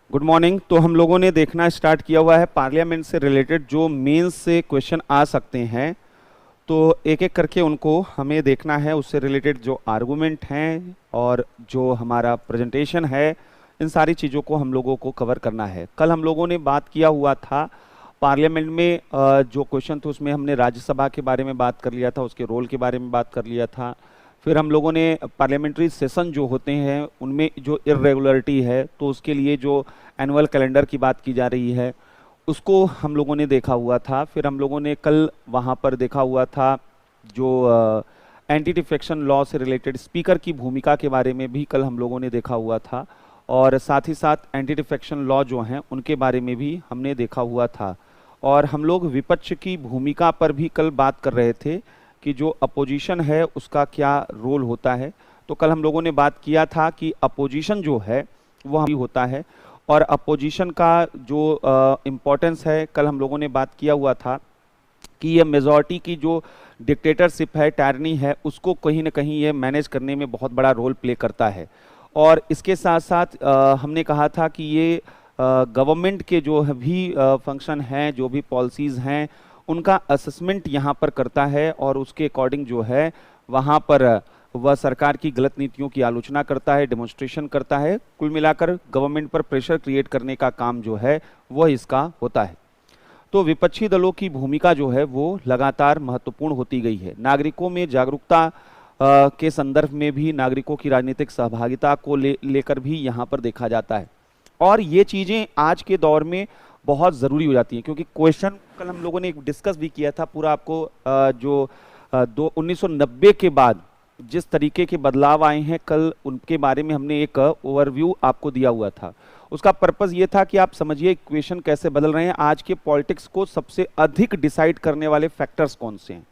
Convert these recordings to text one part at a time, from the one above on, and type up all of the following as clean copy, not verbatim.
Good morning. तो हम लोगों ने देखना स्टार्ट किया हुआ है पार्लियामेंट से रिलेटेड जो मेंस से क्वेश्चन आ सकते हैं, तो एक एक करके उनको हमें देखना है। उससे रिलेटेड जो आर्गुमेंट हैं और जो हमारा प्रेजेंटेशन है, इन सारी चीज़ों को हम लोगों को कवर करना है। कल हम लोगों ने बात किया हुआ था पार्लियामेंट में जो क्वेश्चन थे उसमें हमने राज्यसभा के बारे में बात कर लिया था, उसके रोल के बारे में बात कर लिया था। फिर हम लोगों ने पार्लियामेंट्री सेशन जो होते हैं उनमें जो इरेगुलरिटी है तो उसके लिए जो एनुअल कैलेंडर की बात की जा रही है उसको हम लोगों ने देखा हुआ था। फिर हम लोगों ने कल वहाँ पर देखा हुआ था जो एंटी डिफेक्शन लॉ से रिलेटेड स्पीकर की भूमिका के बारे में भी कल हम लोगों ने देखा हुआ था, और साथ ही साथ एंटी डिफेक्शन लॉ जो हैं उनके बारे में भी हमने देखा हुआ था। और हम लोग विपक्ष की भूमिका पर भी कल बात कर रहे थे कि जो अपोजिशन है उसका क्या रोल होता है। तो कल हम लोगों ने बात किया था कि अपोजिशन जो है वो भी होता है, और अपोजिशन का जो इम्पोर्टेंस है कल हम लोगों ने बात किया हुआ था कि ये मेजॉरिटी की जो डिक्टेटरशिप है, टायरनी है, उसको कहीं ना कहीं ये मैनेज करने में बहुत बड़ा रोल प्ले करता है। और इसके साथ साथ हमने कहा था कि ये गवर्नमेंट के जो भी फंक्शन हैं, जो भी पॉलिसीज़ हैं, उनका असेसमेंट यहाँ पर करता है और उसके अकॉर्डिंग जो है वहाँ पर वह सरकार की गलत नीतियों की आलोचना करता है, डेमोन्स्ट्रेशन करता है। कुल मिलाकर गवर्नमेंट पर प्रेशर क्रिएट करने का काम जो है वह इसका होता है। तो विपक्षी दलों की भूमिका जो है वो लगातार महत्वपूर्ण होती गई है। नागरिकों में जागरूकता के संदर्भ में भी नागरिकों की राजनीतिक सहभागिता को लेकर भी यहाँ पर देखा जाता है, और ये चीज़ें आज के दौर में बहुत ज़रूरी हो जाती हैं, क्योंकि क्वेश्चन कल हम लोगों ने डिस्कस भी किया था पूरा। आपको जो 1990 के बाद जिस तरीके के बदलाव आए हैं कल उनके बारे में हमने एक ओवरव्यू आपको दिया हुआ था। उसका पर्पस ये था कि आप समझिए इक्वेशन कैसे बदल रहे हैं, आज के पॉलिटिक्स को सबसे अधिक डिसाइड करने वाले फैक्टर्स कौन से हैं।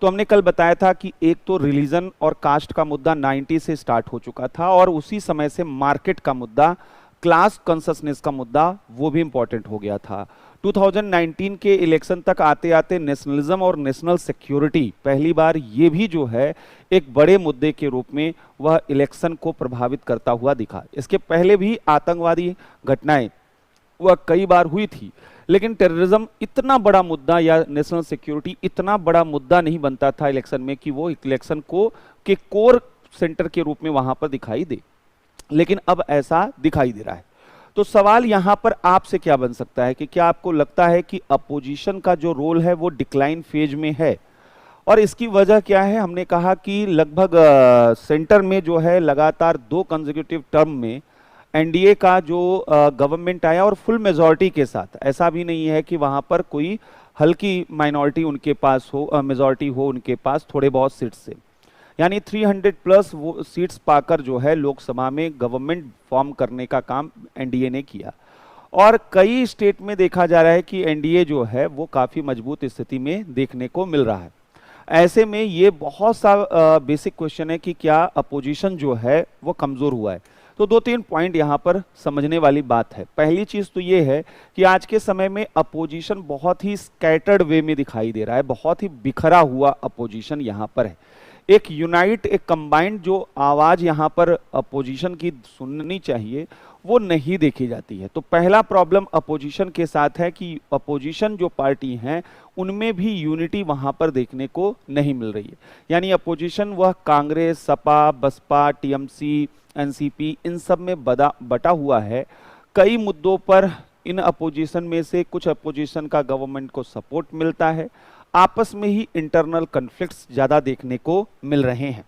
तो हमने कल बताया था कि एक तो रिलीजन और कास्ट का मुद्दा 90 से स्टार्ट हो चुका था, और उसी समय से मार्केट का मुद्दा, क्लास कॉन्शसनेस का मुद्दा, वो भी इंपॉर्टेंट हो गया था। 2019 के इलेक्शन तक आते आते नेशनलिज्म और नेशनल सिक्योरिटी पहली बार ये भी जो है एक बड़े मुद्दे के रूप में वह इलेक्शन को प्रभावित करता हुआ दिखा। इसके पहले भी आतंकवादी घटनाएं वह कई बार हुई थी, लेकिन टेररिज्म इतना बड़ा मुद्दा या नेशनल सिक्योरिटी इतना बड़ा मुद्दा नहीं बनता था इलेक्शन में कि वो इलेक्शन को के कोर सेंटर के रूप में वहां पर दिखाई दे, लेकिन अब ऐसा दिखाई दे रहा है। तो सवाल यहां पर आपसे क्या बन सकता है कि क्या आपको लगता है कि अपोजिशन का जो रोल है वो डिक्लाइन फेज में है, और इसकी वजह क्या है। हमने कहा कि लगभग सेंटर में जो है लगातार 2 कंसेक्यूटिव टर्म में एनडीए का जो गवर्नमेंट आया और फुल मेजॉरिटी के साथ, ऐसा भी नहीं है कि वहां पर कोई हल्की माइनॉरिटी उनके पास हो, मेजॉरिटी हो उनके पास थोड़े बहुत सीट्स से, यानी 300 प्लस वो सीट्स पाकर जो है लोकसभा में गवर्नमेंट फॉर्म करने का काम एनडीए ने किया। और कई स्टेट में देखा जा रहा है कि एनडीए जो है वो काफ़ी मजबूत स्थिति में देखने को मिल रहा है। ऐसे में ये बहुत सा बेसिक क्वेश्चन है कि क्या अपोजिशन जो है वो कमज़ोर हुआ है। तो 2-3 पॉइंट यहाँ पर समझने वाली बात है। पहली चीज़ तो ये है कि आज के समय में अपोजिशन बहुत ही स्कैटर्ड वे में दिखाई दे रहा है, बहुत ही बिखरा हुआ अपोजिशन यहाँ पर है। एक यूनाइट, एक कंबाइंड जो आवाज़ यहाँ पर अपोजिशन की सुननी चाहिए वो नहीं देखी जाती है। तो पहला प्रॉब्लम अपोजिशन के साथ है कि अपोजिशन जो पार्टी हैं उनमें भी यूनिटी वहाँ पर देखने को नहीं मिल रही है। यानी अपोजिशन वह कांग्रेस, सपा, बसपा, टीएमसी, एनसीपी, इन सब में बटा हुआ है। कई मुद्दों पर इन अपोजिशन में से कुछ अपोजिशन का गवर्नमेंट को सपोर्ट मिलता है, आपस में ही इंटरनल कन्फ्लिक्ट्स ज़्यादा देखने को मिल रहे हैं।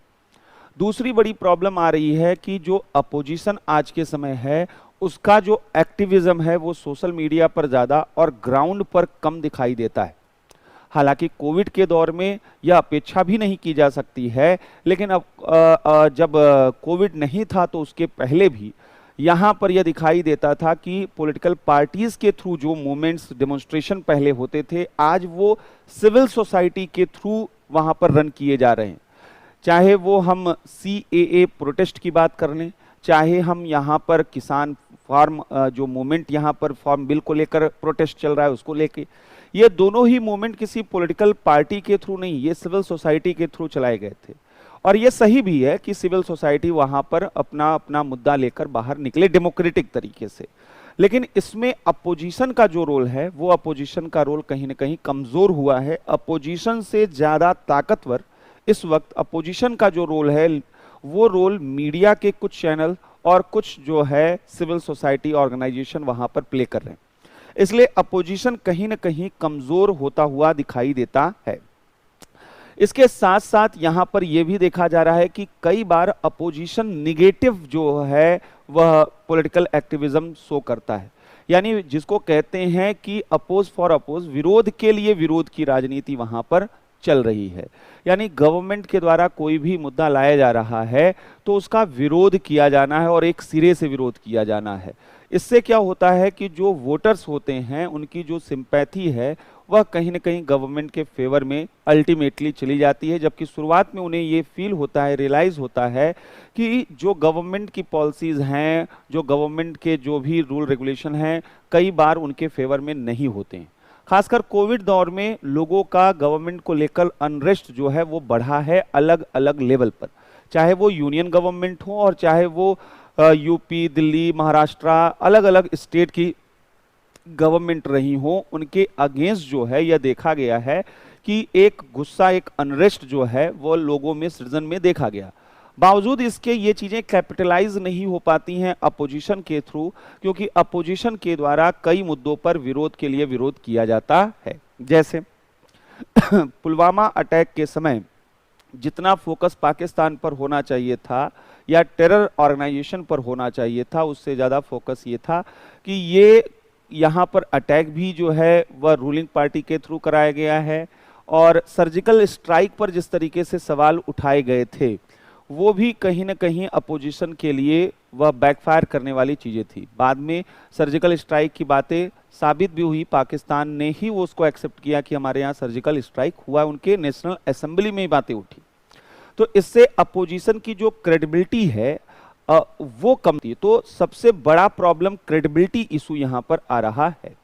दूसरी बड़ी प्रॉब्लम आ रही है कि जो अपोजिशन आज के समय है उसका जो एक्टिविज्म है वो सोशल मीडिया पर ज़्यादा और ग्राउंड पर कम दिखाई देता है। हालांकि कोविड के दौर में यह अपेक्षा भी नहीं की जा सकती है, लेकिन अब जब कोविड नहीं था तो उसके पहले भी यहाँ पर यह दिखाई देता था कि पॉलिटिकल पार्टीज के थ्रू जो मूवमेंट्स, डेमोन्स्ट्रेशन पहले होते थे, आज वो सिविल सोसाइटी के थ्रू वहाँ पर रन किए जा रहे हैं। चाहे वो हम CAA प्रोटेस्ट की बात कर लें, चाहे हम यहाँ पर किसान फार्म जो मूवमेंट यहाँ पर फार्म बिल को लेकर प्रोटेस्ट चल रहा है उसको लेके, ये दोनों ही मूवमेंट किसी पॉलिटिकल पार्टी के थ्रू नहीं, ये सिविल सोसाइटी के थ्रू चलाए गए थे। और ये सही भी है कि सिविल सोसाइटी वहाँ पर अपना अपना मुद्दा लेकर बाहर निकले डेमोक्रेटिक तरीके से। लेकिन इसमें अपोजिशन का जो रोल है वो अपोजिशन का रोल कहीं ना कहीं कमजोर हुआ है। अपोजिशन से ज्यादा ताकतवर इस वक्त अपोजिशन का जो रोल है वो रोल मीडिया के कुछ चैनल और कुछ जो है सिविल सोसाइटी ऑर्गेनाइजेशन वहां पर प्ले कर रहे हैं। इसलिए अपोजिशन कहीं ना कहीं कमजोर होता हुआ दिखाई देता है। इसके साथ साथ यहां पर यह भी देखा जा रहा है कि कई बार अपोजिशन निगेटिव जो है वह पॉलिटिकल एक्टिविज्म शो करता है, यानी जिसको कहते हैं कि अपोज फॉर अपोज, विरोध के लिए विरोध की राजनीति वहां पर चल रही है। यानी गवर्नमेंट के द्वारा कोई भी मुद्दा लाया जा रहा है तो उसका विरोध किया जाना है और एक सिरे से विरोध किया जाना है। इससे क्या होता है कि जो वोटर्स होते हैं उनकी जो सिंपैथी है वह कहीं ना कहीं गवर्नमेंट के फेवर में अल्टीमेटली चली जाती है, जबकि शुरुआत में उन्हें ये फील होता है, रियलाइज होता है कि जो गवर्नमेंट की पॉलिसीज हैं, जो गवर्नमेंट के जो भी रूल रेगुलेशन हैं, कई बार उनके फेवर में नहीं होते हैं। खासकर कोविड दौर में लोगों का गवर्नमेंट को लेकर अनरेस्ट जो है वो बढ़ा है अलग अलग लेवल पर, चाहे वो यूनियन गवर्नमेंट हो और चाहे वो यूपी, दिल्ली, महाराष्ट्र, अलग अलग स्टेट की गवर्नमेंट रही हो। उनके अगेंस्ट जो है यह देखा गया है कि एक गुस्सा, एक अनरेस्ट जो है वो लोगों में सृजन में देखा गया। बावजूद इसके ये चीजें कैपिटलाइज नहीं हो पाती हैं अपोजिशन के थ्रू, क्योंकि अपोजिशन के द्वारा कई मुद्दों पर विरोध के लिए विरोध किया जाता है। जैसे पुलवामा अटैक के समय जितना फोकस पाकिस्तान पर होना चाहिए था या टेरर ऑर्गेनाइजेशन पर होना चाहिए था, उससे ज़्यादा फोकस ये था कि ये यहाँ पर अटैक भी जो है वह रूलिंग पार्टी के थ्रू कराया गया है, और सर्जिकल स्ट्राइक पर जिस तरीके से सवाल उठाए गए थे वो भी कहीं ना कहीं अपोजिशन के लिए वह बैकफायर करने वाली चीज़ें थी। बाद में सर्जिकल स्ट्राइक की बातें साबित भी हुई, पाकिस्तान ने ही वो उसको एक्सेप्ट किया कि हमारे यहाँ सर्जिकल स्ट्राइक हुआ, उनके नेशनल असेंबली में ही बातें उठी। तो इससे अपोजिशन की जो क्रेडिबिलिटी है वो कम थी। तो सबसे बड़ा प्रॉब्लम क्रेडिबिलिटी इशू यहाँ पर आ रहा है।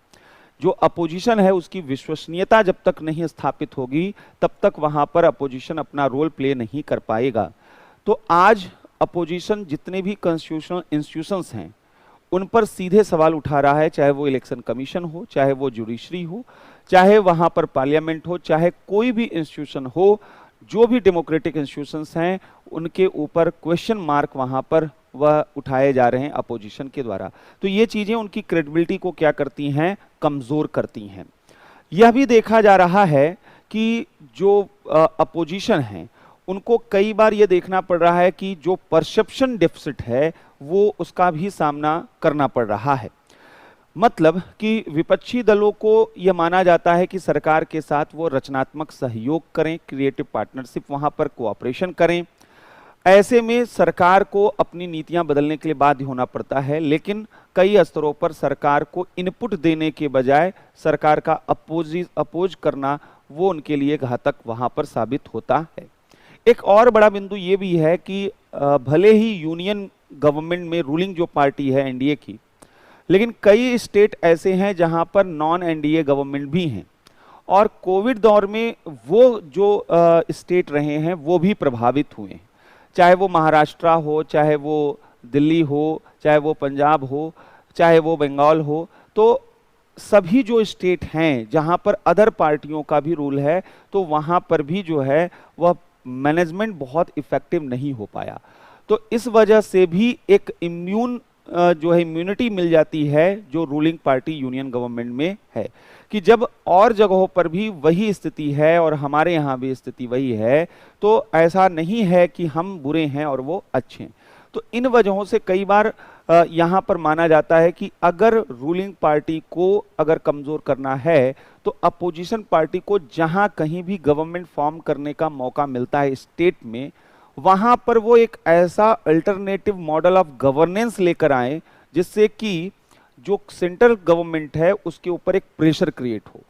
जो अपोजिशन है उसकी विश्वसनीयता जब तक नहीं स्थापित होगी तब तक वहां पर अपोजिशन अपना रोल प्ले नहीं कर पाएगा। तो आज अपोजिशन जितने भी कॉन्स्टिट्यूशनल इंस्टीट्यूशंस हैं उन पर सीधे सवाल उठा रहा है, चाहे वो इलेक्शन कमीशन हो, चाहे वो जुडिशरी हो, चाहे वहां पर पार्लियामेंट हो, चाहे कोई भी इंस्टीट्यूशन हो। जो भी डेमोक्रेटिक इंस्टीट्यूशंस हैं उनके ऊपर क्वेश्चन मार्क वहां पर वह उठाए जा रहे हैं अपोजिशन के द्वारा। तो ये चीजें उनकी क्रेडिबिलिटी को क्या करती हैं, कमजोर करती हैं। यह भी देखा जा रहा है कि जो अपोजिशन है उनको कई बार यह देखना पड़ रहा है कि जो परसेप्शन डेफिसिट है वो उसका भी सामना करना पड़ रहा है। मतलब कि विपक्षी दलों को यह माना जाता है कि सरकार के साथ वो रचनात्मक सहयोग करें, क्रिएटिव पार्टनरशिप वहां पर कोऑपरेशन करें। ऐसे में सरकार को अपनी नीतियां बदलने के लिए बाध्य होना पड़ता है, लेकिन कई स्तरों पर सरकार को इनपुट देने के बजाय सरकार का अपोज करना वो उनके लिए घातक वहां पर साबित होता है। एक और बड़ा बिंदु ये भी है कि भले ही यूनियन गवर्नमेंट में रूलिंग जो पार्टी है एनडीए की, लेकिन कई स्टेट ऐसे हैं जहां पर नॉन एनडीए गवर्नमेंट भी हैं, और कोविड दौर में वो जो स्टेट रहे हैं वो भी प्रभावित हुए हैं। चाहे वो महाराष्ट्र हो, चाहे वो दिल्ली हो, चाहे वो पंजाब हो, चाहे वो बंगाल हो। तो सभी जो स्टेट हैं जहां पर अदर पार्टियों का भी रूल है तो वहां पर भी जो है वह मैनेजमेंट बहुत इफेक्टिव नहीं हो पाया। तो इस वजह से भी एक जो है इम्यूनिटी मिल जाती है जो रूलिंग पार्टी यूनियन गवर्नमेंट में है, कि जब और जगहों पर भी वही स्थिति है और हमारे यहाँ भी स्थिति वही है तो ऐसा नहीं है कि हम बुरे हैं और वो अच्छे हैं। तो इन वजहों से कई बार यहाँ पर माना जाता है कि अगर रूलिंग पार्टी को अगर कमजोर करना है तो अपोजिशन पार्टी को जहाँ कहीं भी गवर्नमेंट फॉर्म करने का मौका मिलता है स्टेट में, वहां पर वो एक ऐसा अल्टरनेटिव मॉडल ऑफ गवर्नेंस लेकर आए जिससे कि जो सेंट्रल गवर्नमेंट है उसके ऊपर एक प्रेशर क्रिएट हो।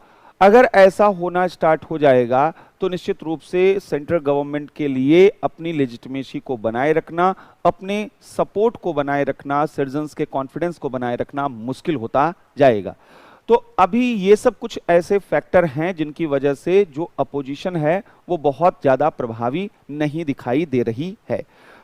अगर ऐसा होना स्टार्ट हो जाएगा तो निश्चित रूप से सेंट्रल गवर्नमेंट के लिए अपनी लेजिटिमेसी को बनाए रखना, अपने सपोर्ट को बनाए रखना, सिटीजन्स के कॉन्फिडेंस को बनाए रखना मुश्किल होता जाएगा। तो अभी ये सब कुछ ऐसे फैक्टर हैं जिनकी वजह से जो अपोजिशन है वो बहुत ज़्यादा प्रभावी नहीं दिखाई दे रही है।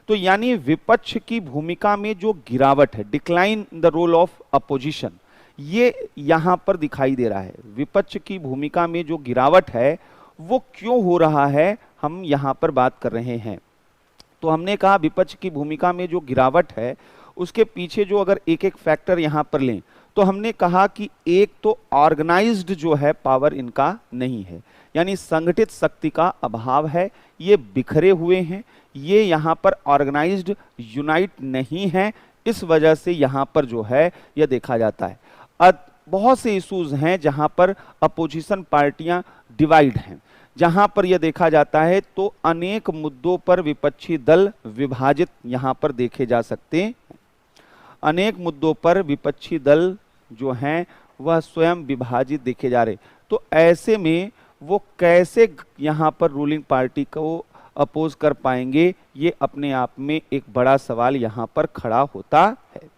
तो यानी विपक्ष की भूमिका में जो गिरावट है, decline in the role of opposition, ये यहां पर दिखाई दे रहा है। विपक्ष की भूमिका में जो गिरावट है वो क्यों हो रहा है, हम यहां पर बात कर रहे हैं। तो हमने कहा विपक्ष की भूमिका में जो गिरावट है उसके पीछे जो अगर एक एक फैक्टर यहां पर लें तो हमने कहा कि एक तो ऑर्गेनाइज्ड जो है पावर इनका नहीं है, यानी संगठित शक्ति का अभाव है, ये बिखरे हुए हैं, ये यहाँ पर ऑर्गेनाइज्ड यूनाइट नहीं है, इस वजह से यहाँ पर जो है यह देखा जाता है। बहुत से इश्यूज हैं जहाँ पर अपोजिशन पार्टियां डिवाइड हैं, जहां पर यह देखा जाता है तो अनेक मुद्दों पर विपक्षी दल विभाजित यहां पर देखे जा सकते हैं। अनेक मुद्दों पर विपक्षी दल जो हैं वह स्वयं विभाजित देखे जा रहे, तो ऐसे में वो कैसे यहां पर रूलिंग पार्टी को अपोज कर पाएंगे, ये अपने आप में एक बड़ा सवाल यहां पर खड़ा होता है।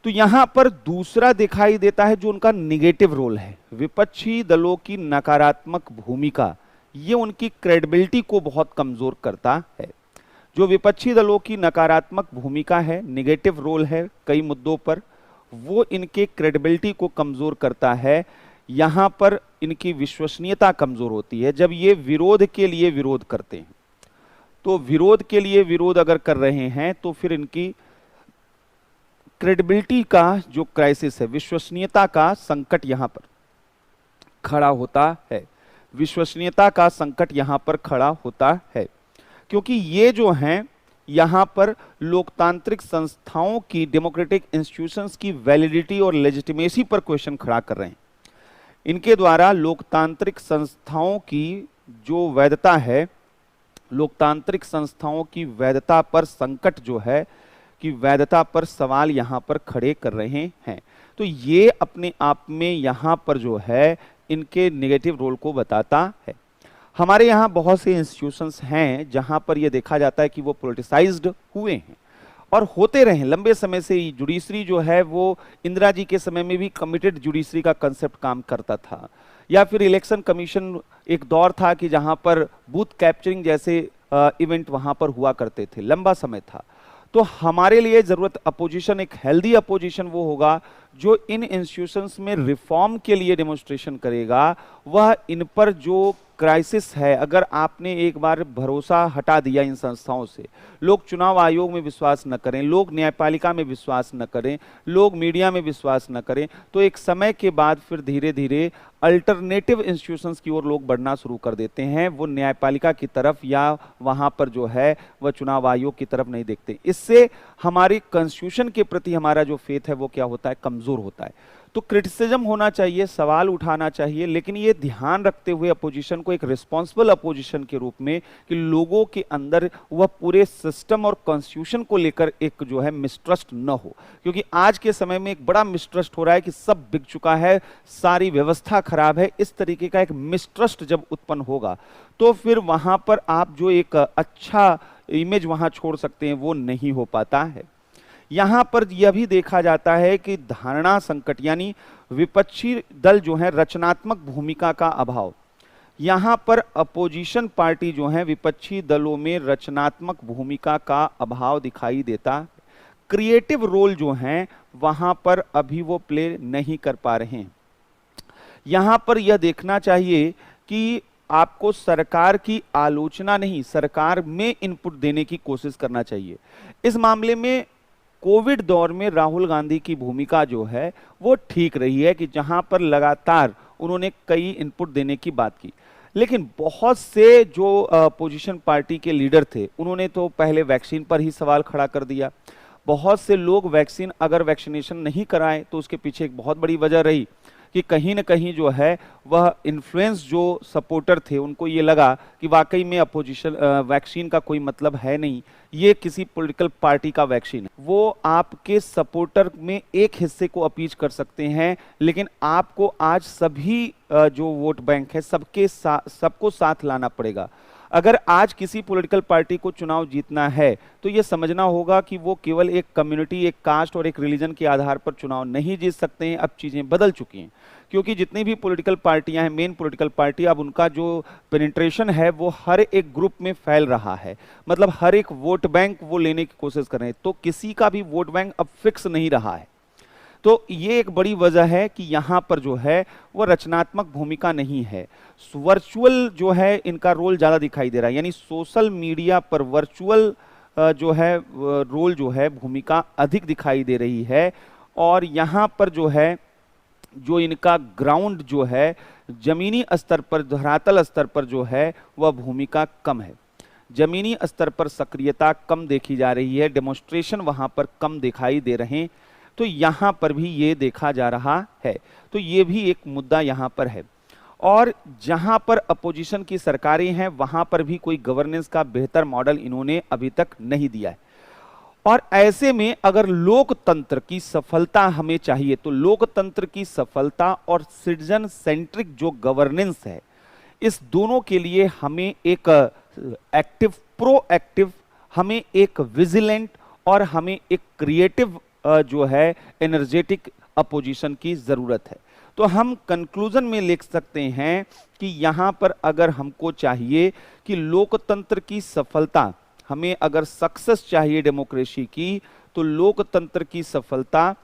तो यहां पर दूसरा दिखाई देता है जो उनका निगेटिव रोल है, विपक्षी दलों की नकारात्मक भूमिका, ये उनकी क्रेडिबिलिटी को बहुत कमजोर करता है। जो विपक्षी दलों की नकारात्मक भूमिका है, निगेटिव रोल है कई मुद्दों पर, वो इनके क्रेडिबिलिटी को कमजोर करता है। यहां पर इनकी विश्वसनीयता कमजोर होती है जब ये विरोध के लिए विरोध करते हैं। तो विरोध के लिए विरोध अगर कर रहे हैं तो फिर इनकी क्रेडिबिलिटी का जो क्राइसिस है, विश्वसनीयता का संकट यहां पर खड़ा होता है। विश्वसनीयता का संकट यहां पर खड़ा होता है क्योंकि ये जो हैं यहां पर लोकतांत्रिक संस्थाओं की, डेमोक्रेटिक इंस्टीट्यूशंस की वैलिडिटी और लेजिटिमेसी पर क्वेश्चन खड़ा कर रहे हैं। इनके द्वारा लोकतांत्रिक संस्थाओं की जो वैधता है, लोकतांत्रिक संस्थाओं की वैधता पर संकट जो है कि वैधता पर सवाल यहां पर खड़े कर रहे हैं। तो ये अपने आप में यहां पर जो है इनके नेगेटिव रोल को बताता है। हमारे यहाँ बहुत से इंस्टीट्यूशंस हैं जहां पर यह देखा जाता है कि वो पॉलिटिसाइज्ड हुए हैं और होते रहे लंबे समय से। जुडिशरी जो है वो इंदिरा जी के समय में भी कमिटेड जुडिशरी का कंसेप्ट काम करता था, या फिर इलेक्शन कमीशन एक दौर था कि जहां पर बूथ कैप्चरिंग जैसे इवेंट वहां पर हुआ करते थे, लंबा समय था। तो हमारे लिए जरूरत अपोजिशन, एक हेल्दी अपोजिशन वो होगा जो इन इंस्टीट्यूशंस में रिफॉर्म के लिए डेमोन्स्ट्रेशन करेगा। वह इन पर जो क्राइसिस है, अगर आपने एक बार भरोसा हटा दिया इन संस्थाओं से, लोग चुनाव आयोग में विश्वास न करें, लोग न्यायपालिका में विश्वास न करें, लोग मीडिया में विश्वास न करें, तो एक समय के बाद फिर धीरे धीरे अल्टरनेटिव इंस्टीट्यूशंस की ओर लोग बढ़ना शुरू कर देते हैं। वो न्यायपालिका की तरफ या वहां पर जो है वह चुनाव आयोग की तरफ नहीं देखते। इससे हमारी कॉन्स्टिट्यूशन के प्रति हमारा जो फेथ है वो क्या होता है, कमजोर होता है। तो क्रिटिसिज्म होना चाहिए, सवाल उठाना चाहिए, लेकिन ये ध्यान रखते हुए अपोजिशन को एक रिस्पॉन्सिबल अपोजिशन के रूप में कि लोगों के अंदर वह पूरे सिस्टम और कॉन्स्टिट्यूशन को लेकर एक जो है मिसट्रस्ट न हो, क्योंकि आज के समय में एक बड़ा मिसट्रस्ट हो रहा है कि सब बिक चुका है, सारी व्यवस्था खराब है। इस तरीके का एक मिसट्रस्ट जब उत्पन्न होगा तो फिर वहां पर आप जो एक अच्छा इमेज वहां छोड़ सकते हैं वो नहीं हो पाता है। यहां पर यह भी देखा जाता है कि धारणा संकट, यानी विपक्षी दल जो है रचनात्मक भूमिका का अभाव। यहां पर अपोजिशन पार्टी जो है विपक्षी दलों में रचनात्मक भूमिका का अभाव दिखाई देता। क्रिएटिव रोल जो हैं वहां पर अभी वो प्ले नहीं कर पा रहे हैं। यहां पर यह देखना चाहिए कि आपको सरकार की आलोचना नहीं, सरकार में इनपुट देने की कोशिश करना चाहिए। इस मामले में कोविड दौर में राहुल गांधी की भूमिका जो है वो ठीक रही है कि जहां पर लगातार उन्होंने कई इनपुट देने की बात की, लेकिन बहुत से जो अपोजिशन पार्टी के लीडर थे उन्होंने तो पहले वैक्सीन पर ही सवाल खड़ा कर दिया। बहुत से लोग वैक्सीन अगर वैक्सीनेशन नहीं कराएं तो उसके पीछे एक बहुत बड़ी वजह रही कि कहीं न कहीं जो है वह इन्फ्लुएंस जो सपोर्टर थे उनको ये लगा कि वाकई में अपोजिशन वैक्सीन का कोई मतलब है नहीं, ये किसी पॉलिटिकल पार्टी का वैक्सीन है। वो आपके सपोर्टर में एक हिस्से को अपीज कर सकते हैं, लेकिन आपको आज सभी जो वोट बैंक है सबको साथ लाना पड़ेगा। अगर आज किसी पॉलिटिकल पार्टी को चुनाव जीतना है तो ये समझना होगा कि वो केवल एक कम्युनिटी, एक कास्ट और एक रिलीजन के आधार पर चुनाव नहीं जीत सकते हैं। अब चीज़ें बदल चुकी हैं, क्योंकि जितनी भी पॉलिटिकल पार्टियां हैं, मेन पॉलिटिकल पार्टी, अब उनका जो पेनिट्रेशन है वो हर एक ग्रुप में फैल रहा है। मतलब हर एक वोट बैंक वो लेने की कोशिश कर रहे हैं, तो किसी का भी वोट बैंक अब फिक्स नहीं रहा है। तो ये एक बड़ी वजह है कि यहाँ पर जो है वो रचनात्मक भूमिका नहीं है। वर्चुअल जो है इनका रोल ज़्यादा दिखाई दे रहा है, यानी सोशल मीडिया पर वर्चुअल जो है रोल जो है भूमिका अधिक दिखाई दे रही है। और यहाँ पर जो है जो इनका ग्राउंड जो है जमीनी स्तर पर, धरातल स्तर पर जो है वह भूमिका कम है। जमीनी स्तर पर सक्रियता कम देखी जा रही है, डेमोन्स्ट्रेशन वहाँ पर कम दिखाई दे रहे हैं। तो यहाँ पर भी ये देखा जा रहा है। तो ये भी एक मुद्दा यहाँ पर है। और जहाँ पर अपोजिशन की सरकारें हैं वहाँ पर भी कोई गवर्नेंस का बेहतर मॉडल इन्होंने अभी तक नहीं दिया है। और ऐसे में अगर लोकतंत्र की सफलता हमें चाहिए तो लोकतंत्र की सफलता और सिटीजन सेंट्रिक जो गवर्नेंस है, इस दोनों के लिए हमें एक एक्टिव, प्रोएक्टिव, हमें एक विजिलेंट और हमें एक क्रिएटिव जो है एनर्जेटिक अपोजिशन की जरूरत है। तो हम कंक्लूजन में लिख सकते हैं कि यहाँ पर अगर हमको चाहिए कि लोकतंत्र की सफलता, हमें अगर सक्सेस चाहिए डेमोक्रेसी की, तो लोकतंत्र की सफलता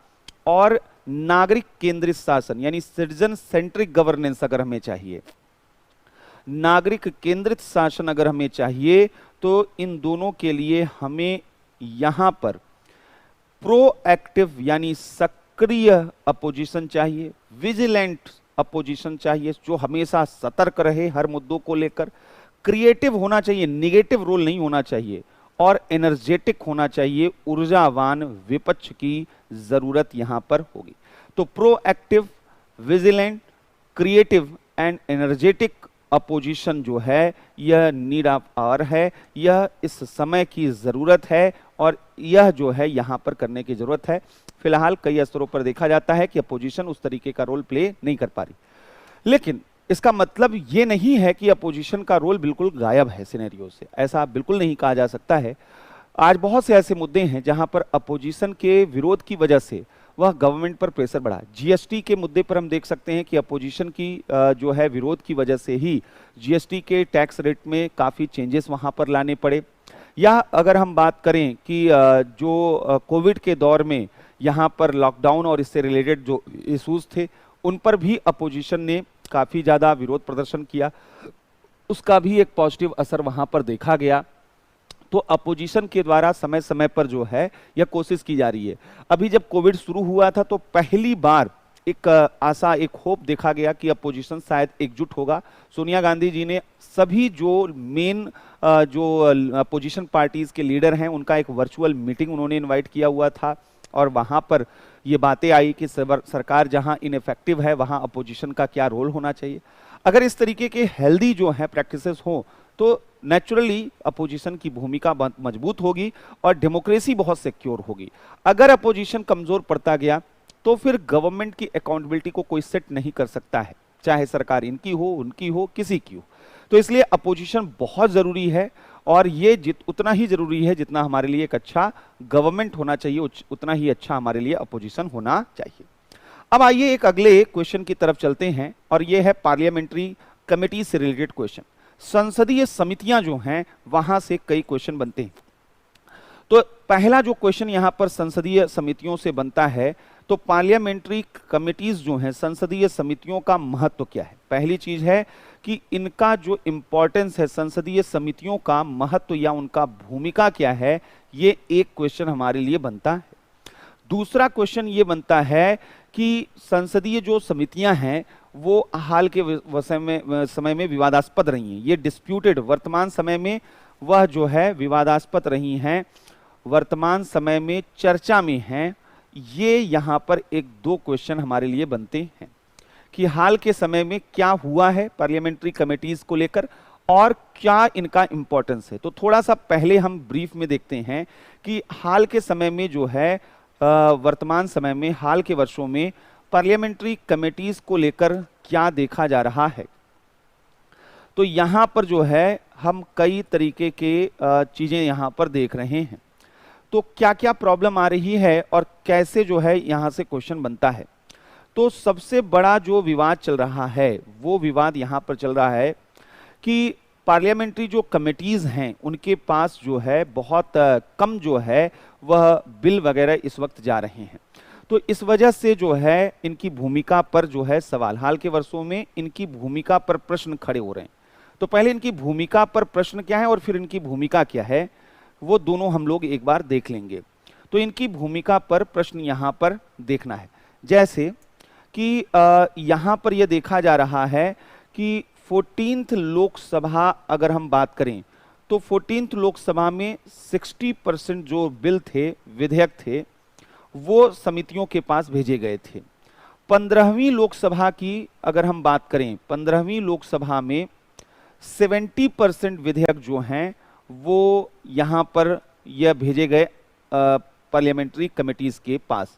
और नागरिक केंद्रित शासन यानी सिटीजन सेंट्रिक गवर्नेंस अगर हमें चाहिए, नागरिक केंद्रित शासन अगर हमें चाहिए, तो इन दोनों के लिए हमें यहाँ पर प्रोएक्टिव यानी सक्रिय अपोजिशन चाहिए, विजिलेंट अपोजिशन चाहिए जो हमेशा सतर्क रहे हर मुद्दों को लेकर, क्रिएटिव होना चाहिए, निगेटिव रोल नहीं होना चाहिए, और एनर्जेटिक होना चाहिए, ऊर्जावान विपक्ष की जरूरत यहां पर होगी। तो proactive, vigilant, creative and energetic opposition जो है यह नीड ऑफ आवर है, यह इस समय की जरूरत है और यह जो है यहां पर करने की जरूरत है। फिलहाल कई स्तरों पर देखा जाता है कि अपोजिशन उस तरीके का रोल प्ले नहीं कर पा रही, लेकिन इसका मतलब ये नहीं है कि अपोजिशन का रोल बिल्कुल गायब है सिनेरियो से, ऐसा बिल्कुल नहीं कहा जा सकता है। आज बहुत से ऐसे मुद्दे हैं जहां पर अपोजिशन के विरोध की वजह से वह गवर्नमेंट पर प्रेशर बढ़ा। जीएसटी के मुद्दे पर हम देख सकते हैं कि अपोजिशन की जो है विरोध की वजह से ही जीएसटी के टैक्स रेट में काफ़ी चेंजेस वहां पर लाने पड़े। या अगर हम बात करें कि जो कोविड के दौर में यहाँ पर लॉकडाउन और इससे रिलेटेड जो इश्यूज थे उन पर भी अपोजिशन ने काफ़ी ज़्यादा विरोध प्रदर्शन किया, उसका भी एक पॉजिटिव असर वहाँ पर देखा गया। तो अपोजिशन के द्वारा समय समय पर जो है यह कोशिश की जा रही है। अभी जब कोविड शुरू हुआ था तो पहली बार एक आशा, एक होप देखा गया कि अपोजिशन शायद एकजुट होगा। सोनिया गांधी जी ने सभी जो मेन जो अपोजिशन पार्टीज के लीडर हैं उनका एक वर्चुअल मीटिंग उन्होंने इनवाइट किया हुआ था और वहां पर ये बातें आई कि सरकार जहां इनइफेक्टिव है वहां अपोजिशन का क्या रोल होना चाहिए। अगर इस तरीके के हेल्दी जो है प्रैक्टिसेस हो तो नेचुरली अपोजिशन की भूमिका मजबूत होगी और डेमोक्रेसी बहुत सिक्योर होगी। अगर अपोजिशन कमजोर पड़ता गया तो फिर गवर्नमेंट की अकाउंटेबिलिटी को कोई सेट नहीं कर सकता है, चाहे सरकार इनकी हो, उनकी हो, किसी की हो। तो इसलिए अपोजिशन बहुत जरूरी है और ये उतना ही जरूरी है जितना हमारे लिए एक अच्छा गवर्नमेंट होना चाहिए, उतना ही अच्छा हमारे लिए अपोजिशन होना चाहिए। अब आइए एक अगले क्वेश्चन की तरफ चलते हैं और ये है पार्लियामेंट्री कमेटी से रिलेटेड क्वेश्चन। संसदीय समितियां जो हैं वहां से कई क्वेश्चन बनते हैं। तो पहला जो क्वेश्चन यहां पर संसदीय समितियों से बनता है, तो पार्लियामेंट्री कमिटीज जो हैं, संसदीय समितियों का महत्व क्या है। पहली चीज है कि इनका जो इंपॉर्टेंस है, संसदीय समितियों का महत्व या उनका भूमिका क्या है, ये एक क्वेश्चन हमारे लिए बनता है। दूसरा क्वेश्चन ये बनता है कि संसदीय जो समितियां हैं वो हाल के समय में विवादास्पद रही हैं, ये डिस्प्यूटेड, वर्तमान समय में वह जो है विवादास्पद रही हैं, वर्तमान समय में चर्चा में हैं। ये यहाँ पर एक दो क्वेश्चन हमारे लिए बनते हैं कि हाल के समय में क्या हुआ है पार्लियामेंट्री कमेटीज को लेकर और क्या इनका इंपॉर्टेंस है। तो थोड़ा सा पहले हम ब्रीफ में देखते हैं कि हाल के समय में जो है वर्तमान समय में, हाल के वर्षों में पार्लियामेंट्री कमेटीज को लेकर क्या देखा जा रहा है। तो यहाँ पर जो है हम कई तरीके के चीज़ें यहाँ पर देख रहे हैं। तो क्या क्या प्रॉब्लम आ रही है और कैसे जो है यहाँ से क्वेश्चन बनता है। तो सबसे बड़ा जो विवाद चल रहा है वो विवाद यहाँ पर चल रहा है कि पार्लियामेंट्री जो कमेटीज़ हैं उनके पास जो है बहुत कम जो है वह बिल वगैरह इस वक्त जा रहे हैं। तो इस वजह से जो है इनकी भूमिका पर जो है सवाल, हाल के वर्षों में इनकी भूमिका पर प्रश्न खड़े हो रहे हैं। तो पहले इनकी भूमिका पर प्रश्न क्या है और फिर इनकी भूमिका क्या है वो दोनों हम लोग एक बार देख लेंगे। तो इनकी भूमिका पर प्रश्न यहाँ पर देखना है, जैसे कि यहाँ पर यह देखा जा रहा है कि 14th लोकसभा अगर हम बात करें तो 14th लोकसभा में 60% जो बिल थे, विधेयक थे, वो समितियों के पास भेजे गए थे। 15वीं लोकसभा की अगर हम बात करें, 15वीं लोकसभा में 70% विधेयक जो हैं वो यहाँ पर यह भेजे गए पार्लियामेंट्री कमेटीज के पास।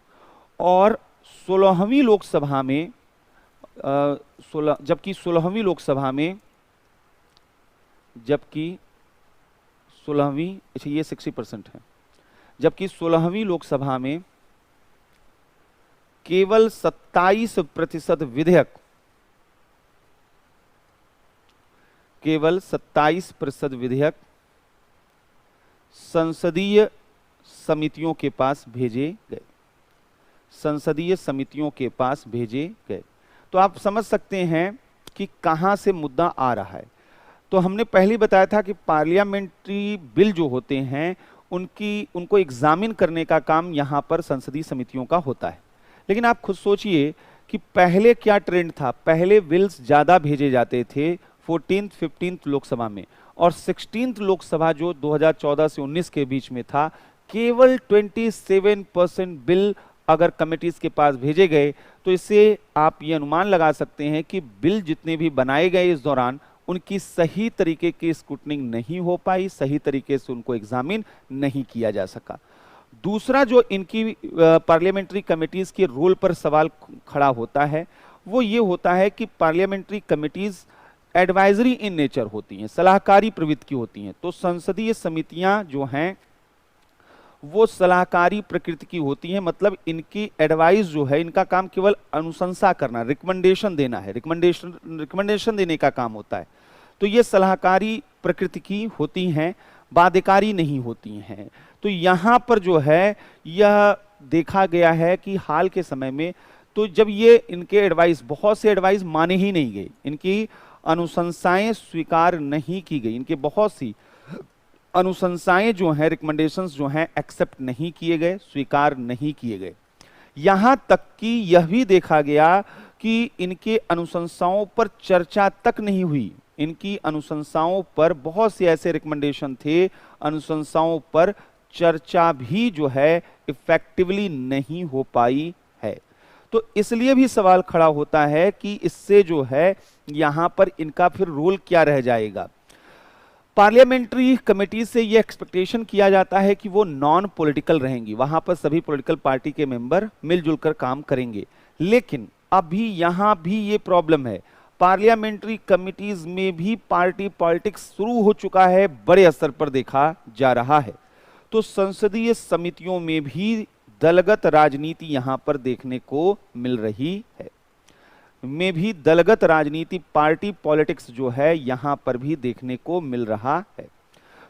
और 16वीं लोकसभा में जबकि 16वीं लोकसभा में अच्छा ये 60% है, जबकि 16वीं लोकसभा में केवल 27% विधेयक, केवल 27% विधेयक संसदीय समितियों के पास भेजे गए, संसदीय समितियों के पास भेजे गए। तो आप समझ सकते हैं कि कहां से मुद्दा आ रहा है। तो हमने पहले ही बताया था कि पार्लियामेंट्री बिल जो होते हैं उनको एग्जामिन करने का काम यहां पर संसदीय समितियों का होता है। लेकिन आप खुद सोचिए कि पहले क्या ट्रेंड था। पहले बिल्स ज्यादा भेजे जाते थे 14th 15th लोकसभा में, और 16th लोकसभा जो 2014 से 19 के बीच में था, केवल 27% बिल अगर कमेटीज के पास भेजे गए। तो इससे आप ये अनुमान लगा सकते हैं कि बिल जितने भी बनाए गए इस दौरान उनकी सही तरीके की स्क्रूटनिंग नहीं हो पाई, सही तरीके से उनको एग्जामिन नहीं किया जा सका। दूसरा जो इनकी पार्लियामेंट्री कमेटीज के रोल पर सवाल खड़ा होता है वो ये होता है कि parliamentary committees advisory in nature होती हैं, सलाहकारी प्रवृत्ति की होती हैं। तो संसदीय समितियां जो हैं वो सलाहकारी प्रकृति की होती हैं, मतलब इनकी एडवाइस जो है, इनका काम केवल अनुशंसा करना, रिकमेंडेशन देना है, रिकमेंडेशन देने का काम होता है। तो ये सलाहकारी प्रकृति की होती हैं, बाध्यकारी नहीं होती हैं। तो यहाँ पर जो है यह देखा गया है कि हाल के समय में तो जब ये इनके एडवाइस, बहुत से एडवाइस माने ही नहीं गए, इनकी अनुशंसाएं स्वीकार नहीं की गई, इनके बहुत सी अनुशंसाएं जो हैं, रिकमेंडेशंस जो हैं, एक्सेप्ट नहीं किए गए, स्वीकार नहीं किए गए। यहां तक कि यह भी देखा गया कि इनके अनुशंसाओं पर चर्चा तक नहीं हुई। इनकी अनुशंसाओं पर बहुत से ऐसे रिकमेंडेशन थे, अनुशंसाओं पर चर्चा भी जो है इफेक्टिवली नहीं हो पाई है। तो इसलिए भी सवाल खड़ा होता है कि इससे जो है यहां पर इनका फिर रोल क्या रह जाएगा। पार्लियामेंट्री कमेटी से यह एक्सपेक्टेशन किया जाता है कि वो नॉन पॉलिटिकल रहेंगी, वहां पर सभी पॉलिटिकल पार्टी के मेंबर मिलजुल कर काम करेंगे। लेकिन अभी यहां भी ये प्रॉब्लम है, पार्लियामेंट्री कमिटीज में भी पार्टी पॉलिटिक्स शुरू हो चुका है, बड़े स्तर पर देखा जा रहा है। तो संसदीय समितियों में भी दलगत राजनीति यहां पर देखने को मिल रही है, दलगत राजनीति, पार्टी पॉलिटिक्स जो है यहां पर भी देखने को मिल रहा है।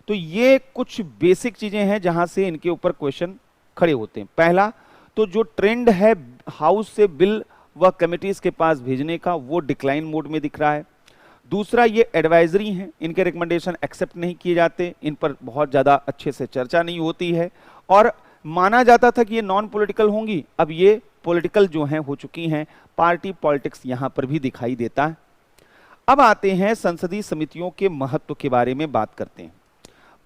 तो ये कुछ बेसिक चीजें हैं जहां से इनके ऊपर क्वेश्चन खड़े होते हैं। पहला तो जो ट्रेंड है हाउस से बिल व कमिटीज के पास भेजने का, वो डिक्लाइन मोड में दिख रहा है। दूसरा, ये एडवाइजरी हैं, इनके रिकमेंडेशन एक्सेप्ट नहीं किए जाते, इन पर बहुत ज़्यादा अच्छे से चर्चा नहीं होती है, और माना जाता था कि ये नॉन पॉलिटिकल होंगी, अब ये पॉलिटिकल जो हैं हो चुकी हैं। पार्टी पॉलिटिक्स यहाँ पर भी दिखाई देता है। अब आते हैं संसदीय समितियों के महत्व के बारे में बात करते हैं।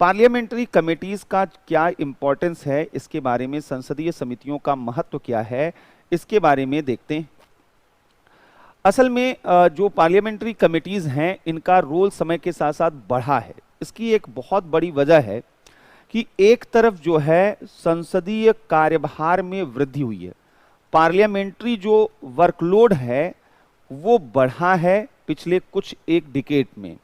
पार्लियामेंट्री कमेटीज का क्या इंपॉर्टेंस है, इसके बारे में, संसदीय समितियों का महत्व क्या है, इसके बारे में देखते हैं। असल में जो पार्लियामेंट्री कमेटीज हैं इनका रोल समय के साथ साथ बढ़ा है। इसकी एक बहुत बड़ी वजह है कि एक तरफ जो है संसदीय कार्यभार में वृद्धि हुई है, पार्लियामेंट्री जो वर्कलोड है वो बढ़ा है पिछले कुछ एक डिकेड में।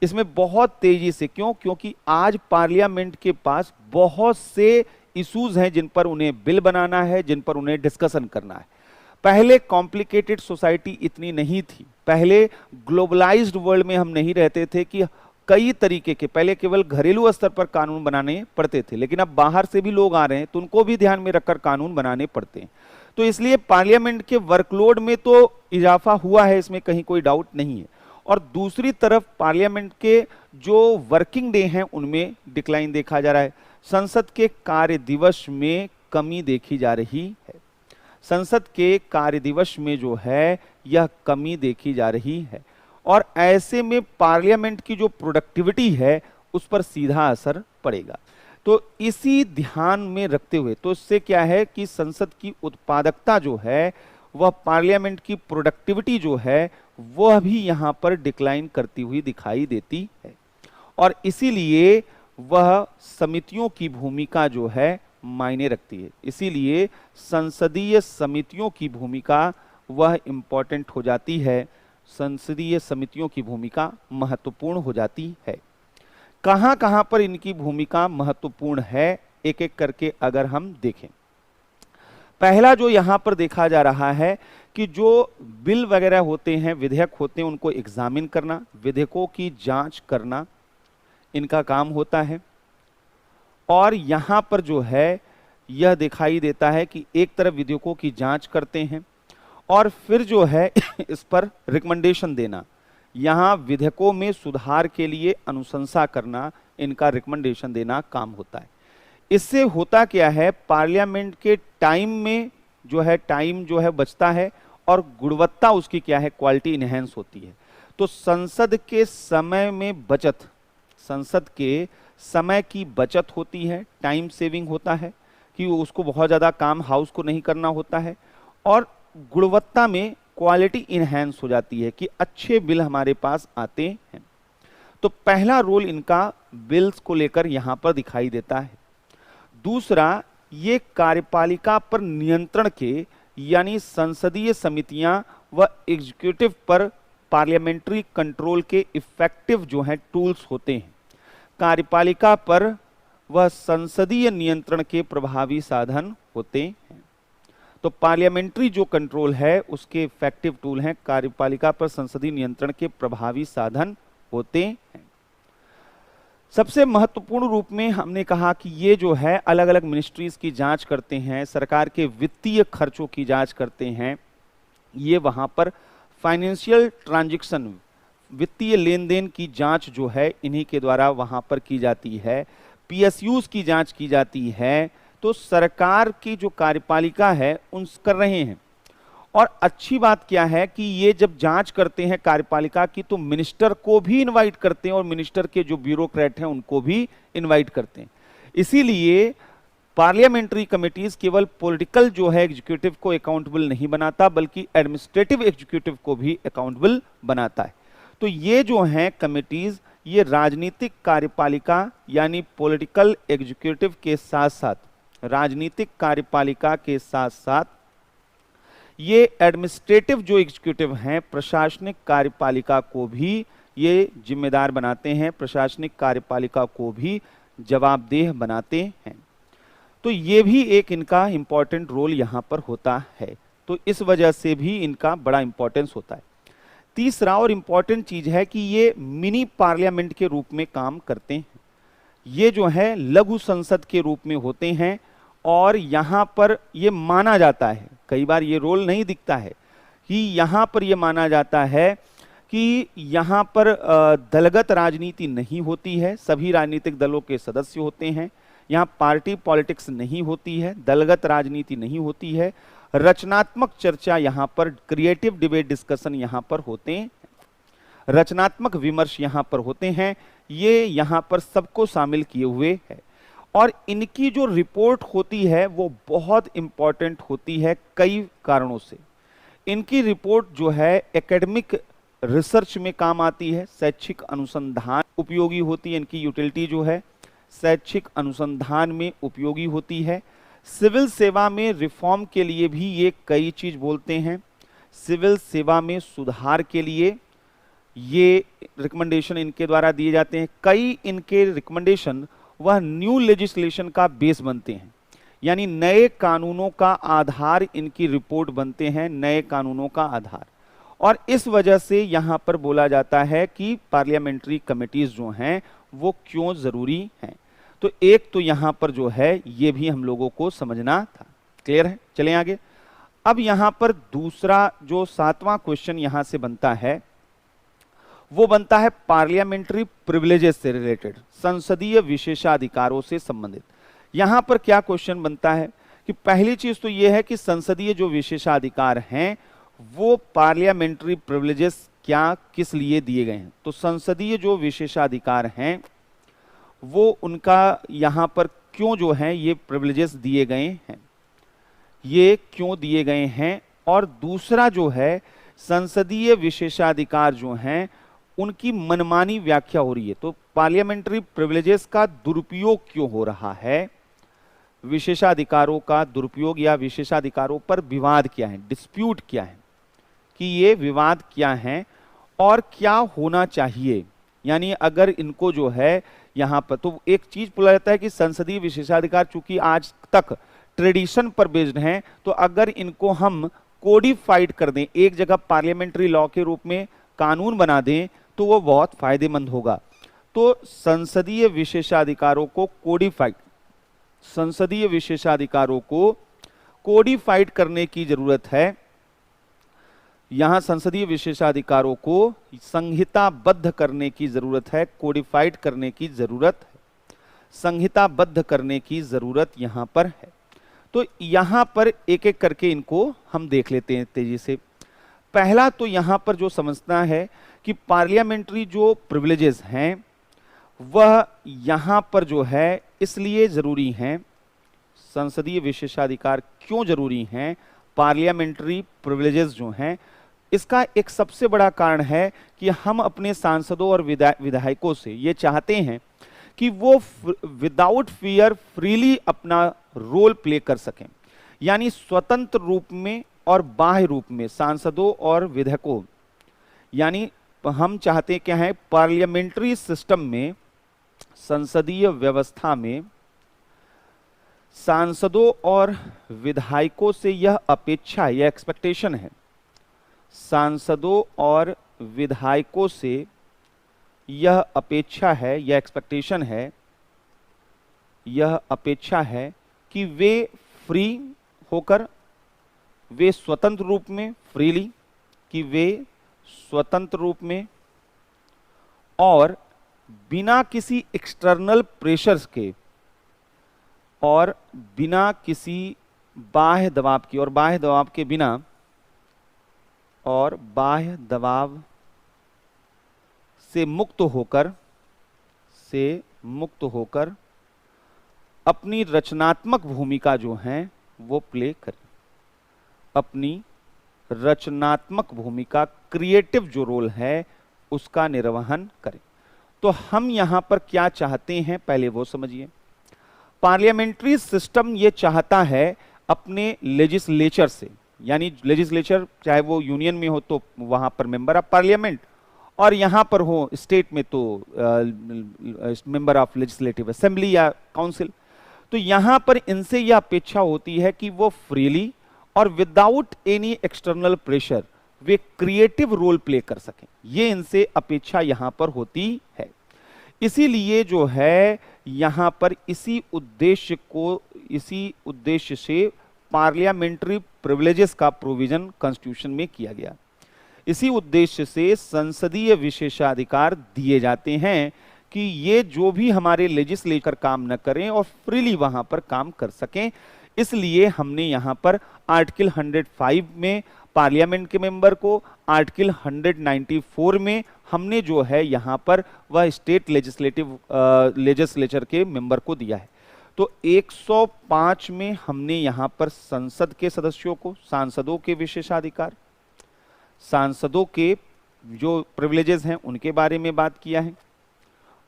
इसमें बहुत तेजी से, क्यों? क्योंकि आज पार्लियामेंट के पास बहुत से इश्यूज हैं जिन पर उन्हें बिल बनाना है, जिन पर उन्हें डिस्कशन करना है। पहले कॉम्प्लिकेटेड सोसाइटी इतनी नहीं थी, पहले ग्लोबलाइज्ड वर्ल्ड में हम नहीं रहते थे कि कई तरीके के, पहले केवल घरेलू स्तर पर कानून बनाने पड़ते थे, लेकिन अब बाहर से भी लोग आ रहे हैं तो उनको भी ध्यान में रखकर कानून बनाने पड़ते हैं। तो इसलिए पार्लियामेंट के वर्कलोड में तो इजाफा हुआ है, इसमें कहीं कोई डाउट नहीं है। और दूसरी तरफ पार्लियामेंट के जो वर्किंग डे हैं उनमें डिक्लाइन देखा जा रहा है। संसद के कार्य दिवस में कमी देखी जा रही है, संसद के कार्य दिवस में जो है यह कमी देखी जा रही है, और ऐसे में पार्लियामेंट की जो प्रोडक्टिविटी है उस पर सीधा असर पड़ेगा। तो इसी ध्यान में रखते हुए, तो इससे क्या है कि संसद की उत्पादकता जो है, वह पार्लियामेंट की प्रोडक्टिविटी जो है वह भी यहाँ पर डिक्लाइन करती हुई दिखाई देती है, और इसीलिए वह समितियों की भूमिका जो है मायने रखती है। इसीलिए संसदीय समितियों की भूमिका वह इंपॉर्टेंट हो जाती है, संसदीय समितियों की भूमिका महत्वपूर्ण हो जाती है। कहां कहां पर इनकी भूमिका महत्वपूर्ण है, एक एक करके अगर हम देखें। पहला जो यहां पर देखा जा रहा है कि जो बिल वगैरह होते हैं, विधेयक होते हैं, उनको एग्जामिन करना, विधेयकों की जांच करना इनका काम होता है। और यहां पर जो है यह दिखाई देता है कि एक तरफ विधेयकों की जांच करते हैं और फिर जो है इस पर रिकमेंडेशन देना, यहाँ विधेयकों में सुधार के लिए अनुशंसा करना, इनका रिकमेंडेशन देना काम होता है। इससे होता क्या है, पार्लियामेंट के टाइम में जो है टाइम जो है बचता है, और गुणवत्ता उसकी क्या है, क्वालिटी इनहेंस होती है। तो संसद के समय में बचत, संसद के समय की बचत होती है, टाइम सेविंग होता है कि उसको बहुत ज़्यादा काम हाउस को नहीं करना होता है, और गुणवत्ता में क्वालिटी इनहेंस हो जाती है कि अच्छे बिल हमारे पास आते हैं। तो पहला रोल इनका बिल्स को लेकर यहां पर दिखाई देता है। दूसरा, ये कार्यपालिका पर नियंत्रण के, यानी संसदीय समितियां व एग्जीक्यूटिव पर पार्लियामेंट्री कंट्रोल के इफेक्टिव जो हैं टूल्स होते हैं। कार्यपालिका पर वह संसदीय नियंत्रण के प्रभावी साधन होते हैं। तो पार्लियामेंट्री जो कंट्रोल है उसके इफेक्टिव टूल हैं, कार्यपालिका पर संसदीय नियंत्रण के प्रभावी साधन होते हैं। सबसे महत्वपूर्ण रूप में हमने कहा कि ये जो है अलग अलग मिनिस्ट्रीज की जांच करते हैं, सरकार के वित्तीय खर्चों की जांच करते हैं। ये वहां पर फाइनेंशियल ट्रांजैक्शन, वित्तीय लेन देन की जांच जो है इन्हीं के द्वारा वहां पर की जाती है। पीएसयूज की जांच की जाती है। तो सरकार की जो कार्यपालिका है उन कर रहे हैं। और अच्छी बात क्या है कि ये जब जांच करते हैं कार्यपालिका की, तो मिनिस्टर को भी इनवाइट करते हैं और मिनिस्टर के जो ब्यूरोक्रेट हैं उनको भी इनवाइट करते हैं। इसीलिए पार्लियामेंट्री कमिटीज केवल पॉलिटिकल जो है एग्जीक्यूटिव को अकाउंटेबल नहीं बनाता, बल्कि एडमिनिस्ट्रेटिव एग्जीक्यूटिव को भी अकाउंटेबल बनाता है। तो ये जो हैं कमिटीज, ये राजनीतिक कार्यपालिका यानी पॉलिटिकल एग्जीक्यूटिव के साथ साथ, राजनीतिक कार्यपालिका के साथ साथ ये एडमिनिस्ट्रेटिव जो एग्जीक्यूटिव हैं, प्रशासनिक कार्यपालिका को भी ये जिम्मेदार बनाते हैं, प्रशासनिक कार्यपालिका को भी जवाबदेह बनाते हैं। तो ये भी एक इनका इंपॉर्टेंट रोल यहाँ पर होता है। तो इस वजह से भी इनका बड़ा इंपॉर्टेंस होता है। तीसरा और इंपॉर्टेंट चीज है कि ये मिनी पार्लियामेंट के रूप में काम करते हैं। ये जो है लघु संसद के रूप में होते हैं, और यहाँ पर ये माना जाता है, कई बार ये रोल नहीं दिखता है, कि यहाँ पर ये माना जाता है कि यहाँ पर दलगत राजनीति नहीं होती है, सभी राजनीतिक दलों के सदस्य होते हैं। यहाँ पार्टी पॉलिटिक्स नहीं होती है, दलगत राजनीति नहीं होती है, रचनात्मक चर्चा यहाँ पर, क्रिएटिव डिबेट डिस्कशन यहाँ पर होते हैं, रचनात्मक विमर्श यहाँ पर होते हैं। ये यहाँ पर सबको शामिल किए हुए है। और इनकी जो रिपोर्ट होती है वो बहुत इंपॉर्टेंट होती है कई कारणों से। इनकी रिपोर्ट जो है एकेडमिक रिसर्च में काम आती है, शैक्षिक अनुसंधान उपयोगी होती है, इनकी यूटिलिटी जो है शैक्षिक अनुसंधान में उपयोगी होती है। सिविल सेवा में रिफॉर्म के लिए भी ये कई चीज बोलते हैं, सिविल सेवा में सुधार के लिए ये रिकमेंडेशन इनके द्वारा दिए जाते हैं। कई इनके रिकमेंडेशन वह न्यू लेजिस्लेशन का बेस बनते हैं, यानी नए कानूनों का आधार इनकी रिपोर्ट बनते हैं, नए कानूनों का आधार। और इस वजह से यहां पर बोला जाता है कि पार्लियामेंट्री कमिटीज जो हैं वो क्यों जरूरी हैं। तो एक तो यहां पर जो है ये भी हम लोगों को समझना था। क्लियर है? चलें आगे। अब यहां पर दूसरा जो 7वां क्वेश्चन यहां से बनता है वो बनता है पार्लियामेंट्री प्रिविलेजेस से रिलेटेड, संसदीय विशेषाधिकारों से संबंधित। यहां पर क्या क्वेश्चन बनता है कि पहली चीज तो यह है कि संसदीय जो विशेषाधिकार हैं वो पार्लियामेंट्री प्रिविलेजेस क्या किस लिए दिए गए हैं। तो संसदीय जो विशेषाधिकार हैं वो उनका यहां पर क्यों जो है ये प्रिविलेजेस दिए गए हैं, ये क्यों दिए गए हैं। और दूसरा जो है संसदीय विशेषाधिकार जो हैं उनकी मनमानी व्याख्या हो रही है। तो पार्लियामेंट्री प्रिविलेजेस का दुरुपयोग क्यों हो रहा है, विशेषाधिकारों का दुरुपयोग या विशेषाधिकारों पर विवाद क्या है, डिस्प्यूट क्या है, कि ये विवाद क्या है और क्या होना चाहिए। यानी अगर इनको जो है यहां पर तो एक चीज बोला जाता है कि संसदीय विशेषाधिकार चूंकि आज तक ट्रेडिशन पर बेस्ड हैं, तो अगर इनको हम कोडिफाइड कर दें, एक जगह पार्लियामेंट्री लॉ के रूप में कानून बना दें, तो वो बहुत फायदेमंद होगा। तो संसदीय विशेषाधिकारों को कोडिफाइड, संसदीय विशेषाधिकारों को कोडिफाइड करने की जरूरत है। यहां संसदीय विशेषाधिकारों को संहिताबद्ध करने की जरूरत है, कोडिफाइड करने की जरूरत है, संहिताबद्ध करने की जरूरत यहां पर है। तो यहां पर एक एक करके इनको हम देख लेते हैं तेजी से। पहला तो यहां पर जो समझना है कि पार्लियामेंट्री जो प्रिविलेजेस हैं वह यहां पर जो है इसलिए जरूरी हैं, संसदीय विशेषाधिकार क्यों जरूरी हैं, पार्लियामेंट्री प्रिविलेजेस जो हैं, इसका एक सबसे बड़ा कारण है कि हम अपने सांसदों और विधायकों से ये चाहते हैं कि वो विदाउट फियर फ्रीली अपना रोल प्ले कर सकें। यानी स्वतंत्र रूप में और बाह्य रूप में सांसदों और विधायकों, यानी हम चाहते क्या है, पार्लियामेंट्री सिस्टम में, संसदीय व्यवस्था में सांसदों और विधायकों से यह अपेक्षा, यह एक्सपेक्टेशन है, सांसदों और विधायकों से यह अपेक्षा है, यह एक्सपेक्टेशन है, यह अपेक्षा है कि वे फ्री होकर, वे स्वतंत्र रूप में, फ्रीली, कि वे स्वतंत्र रूप में और बिना किसी एक्सटर्नल प्रेशर्स के और बिना किसी बाह्य दबाव की, और बाह्य दबाव के बिना, और बाह्य दबाव से मुक्त होकर अपनी रचनात्मक भूमिका जो है वो प्ले करें, अपनी रचनात्मक भूमिका, क्रिएटिव जो रोल है उसका निर्वहन करें। तो हम यहां पर क्या चाहते हैं पहले वो समझिए। पार्लियामेंट्री सिस्टम ये चाहता है अपने लेजिस्लेचर से, यानी लेजिस्लेचर चाहे वो यूनियन में हो तो वहां पर मेंबर ऑफ पार्लियामेंट, और यहां पर हो स्टेट में तो मेंबर ऑफ लेजिस्लेटिव असेंबली या काउंसिल। तो यहां पर इनसे यह अपेक्षा होती है कि वो फ्रीली और विदाउट एनी एक्सटर्नल प्रेशर वे क्रिएटिव रोल प्ले कर सकें, ये इनसे अपेक्षा यहां पर होती है। इसीलिए जो है यहां पर इसी उद्देश्य से पार्लियामेंट्री प्रिविलेजेस का प्रोविजन कॉन्स्टिट्यूशन में किया गया। इसी उद्देश्य से संसदीय विशेषाधिकार दिए जाते हैं कि ये जो भी हमारे लेजिस्लेचर काम न करें और फ्रीली वहां पर काम कर सकें। इसलिए हमने यहां पर आर्टिकल 105 में पार्लियामेंट के मेंबर को, आर्टिकल 194 में हमने जो है यहां पर वह स्टेट लेजिस्लेचर के मेंबर को दिया है। तो 105 में हमने यहां पर संसद के सदस्यों को, सांसदों के विशेषाधिकार, सांसदों के जो प्रिविलेजेस हैं उनके बारे में बात किया है।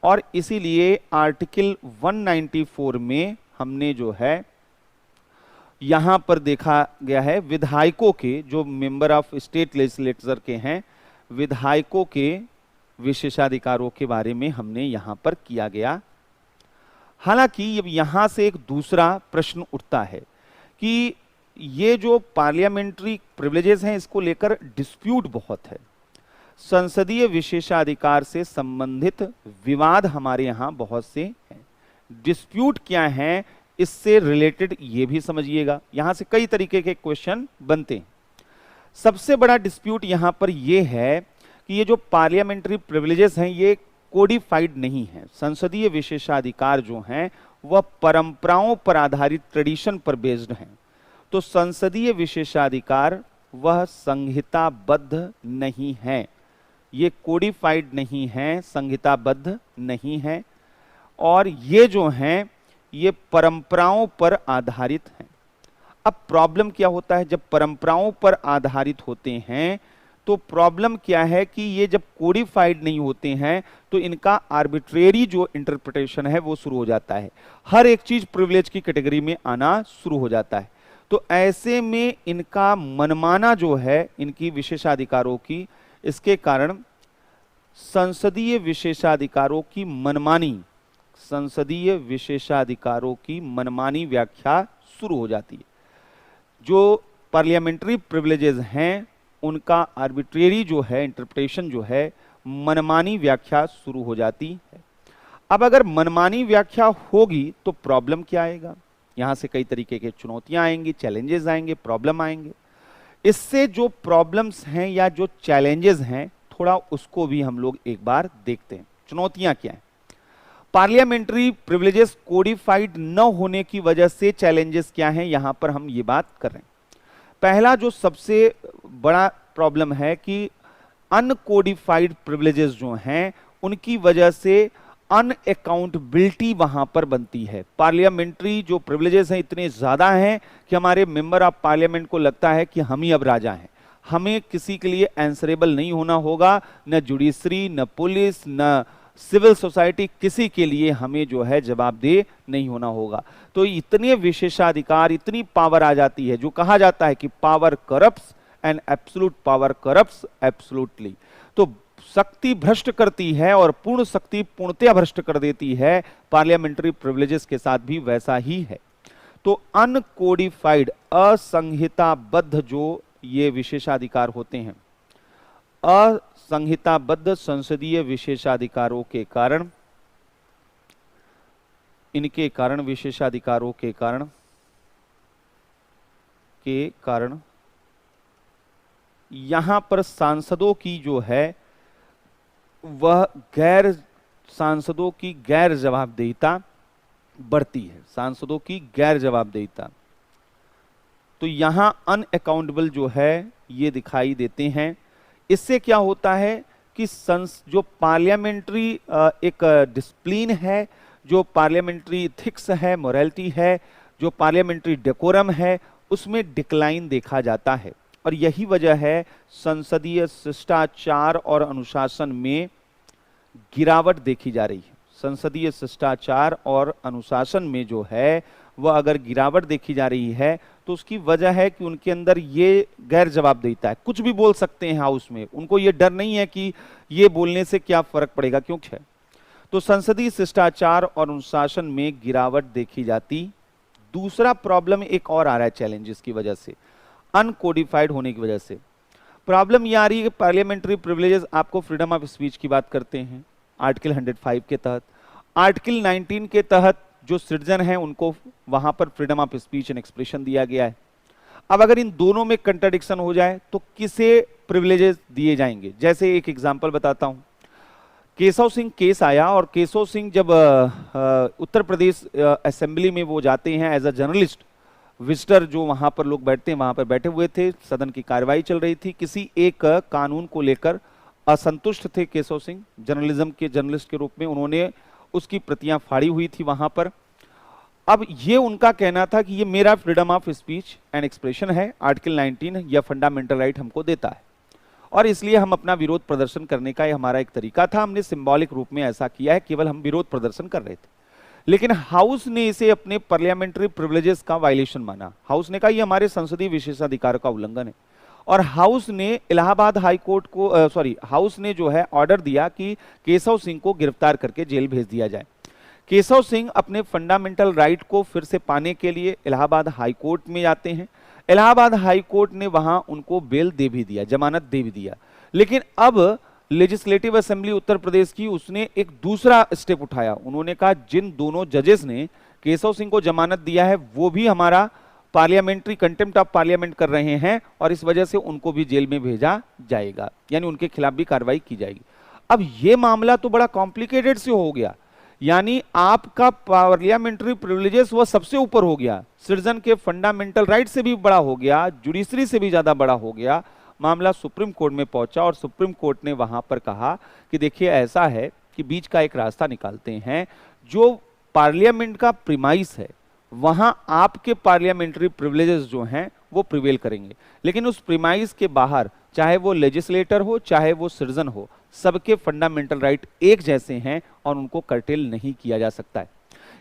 और इसीलिए आर्टिकल 194 में हमने जो है यहां पर देखा गया है विधायकों के, जो मेंबर ऑफ स्टेट लेजिस्लेचर के हैं, विधायकों के विशेषाधिकारों के बारे में हमने यहां पर किया गया। हालांकि अब यहां से एक दूसरा प्रश्न उठता है कि ये जो पार्लियामेंट्री प्रिविलेजेस हैं इसको लेकर डिस्प्यूट बहुत है। संसदीय विशेषाधिकार से संबंधित विवाद हमारे यहां बहुत से हैं। डिस्प्यूट क्या है, इससे रिलेटेड ये भी समझिएगा। यहां से कई तरीके के क्वेश्चन बनते हैं। सबसे बड़ा डिस्प्यूट यहां पर यह है कि ये जो पार्लियामेंट्री प्रिविलेजेस हैं ये कोडिफाइड नहीं है। संसदीय विशेषाधिकार जो हैं वह परंपराओं पर आधारित, ट्रेडिशन पर बेस्ड हैं। तो संसदीय विशेषाधिकार वह संहिताबद्ध नहीं है, ये कोडिफाइड नहीं है, संहिताबद्ध नहीं है, और ये जो हैं ये परंपराओं पर आधारित हैं। अब प्रॉब्लम क्या होता है, जब परंपराओं पर आधारित होते हैं तो प्रॉब्लम क्या है कि ये जब कोडिफाइड नहीं होते हैं तो इनका आर्बिट्रेरी जो इंटरप्रिटेशन है वो शुरू हो जाता है। हर एक चीज प्रिविलेज की कैटेगरी में आना शुरू हो जाता है। तो ऐसे में इनका मनमाना जो है इनकी विशेषाधिकारों की, इसके कारण संसदीय विशेषाधिकारों की मनमानी, संसदीय विशेषाधिकारों की मनमानी व्याख्या शुरू हो जाती है। जो पार्लियामेंट्री प्रिविलेजेस हैं उनका आर्बिट्रेरी जो है इंटरप्रिटेशन जो है, मनमानी व्याख्या शुरू हो जाती है। अब अगर मनमानी व्याख्या होगी तो प्रॉब्लम क्या आएगा, यहां से कई तरीके के चुनौतियां आएंगी, चैलेंजेस आएंगे, प्रॉब्लम आएंगे। इससे जो प्रॉब्लम्स हैं या जो चैलेंजेस हैं थोड़ा उसको भी हम लोग एक बार देखते हैं। चुनौतियां क्या हैं, पार्लियामेंट्री प्रिविलेजेस कोडिफाइड न होने की वजह से चैलेंजेस क्या हैं, यहां पर हम ये बात कर रहे हैं। पहला जो सबसे बड़ा प्रॉब्लम है कि अनकोडिफाइड प्रिविलेजेस जो हैं उनकी वजह से अनअकाउंटेबिलिटी वहां पर बनती है। पार्लियामेंट्री जो प्रिविलेजेस हैं इतने ज्यादा हैं कि हमारे मेंबर ऑफ पार्लियामेंट को लगता है कि हम ही अब राजा हैं, हमें किसी के लिए आंसरेबल नहीं होना होगा, न जुडिशरी, न पुलिस, न सिविल सोसाइटी, किसी के लिए हमें जो है जवाबदेह नहीं होना होगा। तो इतने विशेषाधिकार, इतनी पावर आ जाती है, जो कहा जाता है कि power corrupts and absolute power corrupts absolutely. तो शक्ति भ्रष्ट करती है और पूर्ण शक्ति पूर्णतया भ्रष्ट कर देती है। पार्लियामेंट्री प्रिविलेजेस के साथ भी वैसा ही है। तो अनकोडिफाइड, असंहिताबद्ध जो ये विशेषाधिकार होते हैं, असंहिताबद्ध संसदीय विशेषाधिकारों के कारण, इनके कारण, विशेषाधिकारों के कारण यहां पर सांसदों की जो है वह सांसदों की गैर जवाबदेहिता बढ़ती है, सांसदों की गैर जवाबदेहिता। तो यहां अनअकाउंटेबल जो है ये दिखाई देते हैं। इससे क्या होता है कि जो पार्लियामेंट्री एक डिसिप्लिन है, जो पार्लियामेंट्री इथिक्स है, मोरालिटी है, जो पार्लियामेंट्री डेकोरम है, उसमें डिक्लाइन देखा जाता है। और यही वजह है संसदीय शिष्टाचार और अनुशासन में गिरावट देखी जा रही है। संसदीय शिष्टाचार और अनुशासन में जो है वह अगर गिरावट देखी जा रही है तो उसकी वजह है कि उनके अंदर ये गैर जवाबदेहिता है। कुछ भी बोल सकते हैं हाउस में, उनको ये डर नहीं है कि ये बोलने से क्या फर्क पड़ेगा, क्यों है। तो संसदीय शिष्टाचार और अनुशासन में गिरावट देखी जाती। दूसरा प्रॉब्लम एक और आ रहा है चैलेंजेस की वजह से, अनकोडिफाइड होने की वजह से प्रॉब्लम ये आ रही है कि पार्लियामेंट्री प्रिविलेजेस आपको फ्रीडम ऑफ स्पीच की बात करते हैं आर्टिकल 105 के तहत, आर्टिकल 19 के तहत जो सिटीजन हैं उनको वहां पर freedom of speech and expression दिया गया है। अब अगर इन दोनों में कंट्राडिक्शन हो जाए तो किसे प्रिविलेजेस दिए जाएंगे। जैसे एक एग्जांपल बताता हूं, केशव सिंह केस आया और केशव सिंह जब उत्तर प्रदेश असेंबली में वो जाते हैं एज अ जर्नलिस्ट, विजिटर जो वहां पर लोग बैठते हैं वहां पर बैठे हुए थे, सदन की कार्यवाही चल रही थी, किसी एक कानून को लेकर असंतुष्ट थे केशव सिंह, जर्नलिज्म के जर्नलिस्ट के रूप में, उन्होंने उसकी प्रतियां फाड़ी हुई थी वहां पर। अब ये उनका कहना था कि ये मेरा freedom of speech and expression है, आर्टिकल 19 या फंडामेंटल राइट हमको देता है और इसलिए हम अपना विरोध प्रदर्शन करने का ये हमारा एक तरीका था, हमने सिंबॉलिक रूप में ऐसा किया है, केवल हम विरोध प्रदर्शन कर रहे थे। लेकिन हाउस ने इसे अपने पार्लियामेंट्री प्रिविलेजेस का वायलेशन माना। हाउस ने कहा ये हमारे संसदीय विशेषाधिकार का उल्लंघन है और हाउस ने इलाहाबाद हाई कोर्ट को हाउस ने जो है ऑर्डर दिया कि केशव सिंह को गिरफ्तार करके जेल भेज दिया जाए। केशव सिंह अपने फंडामेंटल राइट को फिर से पाने के लिए इलाहाबाद हाई कोर्ट में जाते हैं। इलाहाबाद हाई कोर्ट ने वहां उनको बेल दे भी दिया, जमानत दे भी दिया। लेकिन अब लेजिस्लेटिव असेंबली उत्तर प्रदेश की उसने एक दूसरा स्टेप उठाया। उन्होंने कहा जिन दोनों जजेस ने केशव सिंह को जमानत दिया है वो भी हमारा पार्लियामेंट्री कंटेम्प्ट ऑफ पार्लियामेंट कर रहे हैं और इस वजह से उनको भी जेल में भेजा जाएगा, यानी उनके खिलाफ भी कार्रवाई की जाएगी। अब ये मामला तो बड़ा कॉम्प्लिकेटेड से हो गया, यानी आपका पार्लियामेंट्री प्रिविलेजेस वो सबसे ऊपर हो गया, सिटीजन के फंडामेंटल राइट से भी बड़ा हो गया, जुडिशरी से भी ज्यादा बड़ा हो गया। मामला सुप्रीम कोर्ट में पहुंचा और सुप्रीम कोर्ट ने वहां पर कहा कि देखिए ऐसा है कि बीच का एक रास्ता निकालते हैं, जो पार्लियामेंट का प्रीमाइस है वहां आपके पार्लियामेंट्री प्रिविलेजेस जो हैं वो प्रिवेल करेंगे, लेकिन उस प्रीमाइस के बाहर चाहे वो लेजिस्लेटर हो चाहे वो सिटीजन हो, सबके फंडामेंटल राइट एक जैसे हैं और उनको कर्टेल नहीं किया जा सकता है।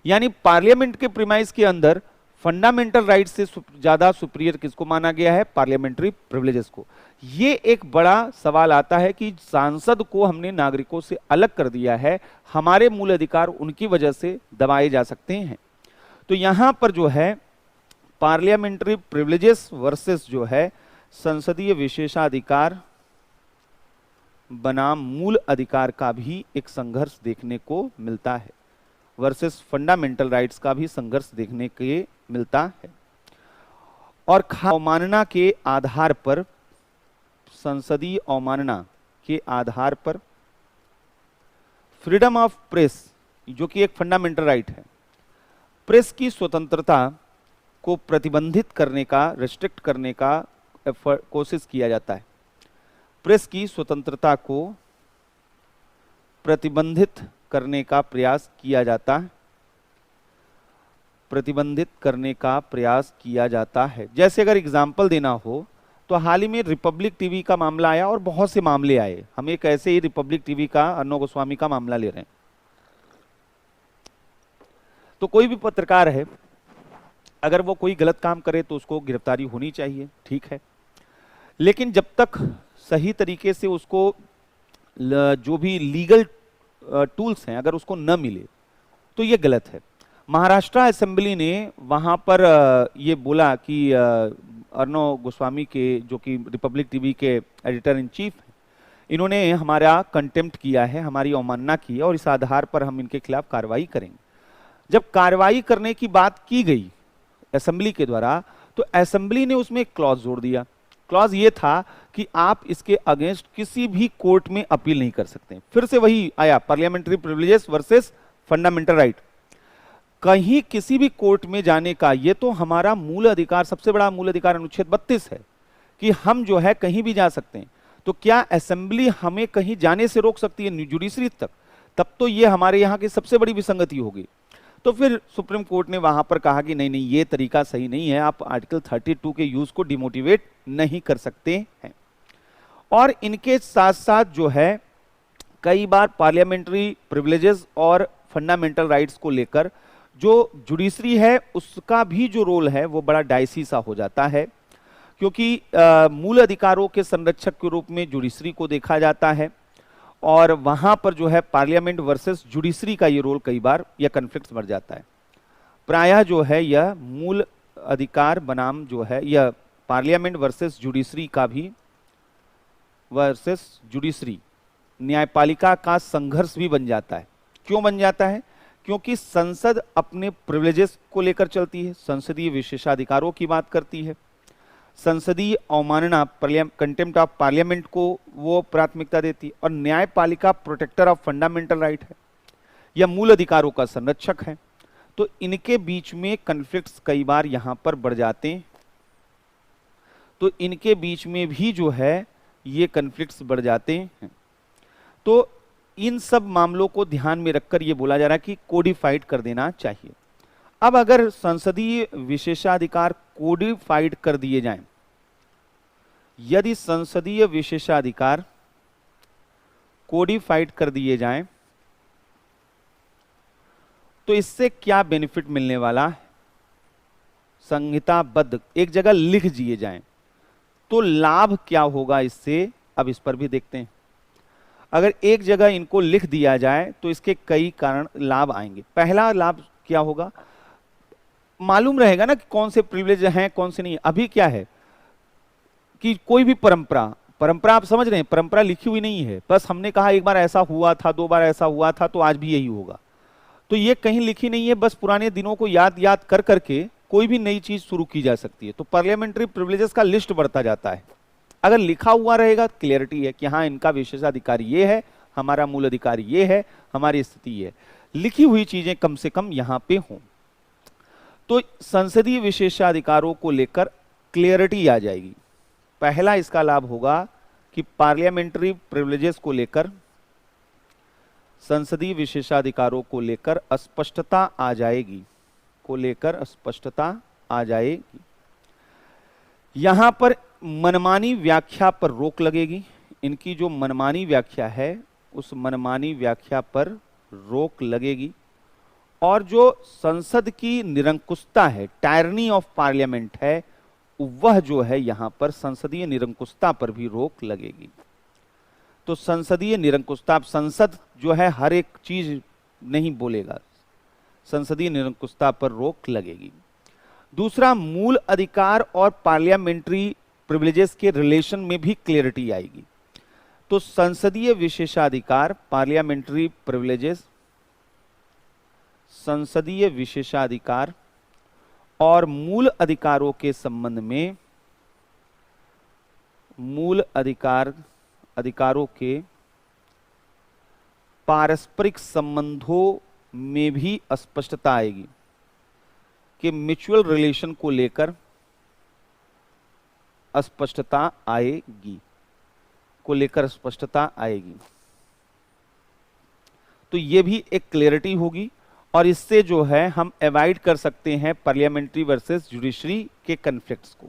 यानी पार्लियामेंट के प्रीमाइस के अंदर फंडामेंटल राइट से ज्यादा सुपीरियर किसको माना गया है? पार्लियामेंट्री प्रिविलेजेस को। ये एक बड़ा सवाल आता है कि सांसद को हमने नागरिकों से अलग कर दिया है, हमारे मूल अधिकार उनकी वजह से दबाए जा सकते हैं। तो यहां पर जो है पार्लियामेंट्री प्रिविलेजेस वर्सेस जो है संसदीय विशेषाधिकार बनाम मूल अधिकार का भी एक संघर्ष देखने को मिलता है, वर्सेस फंडामेंटल राइट्स का भी संघर्ष देखने के मिलता है। और अवमानना के आधार पर, संसदीय अवमानना के आधार पर फ्रीडम ऑफ प्रेस जो कि एक फंडामेंटल राइट है, प्रेस की स्वतंत्रता को प्रतिबंधित करने का, रिस्ट्रिक्ट करने का कोशिश किया जाता है। प्रेस की स्वतंत्रता को प्रतिबंधित करने का प्रयास किया जाता है, प्रतिबंधित करने का प्रयास किया जाता है। जैसे अगर एग्जाम्पल देना हो तो हाल ही में रिपब्लिक टीवी का मामला आया और बहुत से मामले आए। हम एक ऐसे ही रिपब्लिक टीवी का अर्णव गोस्वामी का मामला ले रहे हैं। तो कोई भी पत्रकार है, अगर वो कोई गलत काम करे तो उसको गिरफ्तारी होनी चाहिए, ठीक है, लेकिन जब तक सही तरीके से उसको जो भी लीगल टूल्स हैं अगर उसको न मिले तो ये गलत है। महाराष्ट्र असेंबली ने वहां पर ये बोला कि अर्णव गोस्वामी के जो कि रिपब्लिक टीवी के एडिटर इन चीफ हैं, इन्होंने हमारा कंटेम्प्ट किया है, हमारी अवमानना की है और इस आधार पर हम इनके खिलाफ कार्रवाई करेंगे। जब कार्रवाई करने की बात की गई असेंबली के द्वारा तो असेंबली ने उसमें एक क्लॉज जोड़ दिया। क्लॉज ये था कि आप इसके अगेंस्ट किसी भी कोर्ट में अपील नहीं कर सकते। फिर से वही आया, parliamentary privileges versus fundamental right. कहीं किसी भी कोर्ट में जाने का, ये तो हमारा मूल अधिकार, सबसे बड़ा मूल अधिकार अनुच्छेद 32 है कि हम जो है कहीं भी जा सकते हैं। तो क्या असेंबली हमें कहीं जाने से रोक सकती है जुडिशरी तक? तब तो ये हमारे यहाँ की सबसे बड़ी विसंगति होगी। तो फिर सुप्रीम कोर्ट ने वहां पर कहा कि नहीं नहीं, ये तरीका सही नहीं है, आप आर्टिकल 32 के यूज को डिमोटिवेट नहीं कर सकते हैं। और इनके साथ साथ जो है कई बार पार्लियामेंट्री प्रिविलेजेस और फंडामेंटल राइट्स को लेकर जो जुडिशरी है उसका भी जो रोल है वो बड़ा डाइसी सा हो जाता है, क्योंकि मूल अधिकारों के संरक्षक के रूप में जुडिशरी को देखा जाता है और वहां पर जो है पार्लियामेंट वर्सेस जुडिशरी का ये रोल कई बार यह कन्फ्लिक्ट बढ़ जाता है। प्रायः जो है यह मूल अधिकार बनाम जो है यह पार्लियामेंट वर्सेस जुडिशरी का भी, वर्सेस जुडिशरी, न्यायपालिका का संघर्ष भी बन जाता है। क्यों बन जाता है? क्योंकि संसद अपने प्रिविलेजेस को लेकर चलती है, संसदीय विशेषाधिकारों की बात करती है, संसदीय अवमानना, कंटेम्प्ट ऑफ पार्लियामेंट को वो प्राथमिकता देती है, और न्यायपालिका प्रोटेक्टर ऑफ फंडामेंटल राइट है या मूल अधिकारों का संरक्षक है। तो इनके बीच में कन्फ्लिक्ट्स कई बार यहां पर बढ़ जाते हैं। तो इनके बीच में भी जो है ये कन्फ्लिक्ट्स बढ़ जाते हैं। तो इन सब मामलों को ध्यान में रखकर ये बोला जा रहा है कि कोडिफाइड कर देना चाहिए। अब अगर संसदीय विशेषाधिकार कोडिफाइड कर दिए जाएं, यदि संसदीय विशेषाधिकार कोडिफाइड कर दिए जाएं तो इससे क्या बेनिफिट मिलने वाला है? संहिताबद्ध एक जगह लिख दिए जाएं तो लाभ क्या होगा इससे, अब इस पर भी देखते हैं। अगर एक जगह इनको लिख दिया जाए तो इसके कई कारण लाभ आएंगे। पहला लाभ क्या होगा, मालूम रहेगा ना कि कौन से प्रिविलेज हैं कौन से नहीं। अभी क्या है कि कोई भी परंपरा, परंपरा आप समझ रहे हैं, परंपरा लिखी हुई नहीं है, बस हमने कहा एक बार ऐसा हुआ था, 2 बार ऐसा हुआ था, तो आज भी यही होगा। तो ये कहीं लिखी नहीं है, बस पुराने दिनों को याद याद कर करके कोई भी नई चीज शुरू की जा सकती है। तो पार्लियामेंट्री प्रिविलेजेस का लिस्ट बढ़ता जाता है। अगर लिखा हुआ रहेगा, क्लियरिटी है कि हाँ इनका विशेषाधिकार ये है, हमारा मूल अधिकार ये है, हमारी स्थिति ये है। लिखी हुई चीजें कम से कम यहां पे हों, तो संसदीय विशेषाधिकारों को लेकर क्लियरिटी आ जाएगी। पहला इसका लाभ होगा कि पार्लियामेंट्री प्रिविलेजेस को लेकर, संसदीय विशेषाधिकारों को लेकर अस्पष्टता आ जाएगी, को लेकर स्पष्टता आ जाएगी। यहां पर मनमानी व्याख्या पर रोक लगेगी। इनकी जो मनमानी व्याख्या है उस मनमानी व्याख्या पर रोक लगेगी। और जो संसद की निरंकुशता है, टायरनी ऑफ पार्लियामेंट है, वह जो है यहां पर संसदीय निरंकुशता पर भी रोक लगेगी। तो संसदीय निरंकुशता, संसद जो है हर एक चीज नहीं बोलेगा, संसदीय निरंकुशता पर रोक लगेगी। दूसरा, मूल अधिकार और पार्लियामेंट्री प्रिविलेजेस के रिलेशन में भी क्लियरिटी आएगी। तो संसदीय विशेषाधिकार, पार्लियामेंट्री प्रिविलेजेस, संसदीय विशेषाधिकार और मूल अधिकारों के संबंध में, मूल अधिकारों के पारस्परिक संबंधों में भी अस्पष्टता आएगी कि म्यूचुअल रिलेशन को लेकर अस्पष्टता आएगी, को लेकर स्पष्टता आएगी। तो ये भी एक क्लियरिटी होगी और इससे जो है हम अवॉइड कर सकते हैं पार्लियामेंट्री वर्सेस जुडिशरी के कन्फ्लिक्ट्स को।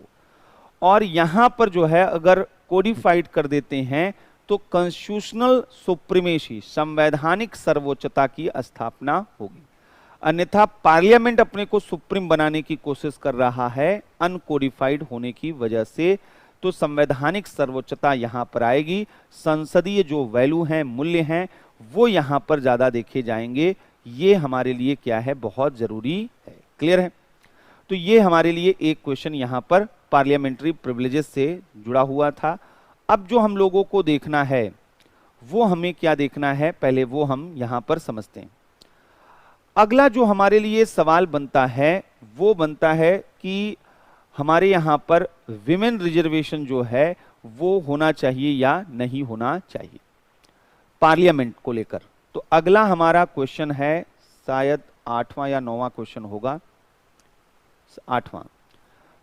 और यहां पर जो है अगर कोडिफाइड कर देते हैं तो कॉन्स्टिट्यूशनल सुप्रीमेसी, संवैधानिक सर्वोच्चता की स्थापना होगी। अन्यथा पार्लियामेंट अपने को सुप्रीम बनाने की कोशिश कर रहा है अनकोडिफाइड होने की वजह से, तो संवैधानिक सर्वोच्चता यहां पर आएगी। संसदीय जो वैल्यू हैं, मूल्य हैं, वो यहां पर ज्यादा देखे जाएंगे। ये हमारे लिए क्या है, बहुत जरूरी है। क्लियर है? तो ये हमारे लिए एक क्वेश्चन यहां पर पार्लियामेंट्री प्रिविलेजेस से जुड़ा हुआ था। अब जो हम लोगों को देखना है वो हमें क्या देखना है, पहले वो हम यहां पर समझते हैं। अगला जो हमारे लिए सवाल बनता है वो बनता है कि हमारे यहां पर विमेन रिजर्वेशन जो है वो होना चाहिए या नहीं होना चाहिए पार्लियामेंट को लेकर। तो अगला हमारा क्वेश्चन है, शायद 8वां या 9वां क्वेश्चन होगा, 8वां।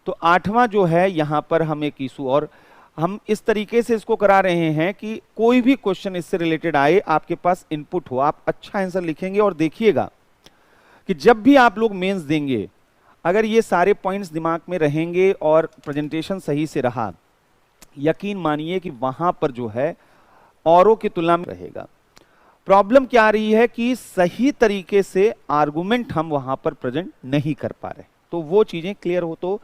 तो 8वां जो है यहां पर हम एक इशू, और हम इस तरीके से इसको करा रहे हैं कि कोई भी क्वेश्चन इससे रिलेटेड आए, आपके पास इनपुट हो, आप अच्छा आंसर लिखेंगे। और देखिएगा कि जब भी आप लोग मेंस देंगे, अगर ये सारे पॉइंट्स दिमाग में रहेंगे और प्रेजेंटेशन सही से रहा, यकीन मानिए कि वहां पर जो है औरों की तुलना में रहेगा। प्रॉब्लम क्या आ रही है कि सही तरीके से आर्गुमेंट हम वहां पर प्रेजेंट नहीं कर पा रहे। तो वो चीजें क्लियर हो तो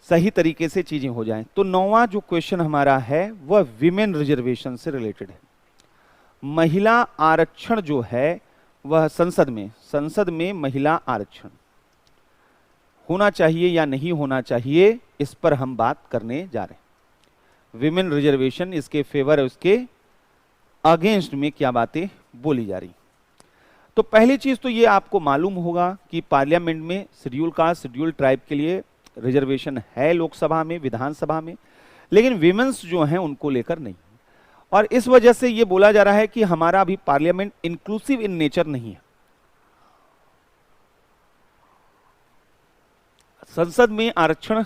सही तरीके से चीजें हो जाएं। तो 9वां जो क्वेश्चन हमारा है वह विमेन रिजर्वेशन से रिलेटेड है। महिला आरक्षण जो है वह संसद में महिला आरक्षण होना चाहिए या नहीं होना चाहिए, इस पर हम बात करने जा रहे हैं। विमेन रिजर्वेशन, इसके फेवर, उसके अगेंस्ट में क्या बातें बोली जा रही। तो पहली चीज तो ये आपको मालूम होगा कि पार्लियामेंट में शेड्यूल कास्ट, शेड्यूल ट्राइब के लिए रिजर्वेशन है, लोकसभा में, विधानसभा में, लेकिन विमेन्स जो हैं उनको लेकर नहीं। और इस वजह से ये बोला जा रहा है कि हमारा अभी पार्लियामेंट इंक्लूसिव इन नेचर नहीं है। संसद में आरक्षण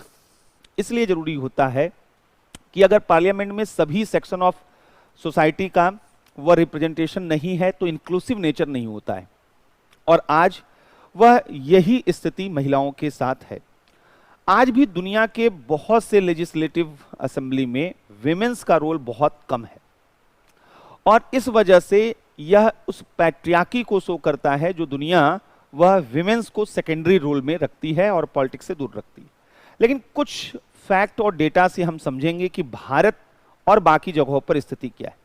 इसलिए जरूरी होता है कि अगर पार्लियामेंट में सभी सेक्शन ऑफ सोसाइटी का वह रिप्रेजेंटेशन नहीं है तो इंक्लूसिव नेचर नहीं होता है। और आज वह यही स्थिति महिलाओं के साथ है। आज भी दुनिया के बहुत से लेजिस्लेटिव असेंबली में विमेन्स का रोल बहुत कम है, और इस वजह से यह उस पैट्रियार्की को शो करता है जो दुनिया वह विमेन्स को सेकेंडरी रोल में रखती है और पॉलिटिक्स से दूर रखती है। लेकिन कुछ फैक्ट और डेटा से हम समझेंगे कि भारत और बाकी जगहों पर स्थिति क्या है।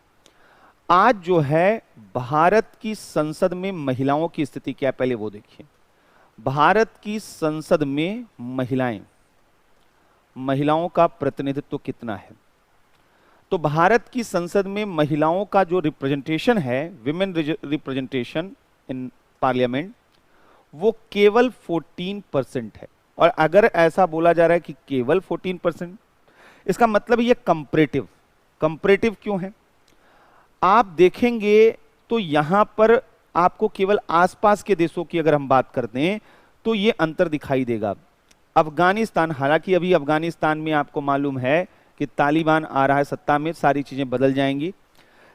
आज जो है भारत की संसद में महिलाओं की स्थिति क्या है, पहले वो देखिए। भारत की संसद में महिलाओं का प्रतिनिधित्व कितना है? तो भारत की संसद में महिलाओं का जो रिप्रेजेंटेशन है, विमेन रिप्रेजेंटेशन इन पार्लियामेंट, वो केवल 14% है। और अगर ऐसा बोला जा रहा है कि केवल 14%, इसका मतलब ये कंपैरेटिव क्यों है? आप देखेंगे तो यहां पर आपको केवल आसपास के देशों की अगर हम बात करते हैं तो ये अंतर दिखाई देगा। अफगानिस्तान, हालांकि अभी अफगानिस्तान में आपको मालूम है कि तालिबान आ रहा है सत्ता में, सारी चीजें बदल जाएंगी,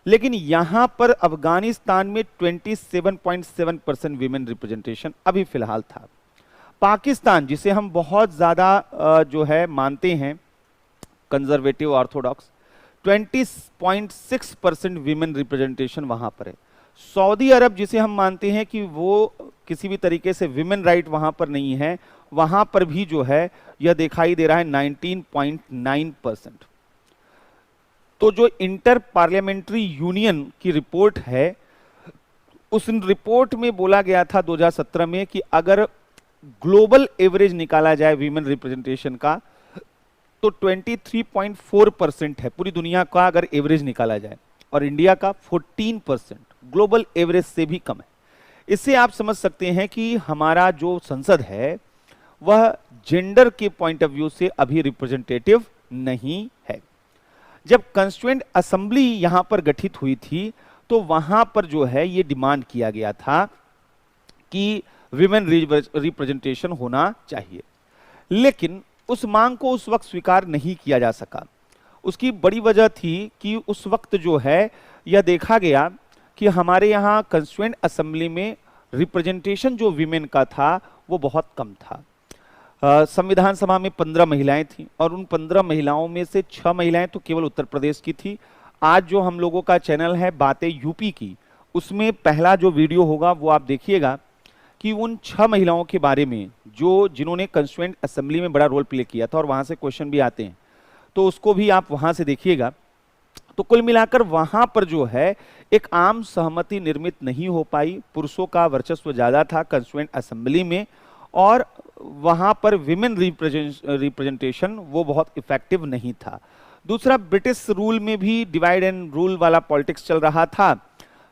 लेकिन यहां पर अफगानिस्तान में 27.7% विमेन रिप्रेजेंटेशन अभी फिलहाल था। पाकिस्तान, जिसे हम बहुत ज्यादा जो है मानते हैं कंजर्वेटिव ऑर्थोडॉक्स, 20.6% विमेन रिप्रेजेंटेशन वहां पर है। सऊदी अरब, जिसे हम मानते हैं कि वो किसी भी तरीके से विमेन राइट वहां पर नहीं है, वहां पर भी जो है यह दिखाई दे रहा है 19.9%। तो जो इंटर पार्लियामेंट्री यूनियन की रिपोर्ट है, उस रिपोर्ट में बोला गया था 2017 में कि अगर ग्लोबल एवरेज निकाला जाए विमेन रिप्रेजेंटेशन का तो 23.4% है पूरी दुनिया का अगर एवरेज निकाला जाए, और इंडिया का 14%, ग्लोबल एवरेज से भी कम है। इससे आप समझ सकते हैं कि हमारा जो संसद है वह जेंडर के पॉइंट ऑफ व्यू से अभी रिप्रेजेंटेटिव नहीं है। जब कंस्टिट्यूएंट असेंबली यहां पर गठित हुई थी तो वहां पर जो है ये डिमांड किया गया था कि विमेन रिप्रेजेंटेशन होना चाहिए, लेकिन उस मांग को उस वक्त स्वीकार नहीं किया जा सका। उसकी बड़ी वजह थी कि उस वक्त जो है यह देखा गया कि हमारे यहाँ कंस्टिट्यूएंट असेंबली में रिप्रेजेंटेशन जो विमेन का था वो बहुत कम था। संविधान सभा में 15 महिलाएं थीं और उन 15 महिलाओं में से 6 महिलाएं तो केवल उत्तर प्रदेश की थी। आज जो हम लोगों का चैनल है बातें यूपी की, उसमें पहला जो वीडियो होगा वो आप देखिएगा कि उन 6 महिलाओं के बारे में जिन्होंने कंस्टिट्यूएंट असेंबली में बड़ा रोल प्ले किया था, और वहां से क्वेश्चन भी आते हैं, तो उसको भी आप वहां से देखिएगा। तो कुल मिलाकर वहां पर जो है एक आम सहमति निर्मित नहीं हो पाई। पुरुषों का वर्चस्व ज्यादा था कंस्टिट्यूएंट असेंबली में, और वहां पर विमेन रिप्रेजेंटेशन वो बहुत इफेक्टिव नहीं था। दूसरा, ब्रिटिश रूल में भी डिवाइड एंड रूल वाला पॉलिटिक्स चल रहा था,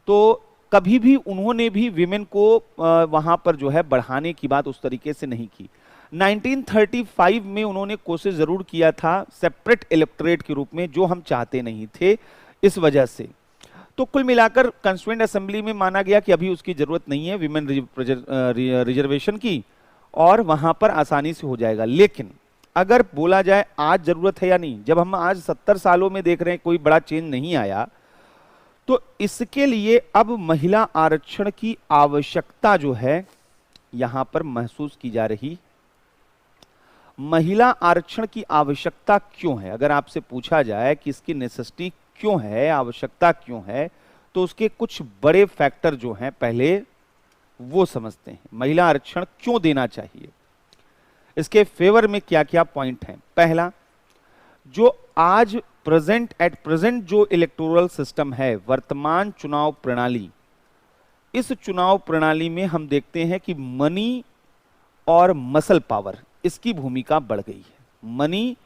तो कभी भी उन्होंने भी विमेन को वहां पर जो है बढ़ाने की बात उस तरीके से नहीं की। 1935 में उन्होंने कोशिश जरूर किया था सेपरेट इलेक्टोरेट के रूप में, जो हम चाहते नहीं थे इस वजह से। तो कुल मिलाकर कंस्टिट्यूएंट असेंबली में माना गया कि अभी उसकी जरूरत नहीं है विमेन रिजर्वेशन की, और वहां पर आसानी से हो जाएगा। लेकिन अगर बोला जाए आज जरूरत है या नहीं, जब हम आज 70 सालों में देख रहे हैं कोई बड़ा चेंज नहीं आया, तो इसके लिए अब महिला आरक्षण की आवश्यकता जो है यहां पर महसूस की जा रही। महिला आरक्षण की आवश्यकता क्यों है? अगर आपसे पूछा जाए कि इसकी नेसेसिटी क्यों है, आवश्यकता क्यों है, तो उसके कुछ बड़े फैक्टर जो हैं पहले वो समझते हैं। महिला आरक्षण क्यों देना चाहिए, इसके फेवर में क्या क्या पॉइंट हैं। पहला, जो आज एट प्रेजेंट जो इलेक्टोरल सिस्टम है, वर्तमान चुनाव प्रणाली, इस चुनाव प्रणाली में हम देखते हैं कि मनी और मसल पावर, इसकी भूमिका बढ़ गई है। मनी,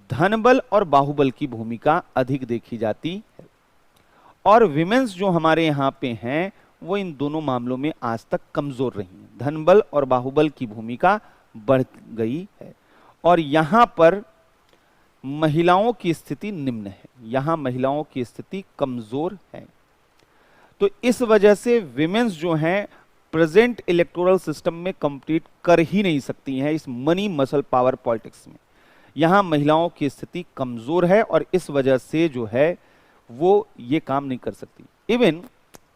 धनबल और बाहुबल की भूमिका अधिक देखी जाती है, और विमेन्स जो हमारे यहाँ पे हैं वो इन दोनों मामलों में आज तक कमजोर रही हैं। धनबल और बाहुबल की भूमिका बढ़ गई है, और यहाँ पर महिलाओं की स्थिति निम्न है, यहाँ महिलाओं की स्थिति कमजोर है। तो इस वजह से विमेन्स जो हैं प्रेजेंट इलेक्टोरल सिस्टम में कंप्लीट कर ही नहीं सकती हैं इस मनी मसल पावर पॉलिटिक्स में। यहाँ महिलाओं की स्थिति कमजोर है, और इस वजह से जो है वो ये काम नहीं कर सकती। इवन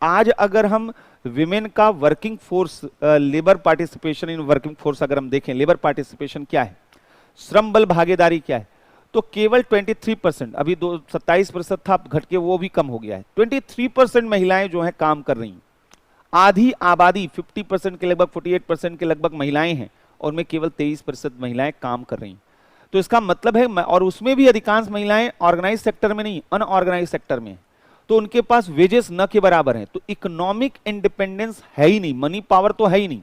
आज अगर हम विमेन का working force, labour participation in working force अगर हम देखें, लेबर पार्टिसिपेशन क्या है, श्रम बल भागीदारी क्या है, तो केवल 23%, अभी 27% था, घट के वो भी कम हो गया है। 23% महिलाएं जो हैं काम कर रही हैं। आधी आबादी 50% के लगभग 48% के लगभग महिलाएं हैं, और उनमें केवल 23% महिलाएं काम कर रही हैं। तो इसका मतलब है, और उसमें भी अधिकांश महिलाएं ऑर्गेनाइज सेक्टर में नहीं, अनऑर्गेनाइज सेक्टर में, तो उनके पास वेजेस न के बराबर हैं, तो इकोनॉमिक इंडिपेंडेंस है ही नहीं, मनी पावर तो है ही नहीं,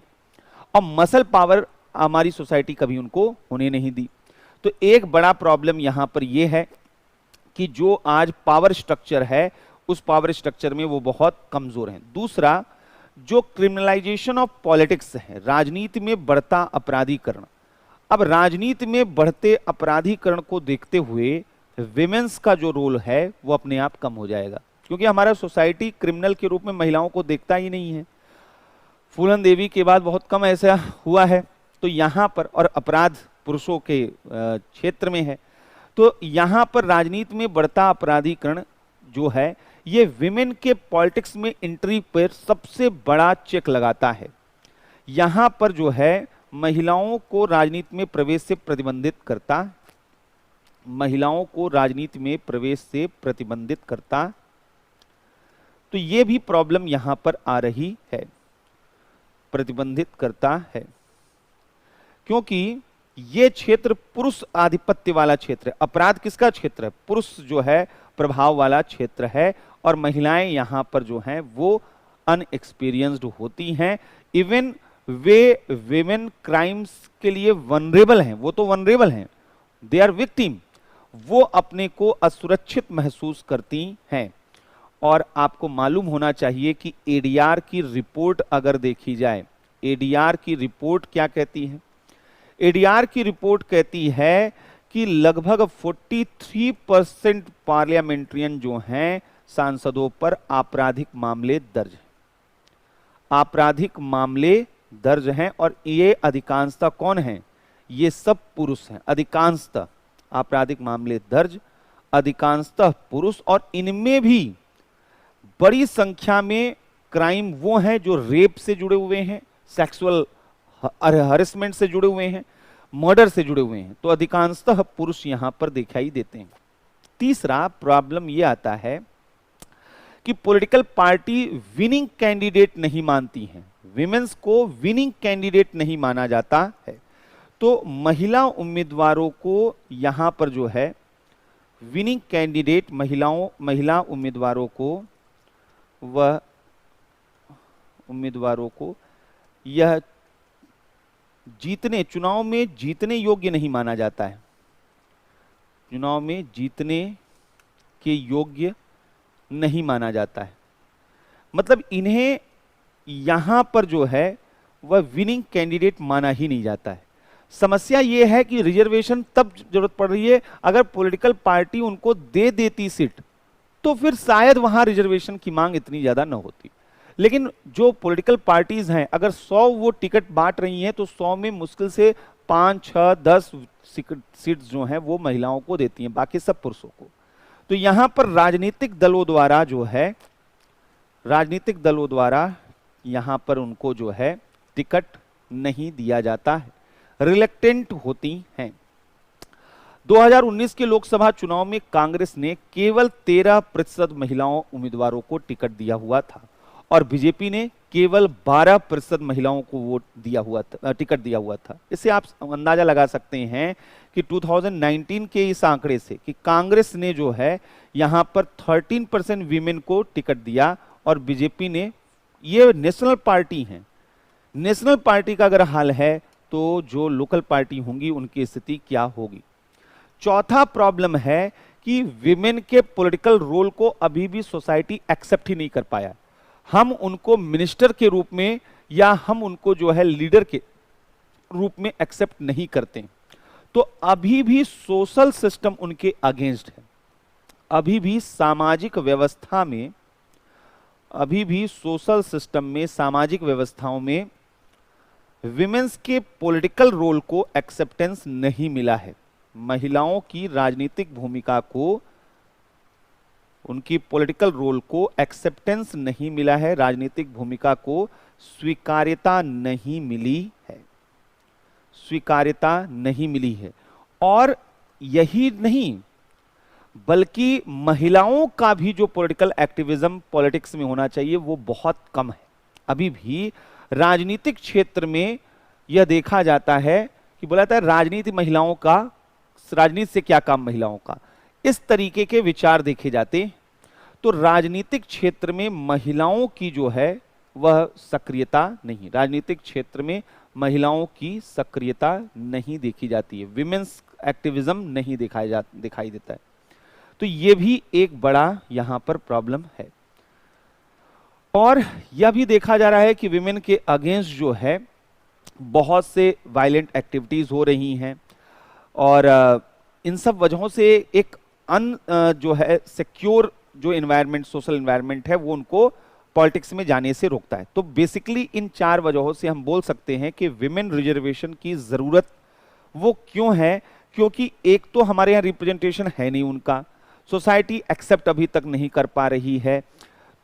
और मसल पावर हमारी सोसाइटी कभी उनको होने नहीं दी। तो एक बड़ा प्रॉब्लम यहां पर यह है कि जो आज पावर स्ट्रक्चर है उस पावर स्ट्रक्चर में वो बहुत कमजोर हैं। दूसरा, जो क्रिमिनलाइजेशन ऑफ पॉलिटिक्स है, राजनीति में बढ़ता अपराधीकरण। अब राजनीति में बढ़ते अपराधीकरण को देखते हुए विमेंस का जो रोल है वो अपने आप कम हो जाएगा, क्योंकि हमारा सोसाइटी क्रिमिनल के रूप में महिलाओं को देखता ही नहीं है। फूलन देवी के बाद बहुत कम ऐसा हुआ है, तो यहां पर, और अपराध पुरुषों के क्षेत्र में है, तो यहां पर राजनीति में बढ़ता अपराधीकरण जो है ये विमेन के पॉलिटिक्स में एंट्री पर सबसे बड़ा चेक लगाता है। यहां पर जो है महिलाओं को राजनीति में प्रवेश से प्रतिबंधित करता, महिलाओं को राजनीति में प्रवेश से प्रतिबंधित करता, तो ये भी प्रॉब्लम यहां पर आ रही है, प्रतिबंधित करता है, क्योंकि ये क्षेत्र पुरुष आधिपत्य वाला क्षेत्र है। अपराध किसका क्षेत्र है? पुरुष जो है प्रभाव वाला क्षेत्र है, और महिलाएं यहां पर जो हैं वो अनएक्सपीरियंस्ड होती हैं। इवन वे विमेन क्राइम्स के लिए वनरेबल हैं, वो तो वनरेबल हैं, दे आर विक्टिम, वो अपने को असुरक्षित महसूस करती हैं। और आपको मालूम होना चाहिए कि एडीआर की रिपोर्ट अगर देखी जाए, एडीआर की रिपोर्ट क्या कहती है? एडीआर की रिपोर्ट कहती है कि लगभग 43% पार्लियामेंट्रियन जो हैं सांसदों पर आपराधिक मामले दर्ज हैं, आपराधिक मामले दर्ज हैं, और ये अधिकांशतः कौन हैं? ये सब पुरुष हैं। अधिकांशतः आपराधिक मामले दर्ज, अधिकांशतः पुरुष, और इनमें भी बड़ी संख्या में क्राइम वो हैं जो रेप से जुड़े हुए हैं, सेक्सुअल हरेसमेंट से जुड़े हुए हैं, मर्डर से जुड़े हुए हैं, तो अधिकांशतः पुरुष यहां पर दिखाई देते हैं। तीसरा प्रॉब्लम यह आता है कि पॉलिटिकल पार्टी विनिंग कैंडिडेट नहीं मानती हैं, विमेंस को विनिंग कैंडिडेट नहीं माना जाता है, तो महिला उम्मीदवारों को यहां पर जो है विनिंग कैंडिडेट, महिला उम्मीदवारों को यह जीतने, चुनाव में जीतने योग्य नहीं माना जाता है, चुनाव में जीतने के योग्य नहीं माना जाता है। मतलब इन्हें यहां पर जो है वह विनिंग कैंडिडेट माना ही नहीं जाता है। समस्या यह है कि रिजर्वेशन तब जरूरत पड़ रही है अगर पॉलिटिकल पार्टी उनको दे देती सीट, तो फिर शायद वहां रिजर्वेशन की मांग इतनी ज्यादा न होती। लेकिन जो पॉलिटिकल पार्टीज हैं, अगर 100 वो टिकट बांट रही हैं, तो 100 में मुश्किल से 5, 6, 10 सीट्स जो हैं वो महिलाओं को देती हैं, बाकी सब पुरुषों को। तो यहां पर राजनीतिक दलों द्वारा जो है, राजनीतिक दलों द्वारा यहां पर उनको जो है टिकट नहीं दिया जाता है, रिलेक्टेंट होती हैं। 2019 के लोकसभा चुनाव में कांग्रेस ने केवल 13% महिलाओं उम्मीदवारों को टिकट दिया हुआ था, और बीजेपी ने केवल 12% महिलाओं को वोट दिया हुआ था, टिकट दिया हुआ था। इससे आप अंदाजा लगा सकते हैं कि 2019 के इस आंकड़े से कि कांग्रेस ने जो है यहां पर 13% वीमेन को टिकट दिया, और बीजेपी ने, ये नेशनल पार्टी है, नेशनल पार्टी का अगर हाल है तो जो लोकल पार्टी होंगी उनकी स्थिति क्या होगी। चौथा प्रॉब्लम है कि विमेन के पॉलिटिकल रोल को अभी भी सोसाइटी एक्सेप्ट ही नहीं कर पाया। हम उनको मिनिस्टर के रूप में या हम उनको जो है लीडर के रूप में एक्सेप्ट नहीं करते, तो अभी भी सोशल सिस्टम उनके अगेंस्ट है। अभी भी सामाजिक व्यवस्था में, अभी भी सोशल सिस्टम में, सामाजिक व्यवस्थाओं में विमेंस के पॉलिटिकल रोल को एक्सेप्टेंस नहीं मिला है। महिलाओं की राजनीतिक भूमिका को, उनकी पॉलिटिकल रोल को एक्सेप्टेंस नहीं मिला है, राजनीतिक भूमिका को स्वीकार्यता नहीं मिली है, स्वीकार्यता नहीं मिली है। और यही नहीं, बल्कि महिलाओं का भी जो पॉलिटिकल एक्टिविज्म पॉलिटिक्स में होना चाहिए वो बहुत कम है। अभी भी राजनीतिक क्षेत्र में यह देखा जाता है कि बोला जाता है राजनीति महिलाओं का पॉलिटिक्स, राजनीति से क्या काम महिलाओं का, इस तरीके के विचार देखे जाते तो राजनीतिक क्षेत्र में महिलाओं की जो है वह सक्रियता नहीं, राजनीतिक क्षेत्र में महिलाओं की सक्रियता नहीं देखी जाती है, विमेन्स एक्टिविज्म नहीं दिखाई देता है। तो ये भी एक बड़ा यहां पर प्रॉब्लम है। और यह भी देखा जा रहा है कि विमेन के अगेंस्ट जो है बहुत से वायलेंट एक्टिविटीज हो रही हैं और इन सब वजहों से एक जो है सिक्योर जो एनवायरनमेंट, सोशल एनवायरनमेंट है वो उनको पॉलिटिक्स में जाने से रोकता है। तो बेसिकली इन 4 वजहों से हम बोल सकते हैं कि विमेन रिजर्वेशन की जरूरत वो क्यों है, क्योंकि एक तो हमारे यहाँ रिप्रेजेंटेशन है नहीं उनका, सोसाइटी एक्सेप्ट अभी तक नहीं कर पा रही है,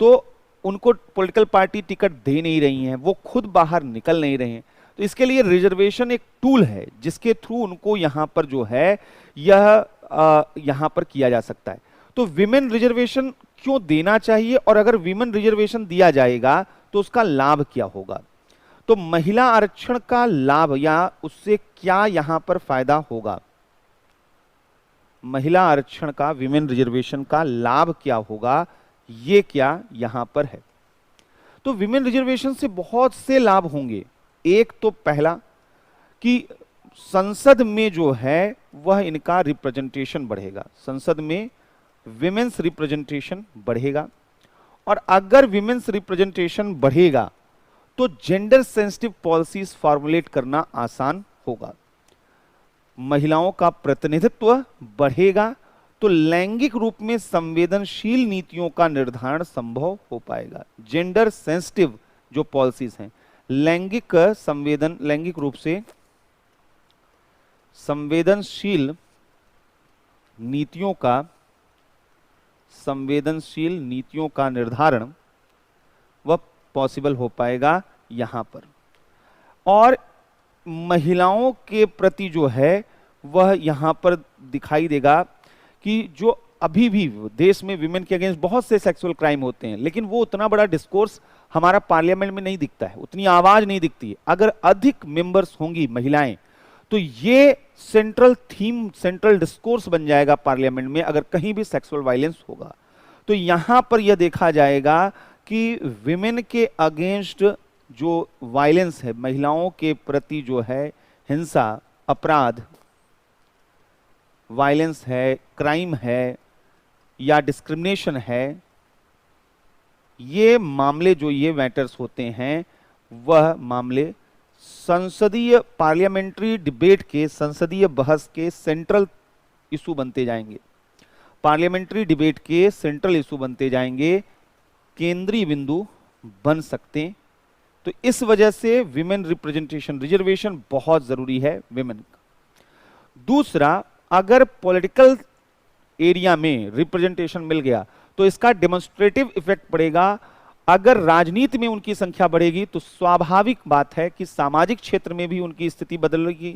तो उनको पॉलिटिकल पार्टी टिकट दे नहीं रही हैं, वो खुद बाहर निकल नहीं रहे हैं। तो इसके लिए रिजर्वेशन एक टूल है जिसके थ्रू उनको यहाँ पर जो है यह यहाँ पर किया जा सकता है। तो विमेन रिजर्वेशन क्यों देना चाहिए और अगर विमेन रिजर्वेशन दिया जाएगा तो उसका लाभ क्या होगा, तो महिला आरक्षण का लाभ या उससे क्या यहां पर फायदा होगा, महिला आरक्षण का, विमेन रिजर्वेशन का लाभ क्या होगा, ये क्या यहां पर है। तो विमेन रिजर्वेशन से बहुत से लाभ होंगे। एक तो पहला कि संसद में जो है वह इनका रिप्रेजेंटेशन बढ़ेगा, संसद में विमेन्स रिप्रेजेंटेशन बढ़ेगा, और अगर विमेन्स रिप्रेजेंटेशन बढ़ेगा तो जेंडर सेंसिटिव पॉलिसीज फॉर्मुलेट करना आसान होगा, महिलाओं का प्रतिनिधित्व बढ़ेगा तो लैंगिक रूप में संवेदनशील नीतियों का निर्धारण संभव हो पाएगा। जेंडर सेंसिटिव जो पॉलिसीज हैं, लैंगिक रूप से संवेदनशील नीतियों का निर्धारण वह पॉसिबल हो पाएगा यहां पर। और महिलाओं के प्रति जो है वह यहां पर दिखाई देगा कि जो अभी भी देश में विमेन के अगेंस्ट बहुत से सेक्सुअल क्राइम होते हैं, लेकिन वो उतना बड़ा डिस्कोर्स हमारा पार्लियामेंट में नहीं दिखता है, उतनी आवाज नहीं दिखती है। अगर अधिक मेंबर्स होंगी महिलाएं तो ये सेंट्रल थीम, सेंट्रल डिस्कोर्स बन जाएगा पार्लियामेंट में अगर कहीं भी सेक्सुअल वायलेंस होगा। तो यहां पर यह देखा जाएगा कि विमेन के अगेंस्ट जो वायलेंस है, महिलाओं के प्रति जो है हिंसा, अपराध, वायलेंस है, क्राइम है या डिस्क्रिमिनेशन है, ये मामले जो ये मैटर्स होते हैं वह मामले संसदीय पार्लियामेंट्री डिबेट के, संसदीय बहस के सेंट्रल इशू बनते जाएंगे, पार्लियामेंट्री डिबेट के सेंट्रल इशू बनते जाएंगे, केंद्रीय बिंदु बन सकते हैं। तो इस वजह से विमेन रिप्रेजेंटेशन, रिजर्वेशन बहुत जरूरी है विमेन का। दूसरा, अगर पॉलिटिकल एरिया में रिप्रेजेंटेशन मिल गया तो इसका डेमोन्स्ट्रेटिव इफेक्ट पड़ेगा। अगर राजनीति में उनकी संख्या बढ़ेगी तो स्वाभाविक बात है कि सामाजिक क्षेत्र में भी उनकी स्थिति बदलेगी,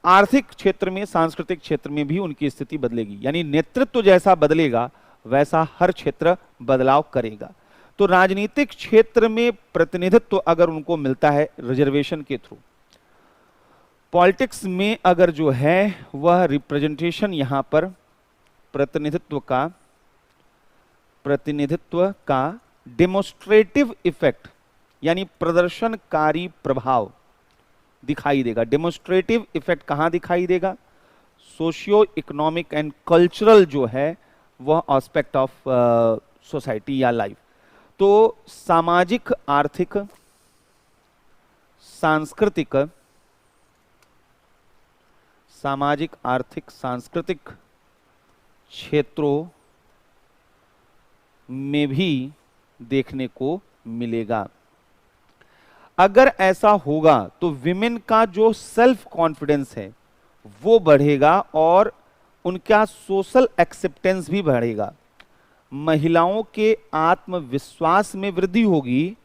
आर्थिक क्षेत्र में, सांस्कृतिक क्षेत्र में भी उनकी स्थिति बदलेगी। यानी नेतृत्व जैसा बदलेगा वैसा हर क्षेत्र बदलाव करेगा। तो राजनीतिक क्षेत्र में प्रतिनिधित्व अगर उनको मिलता है रिजर्वेशन के थ्रू, पॉलिटिक्स में अगर जो है वह रिप्रेजेंटेशन यहां पर प्रतिनिधित्व का डेमोन्स्ट्रेटिव इफेक्ट यानी प्रदर्शनकारी प्रभाव दिखाई देगा। डेमोन्स्ट्रेटिव इफेक्ट कहां दिखाई देगा? सोशियो इकोनॉमिक एंड कल्चरल जो है वह एस्पेक्ट ऑफ सोसाइटी या लाइफ। तो सामाजिक, आर्थिक, सांस्कृतिक क्षेत्रों में भी देखने को मिलेगा। अगर ऐसा होगा तो विमेन का जो सेल्फ कॉन्फिडेंस है वो बढ़ेगा और उनका सोशल एक्सेप्टेंस भी बढ़ेगा। महिलाओं के आत्मविश्वास में वृद्धि होगी,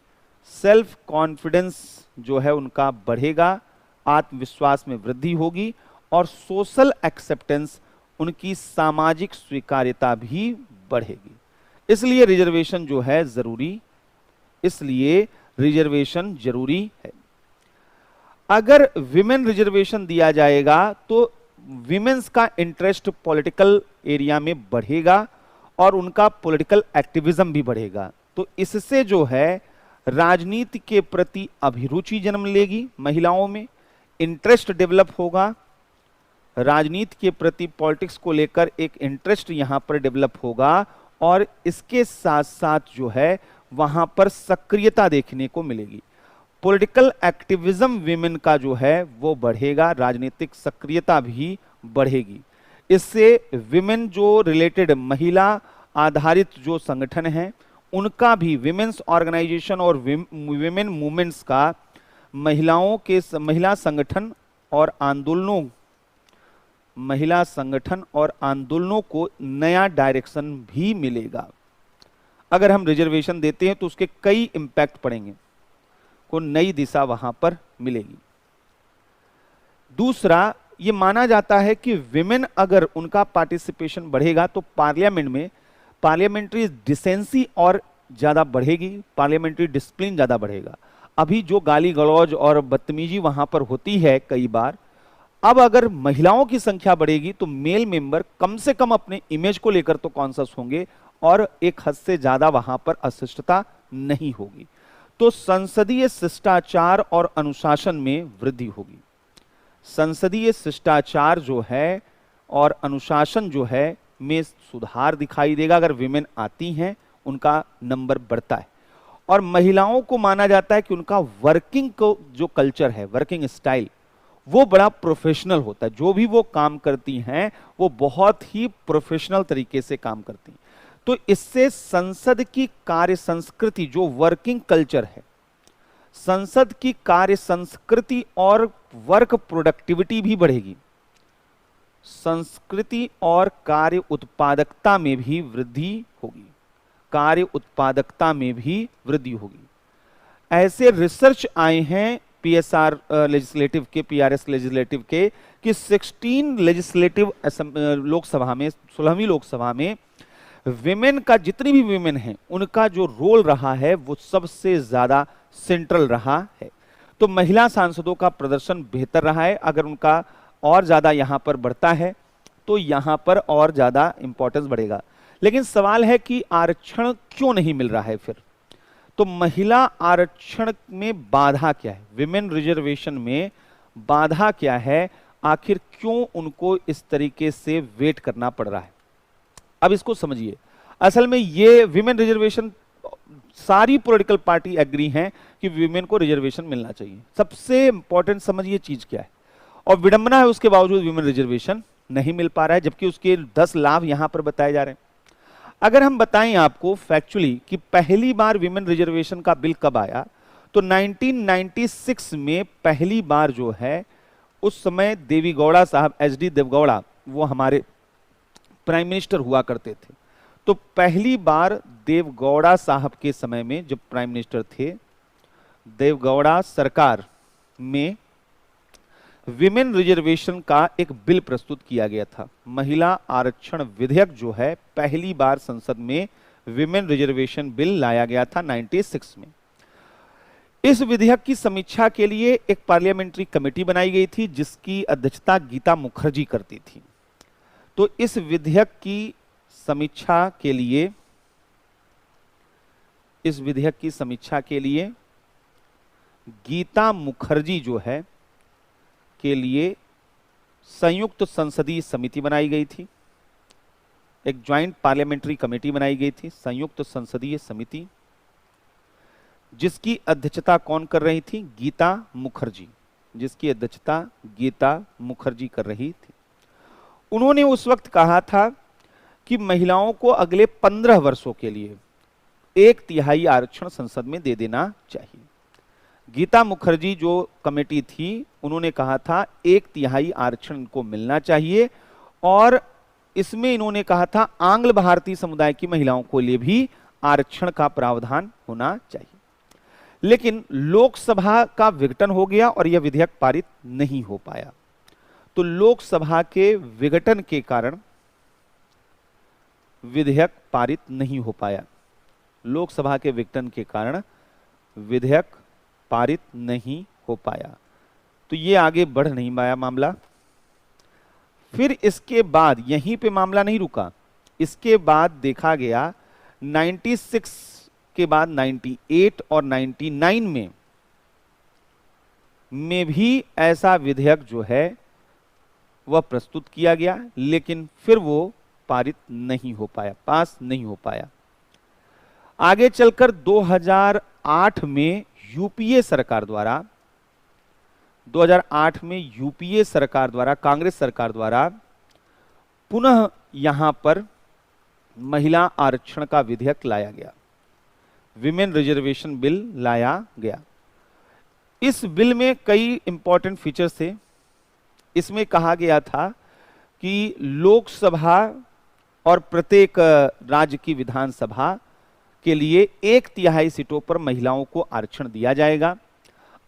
सेल्फ कॉन्फिडेंस जो है उनका बढ़ेगा, आत्मविश्वास में वृद्धि होगी और सोशल एक्सेप्टेंस, उनकी सामाजिक स्वीकार्यता भी बढ़ेगी। इसलिए रिजर्वेशन जो है जरूरी, इसलिए रिजर्वेशन जरूरी है। अगर विमेन रिजर्वेशन दिया जाएगा तो विमेंस का इंटरेस्ट पॉलिटिकल एरिया में बढ़ेगा और उनका पॉलिटिकल एक्टिविज्म भी बढ़ेगा। तो इससे जो है राजनीति के प्रति अभिरुचि जन्म लेगी, महिलाओं में इंटरेस्ट डेवलप होगा, राजनीति के प्रति पॉलिटिक्स को लेकर एक इंटरेस्ट यहां पर डेवलप होगा और इसके साथ साथ जो है वहां पर सक्रियता देखने को मिलेगी। पॉलिटिकल एक्टिविज्म विमेन का जो है वो बढ़ेगा, राजनीतिक सक्रियता भी बढ़ेगी। इससे विमेन जो रिलेटेड महिला आधारित जो संगठन हैं उनका भी, विमेन्स ऑर्गेनाइजेशन और विमेन मूवमेंट्स का महिलाओं के महिला संगठन और आंदोलनों को नया डायरेक्शन भी मिलेगा। अगर हम रिजर्वेशन देते हैं तो उसके कई इंपैक्ट पड़ेंगे, को नई दिशा वहां पर मिलेगी। दूसरा, ये माना जाता है कि विमेन अगर उनका पार्टिसिपेशन बढ़ेगा तो पार्लियामेंट में पार्लियामेंट्री डिसेंसी और ज्यादा बढ़ेगी, पार्लियामेंट्री डिसिप्लिन ज्यादा बढ़ेगा। अभी जो गाली गलौज और बदतमीजी वहां पर होती है कई बार, अब अगर महिलाओं की संख्या बढ़ेगी तो मेल मेंबर कम से कम अपने इमेज को लेकर तो कॉन्शियस होंगे और एक हद से ज्यादा वहां पर अशिष्टता नहीं होगी। तो संसदीय शिष्टाचार और अनुशासन में वृद्धि होगी। संसदीय शिष्टाचार जो है और अनुशासन जो है में सुधार दिखाई देगा अगर विमेन आती हैं, उनका नंबर बढ़ता है। और महिलाओं को माना जाता है कि उनका वर्किंग को जो कल्चर है, वर्किंग स्टाइल, वो बड़ा प्रोफेशनल होता है। जो भी वो काम करती हैं वो बहुत ही प्रोफेशनल तरीके से काम करती हैं। तो इससे संसद की कार्य संस्कृति, जो वर्किंग कल्चर है, संसद की कार्य संस्कृति और वर्क प्रोडक्टिविटी भी बढ़ेगी। संस्कृति और कार्य उत्पादकता में भी वृद्धि होगी, कार्य उत्पादकता में भी वृद्धि होगी। ऐसे रिसर्च आए हैं पीएसआर लेजिस्लेटिव के, पीआरएस लेजिस्लेटिव के, कि 16 लेजिस्लेटिव लोकसभा में, 16वीं लोकसभा में विमेन का, जितनी भी विमेन हैं उनका जो रोल रहा है वो सबसे ज्यादा सेंट्रल रहा है। तो महिला सांसदों का प्रदर्शन बेहतर रहा है। अगर उनका और ज्यादा यहां पर बढ़ता है तो यहां पर और ज्यादा इंपॉर्टेंस बढ़ेगा। लेकिन सवाल है कि आरक्षण क्यों नहीं मिल रहा है फिर? तो महिला आरक्षण में बाधा क्या है, विमेन रिजर्वेशन में बाधा क्या है, आखिर क्यों उनको इस तरीके से वेट करना पड़ रहा है? अब इसको समझिए। असल में ये विमेन रिजर्वेशन, सारी पॉलिटिकल पार्टी एग्री हैं कि विमेन को रिजर्वेशन मिलना चाहिए। सबसे इंपॉर्टेंट समझिए चीज क्या है। और विडंबना है उसके बावजूद विमेन रिजर्वेशन नहीं मिल पा रहा है, जबकि उसके 10 लाभ यहां पर बताए जा रहे हैं। अगर हम बताएं आपको फैक्चुअली कि पहली बार विमेन रिजर्वेशन का बिल कब आया, तो 1996 में पहली बार जो है, उस समय देवीगौड़ा साहब, एचडी देवगौड़ा, वो हमारे प्राइम मिनिस्टर हुआ करते थे। तो पहली बार देवगौड़ा साहब के समय में, जब प्राइम मिनिस्टर थे, देवगौड़ा सरकार में विमेन रिजर्वेशन का एक बिल प्रस्तुत किया गया था। महिला आरक्षण विधेयक जो है, पहली बार संसद में विमेन रिजर्वेशन बिल लाया गया था 96 में। इस विधेयक की समीक्षा के लिए एक पार्लियामेंट्री कमेटी बनाई गई थी जिसकी अध्यक्षता गीता मुखर्जी करती थी। तो इस विधेयक की समीक्षा के लिए गीता मुखर्जी जो है के लिए संयुक्त संसदीय समिति बनाई गई थी, एक ज्वाइंट पार्लियामेंट्री कमेटी बनाई गई थी, संयुक्त संसदीय समिति, जिसकी अध्यक्षता कौन कर रही थी? गीता मुखर्जी, जिसकी अध्यक्षता गीता मुखर्जी कर रही थी। उन्होंने उस वक्त कहा था कि महिलाओं को अगले 15 वर्षों के लिए 1/3 आरक्षण संसद में दे देना चाहिए। गीता मुखर्जी जो कमेटी थी, उन्होंने कहा था 1/3 आरक्षण को मिलना चाहिए, और इसमें इन्होंने कहा था आंग्ल भारतीय समुदाय की महिलाओं को लिए भी आरक्षण का प्रावधान होना चाहिए। लेकिन लोकसभा का विघटन हो गया और यह विधेयक पारित नहीं हो पाया। तो लोकसभा के विघटन के कारण विधेयक पारित नहीं हो पाया। लोकसभा के विघटन के कारण विधेयक पारित नहीं हो पाया, तो ये आगे बढ़ नहीं पाया मामला। फिर इसके बाद यहीं पे मामला नहीं रुका, इसके बाद देखा गया 96 के बाद 98 और 99 में भी ऐसा विधेयक जो है वह प्रस्तुत किया गया, लेकिन फिर वो पारित नहीं हो पाया, पास नहीं हो पाया। आगे चलकर 2008 में यूपीए सरकार द्वारा 2008 में यूपीए सरकार द्वारा, कांग्रेस सरकार द्वारा पुनः यहां पर महिला आरक्षण का विधेयक लाया गया, विमेन रिजर्वेशन बिल लाया गया। इस बिल में कई इंपॉर्टेंट फीचर्स थे। इसमें कहा गया था कि लोकसभा और प्रत्येक राज्य की विधानसभा के लिए 1/3 सीटों पर महिलाओं को आरक्षण दिया जाएगा।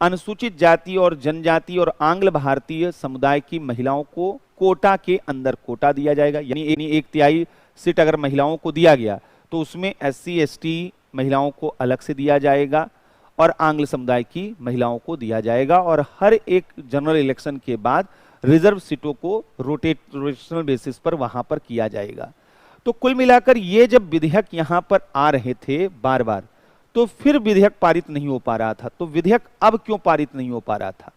अनुसूचित जाति और जनजाति और आंग्ल भारतीय समुदाय की महिलाओं को कोटा के अंदर कोटा दिया जाएगा, यानी 1/3 सीट अगर महिलाओं को दिया गया तो उसमें SC ST महिलाओं को अलग से दिया जाएगा और आंग्ल समुदाय की महिलाओं को दिया जाएगा, और हर एक जनरल इलेक्शन के बाद रिजर्व सीटों को रोटेशनल बेसिस पर वहां पर किया जाएगा। तो कुल मिलाकर ये जब विधेयक यहां पर आ रहे थे बार बार, तो फिर विधेयक पारित नहीं हो पा रहा था। तो विधेयक अब क्यों पारित नहीं हो पा रहा था?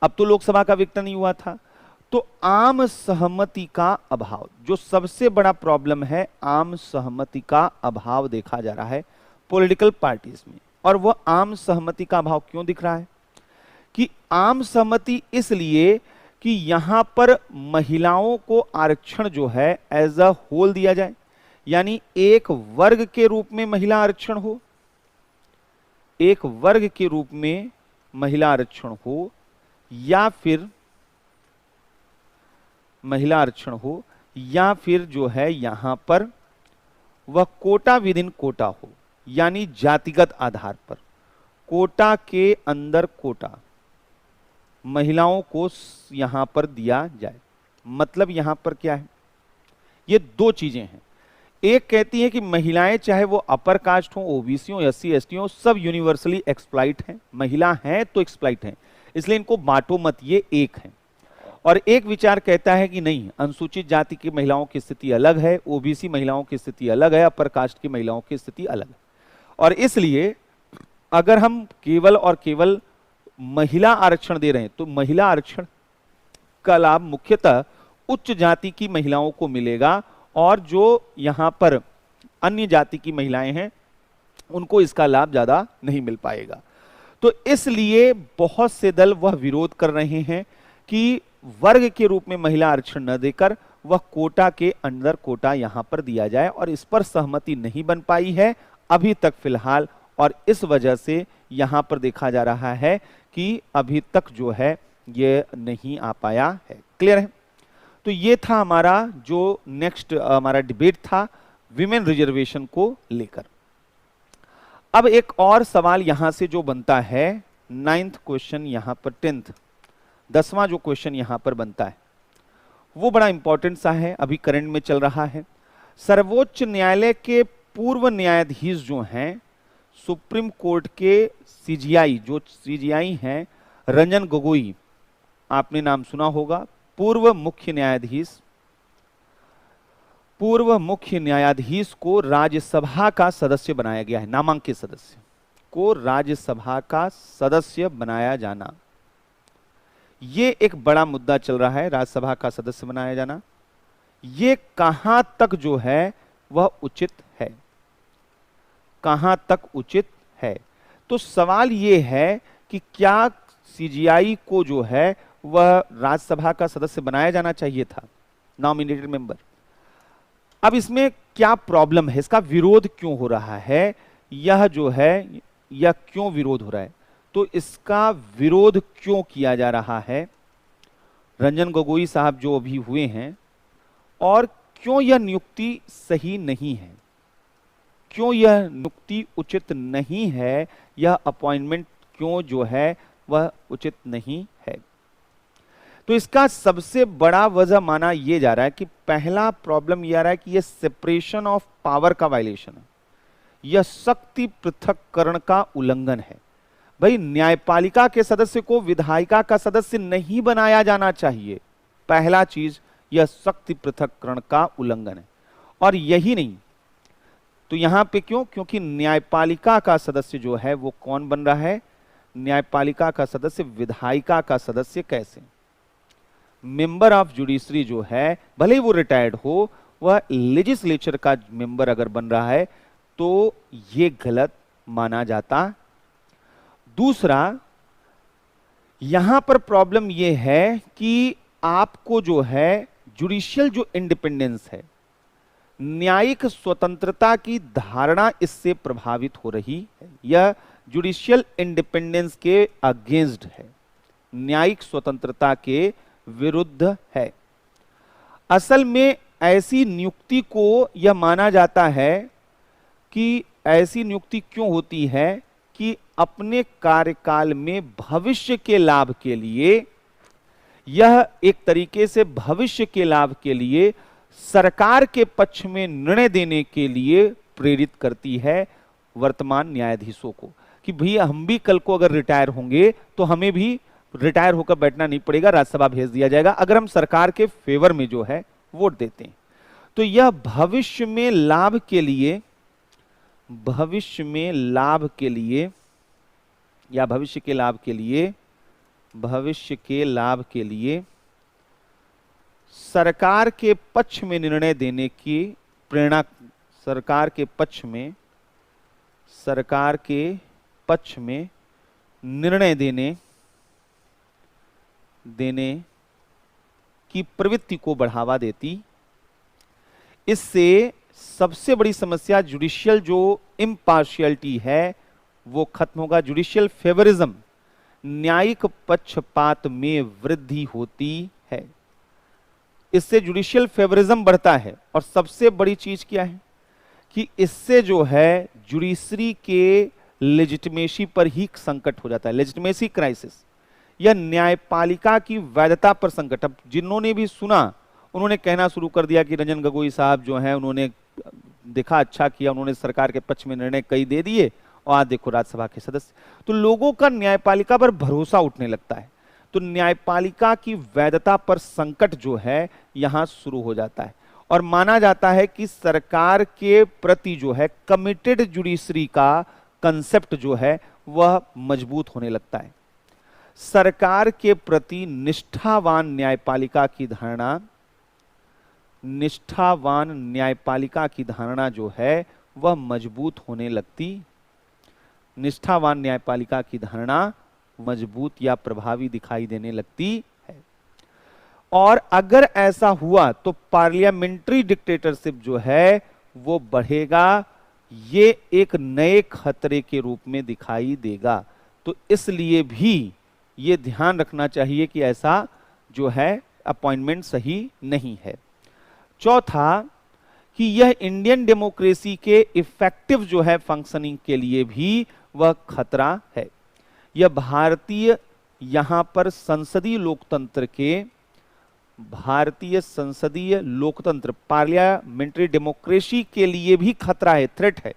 अब तो लोकसभा का विघटन नहीं हुआ था, तो आम सहमति का अभाव, जो सबसे बड़ा प्रॉब्लम है, आम सहमति का अभाव देखा जा रहा है पॉलिटिकल पार्टीज में। और वह आम सहमति का अभाव क्यों दिख रहा है? कि आम सहमति इसलिए कि यहां पर महिलाओं को आरक्षण जो है एज अ होल दिया जाए, यानी एक वर्ग के रूप में महिला आरक्षण हो, एक वर्ग के रूप में महिला आरक्षण हो, या फिर महिला आरक्षण हो, या फिर जो है यहां पर वह कोटा विद इन कोटा हो, यानी जातिगत आधार पर कोटा के अंदर कोटा महिलाओं को यहां पर दिया जाए। मतलब यहां पर क्या है? ये दो चीजें हैं। एक कहती है कि महिलाएं चाहे वो अपर कास्ट हो, ओबीसी हो, SC ST हो, सब यूनिवर्सली एक्सप्लॉइट हैं, महिला हैं तो एक्सप्लॉइट हैं, इसलिए इनको बांटो मत, ये एक है। और एक विचार कहता है कि नहीं, अनुसूचित जाति की महिलाओं की स्थिति अलग है, ओबीसी महिलाओं की स्थिति अलग है, अपर कास्ट की महिलाओं की स्थिति अलग है, और इसलिए अगर हम केवल और केवल महिला आरक्षण दे रहे हैं तो महिला आरक्षण का लाभ मुख्यतः उच्च जाति की महिलाओं को मिलेगा, और जो यहां पर अन्य जाति की महिलाएं हैं उनको इसका लाभ ज्यादा नहीं मिल पाएगा। तो इसलिए बहुत से दल वह विरोध कर रहे हैं कि वर्ग के रूप में महिला आरक्षण न देकर वह कोटा के अंदर कोटा यहां पर दिया जाए, और इस पर सहमति नहीं बन पाई है अभी तक फिलहाल, और इस वजह से यहां पर देखा जा रहा है कि अभी तक जो है ये नहीं आ पाया है। क्लियर है? तो ये था हमारा जो नेक्स्ट हमारा डिबेट था विमेन रिजर्वेशन को लेकर। अब एक और सवाल यहां से जो बनता है, 9th क्वेश्चन यहां पर 10th 10वां जो क्वेश्चन यहां पर बनता है वो बड़ा इंपॉर्टेंट सा है, अभी करंट में चल रहा है। सर्वोच्च न्यायालय के पूर्व न्यायाधीश जो हैं, सुप्रीम कोर्ट के CGI, जो CGI हैं रंजन गोगोई, आपने नाम सुना होगा, पूर्व मुख्य न्यायाधीश को राज्यसभा का सदस्य बनाया गया है। नामांकित सदस्य को राज्यसभा का सदस्य बनाया जाना, ये एक बड़ा मुद्दा चल रहा है। राज्यसभा का सदस्य बनाया जाना, ये कहां तक जो है वह उचित है, कहां तक उचित है? तो सवाल ये है कि क्या CGI को जो है वह राज्यसभा का सदस्य बनाया जाना चाहिए था, नॉमिनेटेड मेंबर। अब इसमें क्या प्रॉब्लम है, इसका विरोध क्यों हो रहा है, यह जो है यह क्यों विरोध हो रहा है? तो इसका विरोध क्यों किया जा रहा है, रंजन गोगोई साहब जो अभी हुए हैं, और क्यों यह नियुक्ति सही नहीं है, क्यों यह नियुक्ति उचित नहीं है, यह अपॉइंटमेंट क्यों जो है वह उचित नहीं है? तो इसका सबसे बड़ा वजह माना यह जा रहा है कि पहला प्रॉब्लम यह आ रहा है कि यह सेपरेशन ऑफ पावर का वायलेशन है, यह शक्ति पृथक्करण का उल्लंघन है। भाई, न्यायपालिका के सदस्य को विधायिका का सदस्य नहीं बनाया जाना चाहिए, पहला चीज यह शक्ति पृथक्करण का उल्लंघन है। और यही नहीं तो यहां पे क्यों, क्योंकि न्यायपालिका का सदस्य जो है वो कौन बन रहा है, न्यायपालिका का सदस्य विधायिका का सदस्य कैसे, मेंबर ऑफ जुडिशरी जो है भले ही वो रिटायर्ड हो, वह लेजिस्लेचर का मेंबर अगर बन रहा है तो ये गलत माना जाता। दूसरा, यहां पर प्रॉब्लम ये है कि आपको जो है जुडिशियल जो इंडिपेंडेंस है, न्यायिक स्वतंत्रता की धारणा इससे प्रभावित हो रही है। यह जुडिशियल इंडिपेंडेंस के अगेंस्ट है, न्यायिक स्वतंत्रता के विरुद्ध है। असल में ऐसी नियुक्ति को यह माना जाता है कि ऐसी नियुक्ति क्यों होती है कि अपने कार्यकाल में भविष्य के लाभ के लिए, यह एक तरीके से भविष्य के लाभ के लिए सरकार के पक्ष में निर्णय देने के लिए प्रेरित करती है वर्तमान न्यायाधीशों को कि भैया हम भी कल को अगर रिटायर होंगे तो हमें भी रिटायर होकर बैठना नहीं पड़ेगा, राज्यसभा भेज दिया जाएगा अगर हम सरकार के फेवर में जो है वोट देते हैं। तो यह भविष्य में लाभ के लिए, भविष्य में लाभ के लिए या भविष्य के लाभ के लिए, भविष्य के लाभ के लिए सरकार के पक्ष में निर्णय देने की प्रेरणा, सरकार के पक्ष में, सरकार के पक्ष में निर्णय देने की प्रवृत्ति को बढ़ावा देती। इससे सबसे बड़ी समस्या जुडिशियल जो इम्पार्शियलिटी है वो खत्म होगा, जुडिशियल फेवरिज्म, न्यायिक पक्षपात में वृद्धि होती है। इससे जुडिशियल फेवरिज्म बढ़ता है। और सबसे बड़ी चीज क्या है कि इससे जो है जुडिशरी के लेजिटिमेसी पर ही संकट हो जाता है, लेजिटिमेसी क्राइसिस, या न्यायपालिका की वैधता पर संकट। अब जिन्होंने भी सुना उन्होंने कहना शुरू कर दिया कि रंजन गोगोई साहब जो हैं उन्होंने देखा, अच्छा किया, उन्होंने सरकार के पक्ष में निर्णय कई दे दिए और आज देखो राज्यसभा के सदस्य। तो लोगों का न्यायपालिका पर भरोसा उठने लगता है, तो न्यायपालिका की वैधता पर संकट जो है यहां शुरू हो जाता है। और माना जाता है कि सरकार के प्रति जो है कमिटेड जुडिशरी का कंसेप्ट जो है वह मजबूत होने लगता है। सरकार के प्रति निष्ठावान न्यायपालिका की धारणा, निष्ठावान न्यायपालिका की धारणा जो है वह मजबूत होने लगती, निष्ठावान न्यायपालिका की धारणा मजबूत या प्रभावी दिखाई देने लगती है। और अगर ऐसा हुआ तो पार्लियामेंट्री डिक्टेटरशिप जो है वो बढ़ेगा, ये एक नए खतरे के रूप में दिखाई देगा। तो इसलिए भी ये ध्यान रखना चाहिए कि ऐसा जो है अपॉइंटमेंट सही नहीं है। चौथा कि यह इंडियन डेमोक्रेसी के इफेक्टिव जो है फंक्शनिंग के लिए भी वह खतरा है। यह भारतीय, यहां पर संसदीय लोकतंत्र के, भारतीय संसदीय लोकतंत्र पार्लियामेंट्री डेमोक्रेसी के लिए भी खतरा है, थ्रेट है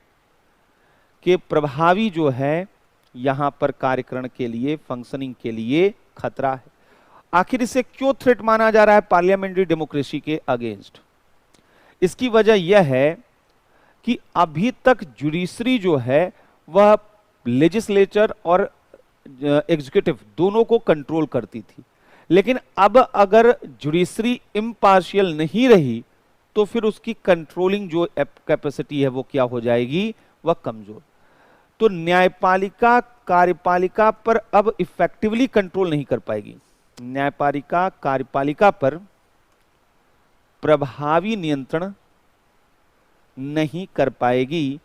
कि प्रभावी जो है यहां पर कार्यकरण के लिए, फंक्शनिंग के लिए खतरा है। आखिर इसे क्यों थ्रेट माना जा रहा है पार्लियामेंट्री डेमोक्रेसी के अगेंस्ट? इसकी वजह यह है कि अभी तक जुडिशरी जो है वह लेजिस्लेचर और एग्जीक्यूटिव दोनों को कंट्रोल करती थी, लेकिन अब अगर जुडिशरी इम्पार्शियल नहीं रही तो फिर उसकी कंट्रोलिंग जो कैपेसिटी है वो क्या हो जाएगी, वह कमजोर। तो न्यायपालिका कार्यपालिका पर अब इफेक्टिवली कंट्रोल नहीं कर पाएगी, न्यायपालिका कार्यपालिका पर प्रभावी नियंत्रण नहीं कर पाएगी,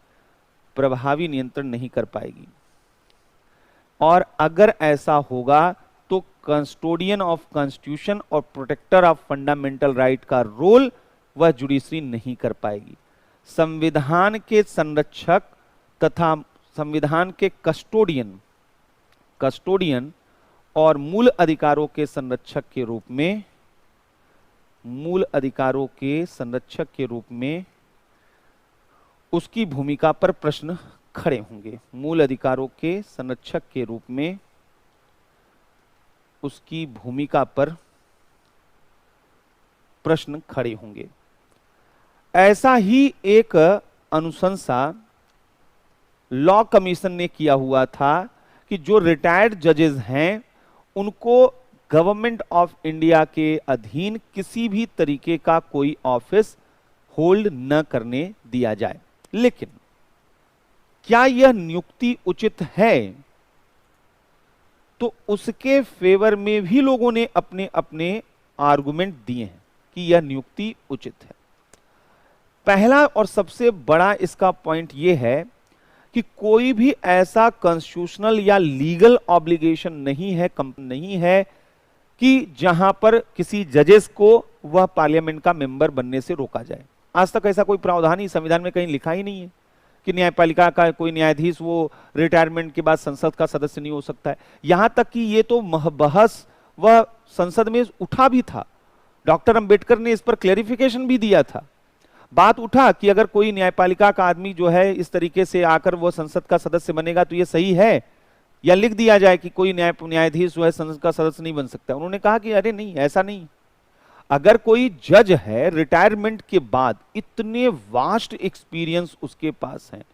प्रभावी नियंत्रण नहीं कर पाएगी। और अगर ऐसा होगा तो कस्टोडियन ऑफ कॉन्स्टिट्यूशन और प्रोटेक्टर ऑफ फंडामेंटल राइट का रोल वह जुडिशरी नहीं कर पाएगी। संविधान के संरक्षक तथा संविधान के कस्टोडियन और मूल अधिकारों के संरक्षक के रूप में, मूल अधिकारों के संरक्षक के रूप में उसकी भूमिका पर प्रश्न खड़े होंगे। मूल अधिकारों के संरक्षक के रूप में उसकी भूमिका पर प्रश्न खड़े होंगे। ऐसा ही एक अनुशंसा लॉ कमीशन ने किया हुआ था कि जो रिटायर्ड जजेस हैं उनको गवर्नमेंट ऑफ इंडिया के अधीन किसी भी तरीके का कोई ऑफिस होल्ड न करने दिया जाए। लेकिन क्या यह नियुक्ति उचित है? तो उसके फेवर में भी लोगों ने अपने अपने आर्गुमेंट दिए हैं कि यह नियुक्ति उचित है। पहला और सबसे बड़ा इसका पॉइंट यह है कि कोई भी ऐसा कॉन्स्टिट्यूशनल या लीगल ऑब्लिगेशन नहीं है कि जहां पर किसी जजेस को वह पार्लियामेंट का मेंबर बनने से रोका जाए। आज तक ऐसा कोई प्रावधान ही संविधान में कहीं लिखा ही नहीं है कि न्यायपालिका का कोई न्यायाधीश वो रिटायरमेंट के बाद संसद का सदस्य नहीं हो सकता है। यहां तक कि ये तो बहस वह संसद में उठा भी था, डॉक्टर अंबेडकर ने इस पर क्लेरिफिकेशन भी दिया था। बात उठा कि अगर कोई न्यायपालिका का आदमी जो है इस तरीके से आकर वो संसद का सदस्य बनेगा तो ये सही है, या लिख दिया जाए कि कोई न्यायाधीश जो है संसद का सदस्य नहीं बन सकता। उन्होंने कहा कि अरे नहीं, ऐसा नहीं। अगर कोई जज है रिटायरमेंट के बाद, इतने वास्ट एक्सपीरियंस उसके पास है,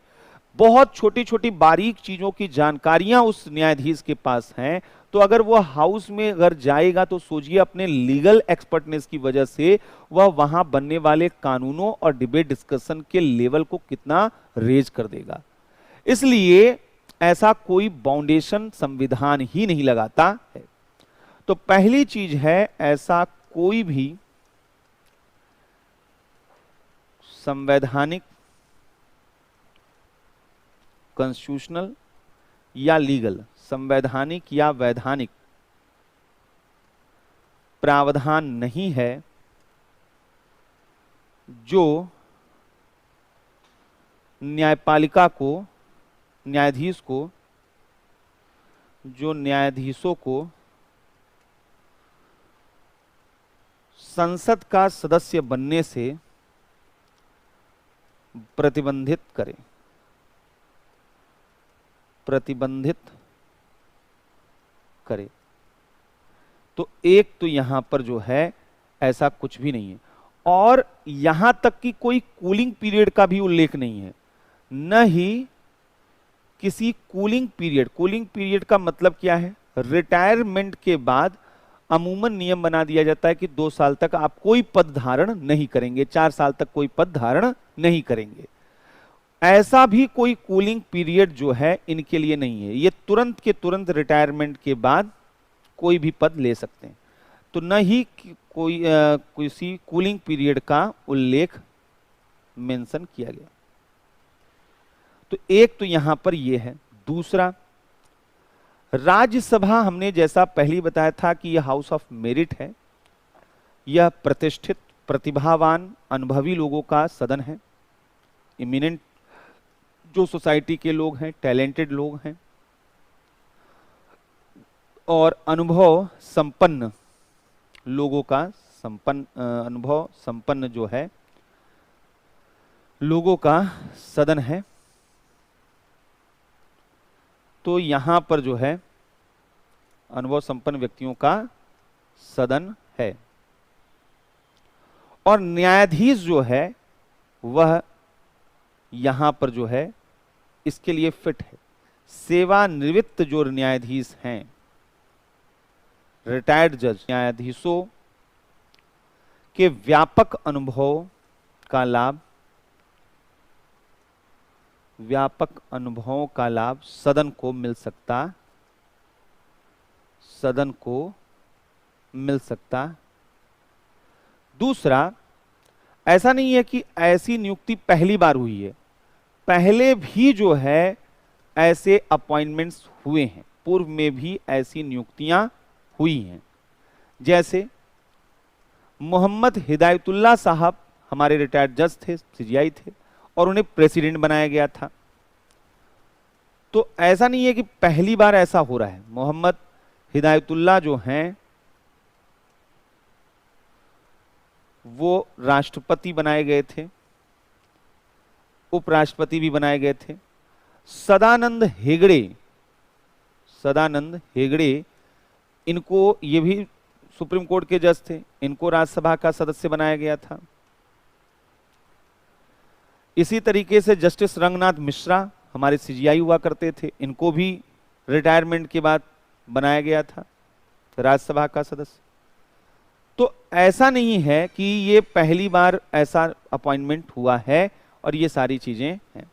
बहुत छोटी छोटी बारीक चीजों की जानकारियां उस न्यायाधीश के पास हैं, तो अगर वह हाउस में अगर जाएगा तो सोचिए अपने लीगल एक्सपर्टनेस की वजह से वह वहां बनने वाले कानूनों और डिबेट डिस्कशन के लेवल को कितना रेज कर देगा। इसलिए ऐसा कोई बाउंडेशन संविधान ही नहीं लगाता है। तो पहली चीज है, ऐसा कोई भी संवैधानिक, कॉन्स्टिट्यूशनल या लीगल, संवैधानिक या वैधानिक प्रावधान नहीं है जो न्यायपालिका को, न्यायाधीश को, जो न्यायाधीशों को संसद का सदस्य बनने से प्रतिबंधित करे, प्रतिबंधित करे। तो एक तो यहां पर जो है ऐसा कुछ भी नहीं है, और यहां तक कि कोई कूलिंग पीरियड का भी उल्लेख नहीं है, न ही किसी कूलिंग पीरियड का मतलब क्या है? रिटायरमेंट के बाद अमूमन नियम बना दिया जाता है कि 2 साल तक आप कोई पद धारण नहीं करेंगे, 4 साल तक कोई पद धारण नहीं करेंगे। ऐसा भी कोई कूलिंग पीरियड जो है इनके लिए नहीं है। ये तुरंत के तुरंत रिटायरमेंट के बाद कोई भी पद ले सकते हैं। तो न ही कोई किसी कूलिंग पीरियड का उल्लेख मेंशन किया गया। तो एक तो यहां पर यह है। दूसरा, राज्यसभा हमने जैसा पहले बताया था कि यह हाउस ऑफ मेरिट है, यह प्रतिष्ठित, प्रतिभावान, अनुभवी लोगों का सदन है। इमिनेंट जो सोसाइटी के लोग हैं, टैलेंटेड लोग हैं और अनुभव संपन्न लोगों का अनुभव संपन्न जो है लोगों का सदन है। तो यहां पर जो है अनुभव संपन्न व्यक्तियों का सदन है, और न्यायाधीश जो है वह यहां पर जो है इसके लिए फिट है। सेवानिवृत्त जो न्यायाधीश हैं, रिटायर्ड जज, न्यायाधीशों के व्यापक अनुभव का लाभ, व्यापक अनुभवों का लाभ सदन को मिल सकता, सदन को मिल सकता। दूसरा, ऐसा नहीं है कि ऐसी नियुक्ति पहली बार हुई है, पहले भी जो है ऐसे अपॉइंटमेंट्स हुए हैं, पूर्व में भी ऐसी नियुक्तियां हुई हैं। जैसे मोहम्मद हिदायतुल्लाह साहब हमारे रिटायर्ड जज थे, सीजीआई थे, और उन्हें प्रेसिडेंट बनाया गया था। तो ऐसा नहीं है कि पहली बार ऐसा हो रहा है। मोहम्मद हिदायतुल्लाह जो हैं वो राष्ट्रपति बनाए गए थे, उपराष्ट्रपति भी बनाए गए थे। सदानंद हेगड़े, सदानंद हेगड़े, इनको ये भी सुप्रीम कोर्ट के जज थे, इनको राज्यसभा का सदस्य बनाया गया था। इसी तरीके से जस्टिस रंगनाथ मिश्रा हमारे सीजीआई हुआ करते थे, इनको भी रिटायरमेंट के बाद बनाया गया था राज्यसभा का सदस्य। तो ऐसा नहीं है कि ये पहली बार ऐसा अपॉइंटमेंट हुआ है और ये सारी चीजें हैं।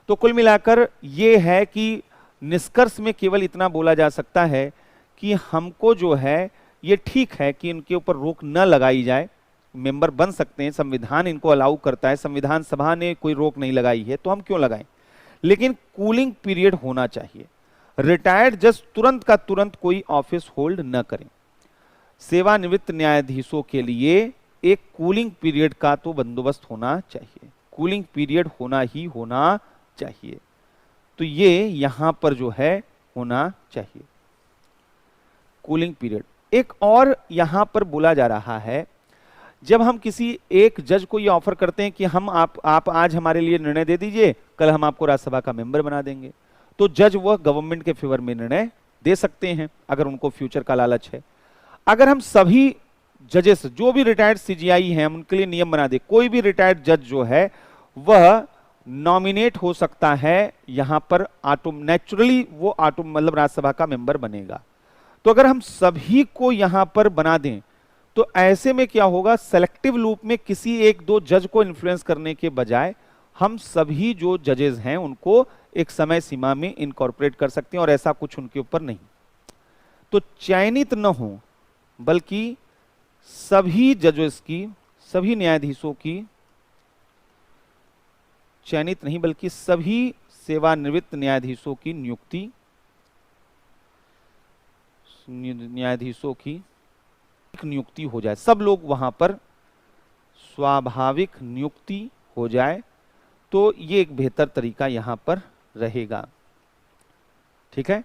तो कुल मिलाकर ये है कि निष्कर्ष में केवल इतना बोला जा सकता है कि हमको जो है ये ठीक है कि इनके ऊपर रोक न लगाई जाए, मेंबर बन सकते हैं, संविधान इनको अलाउ करता है, संविधान सभा ने कोई रोक नहीं लगाई है तो हम क्यों लगाएं, लेकिन कूलिंग पीरियड होना चाहिए। रिटायर्ड जज तुरंत का तुरंत कोई ऑफिस होल्ड न करें। सेवानिवृत्त न्यायाधीशों के लिए एक कूलिंग पीरियड का तो बंदोबस्त होना चाहिए, कूलिंग पीरियड होना ही होना चाहिए। तो ये यहां पर जो है होना चाहिए कूलिंग पीरियड। एक और यहां पर बोला जा रहा है, जब हम किसी एक जज को ये ऑफर करते हैं कि हम आप आज हमारे लिए निर्णय दे दीजिए, कल हम आपको राज्यसभा का मेंबर बना देंगे, तो जज वह गवर्नमेंट के फेवर में निर्णय दे सकते हैं अगर उनको फ्यूचर का लालच है। अगर हम सभी जजेस जो भी रिटायर्ड सीजीआई हैं उनके लिए नियम बना दे, कोई भी रिटायर्ड जज जो है वह नॉमिनेट हो सकता है यहां पर नेचुरली वो मतलब राज्यसभा का मेंबर बनेगा। तो अगर हम सभी को यहां पर बना दें तो ऐसे में क्या होगा, सेलेक्टिव लूप में किसी एक दो जज को इन्फ्लुएंस करने के बजाय हम सभी जो जजेस हैं उनको एक समय सीमा में इनकॉर्पोरेट कर सकते हैं और ऐसा कुछ उनके ऊपर नहीं। तो चयनित न हो बल्कि सभी जजेस की, सभी न्यायाधीशों की, चयनित नहीं बल्कि सभी सेवानिवृत्त न्यायाधीशों की नियुक्ति हो जाए, सब लोग वहां पर स्वाभाविक नियुक्ति हो जाए, तो ये एक बेहतर तरीका यहां पर रहेगा। ठीक है,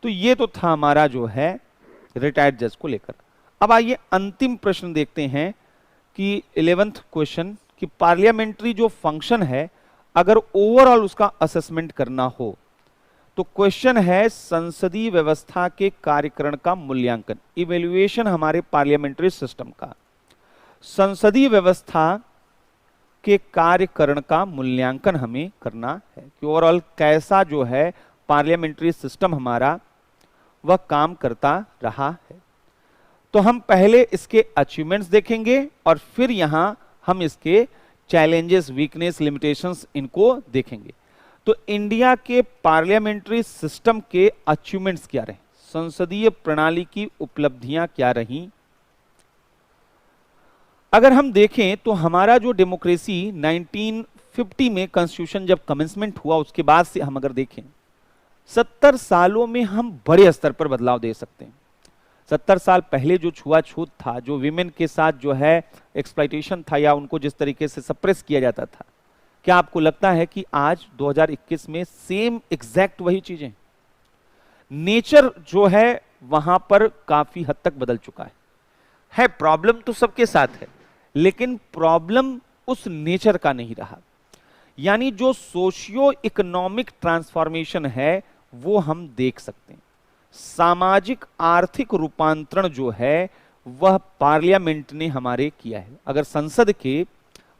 तो ये तो था हमारा जो है रिटायर्ड जज को लेकर। अब आइए अंतिम प्रश्न देखते हैं कि 11th क्वेश्चन कि पार्लियामेंट्री जो फंक्शन है अगर ओवरऑल उसका असेसमेंट करना हो तो क्वेश्चन है संसदीय व्यवस्था के कार्यकरण का मूल्यांकन, इवैल्यूएशन हमारे पार्लियामेंट्री सिस्टम का, संसदीय व्यवस्था के कार्यकरण का मूल्यांकन हमें करना है कि ओवरऑल कैसा जो है पार्लियामेंट्री सिस्टम हमारा वह काम करता रहा है। तो हम पहले इसके अचीवमेंट्स देखेंगे और फिर यहां हम इसके चैलेंजेस, वीकनेस, लिमिटेशंस इनको देखेंगे। तो इंडिया के पार्लियामेंट्री सिस्टम के अचीवमेंट्स क्या रहे, संसदीय प्रणाली की उपलब्धियां क्या रहीं। अगर हम देखें तो हमारा जो डेमोक्रेसी 1950 में कॉन्स्टिट्यूशन जब कमेंसमेंट हुआ उसके बाद से हम अगर देखें 70 सालों में हम बड़े स्तर पर बदलाव दे सकते हैं। 70 साल पहले जो छुआछूत था, जो विमेन के साथ जो है एक्सप्लॉइटेशन था या उनको जिस तरीके से सप्रेस किया जाता था, क्या आपको लगता है कि आज 2021 में सेम एग्जैक्ट वही चीजें? नेचर जो है वहां पर काफी हद तक बदल चुका है प्रॉब्लम तो सबके साथ है लेकिन प्रॉब्लम उस नेचर का नहीं रहा। यानी जो सोशियो इकोनॉमिक ट्रांसफॉर्मेशन है वो हम देख सकते हैं। सामाजिक आर्थिक रूपांतरण जो है वह पार्लियामेंट ने हमारे किया है। अगर संसद के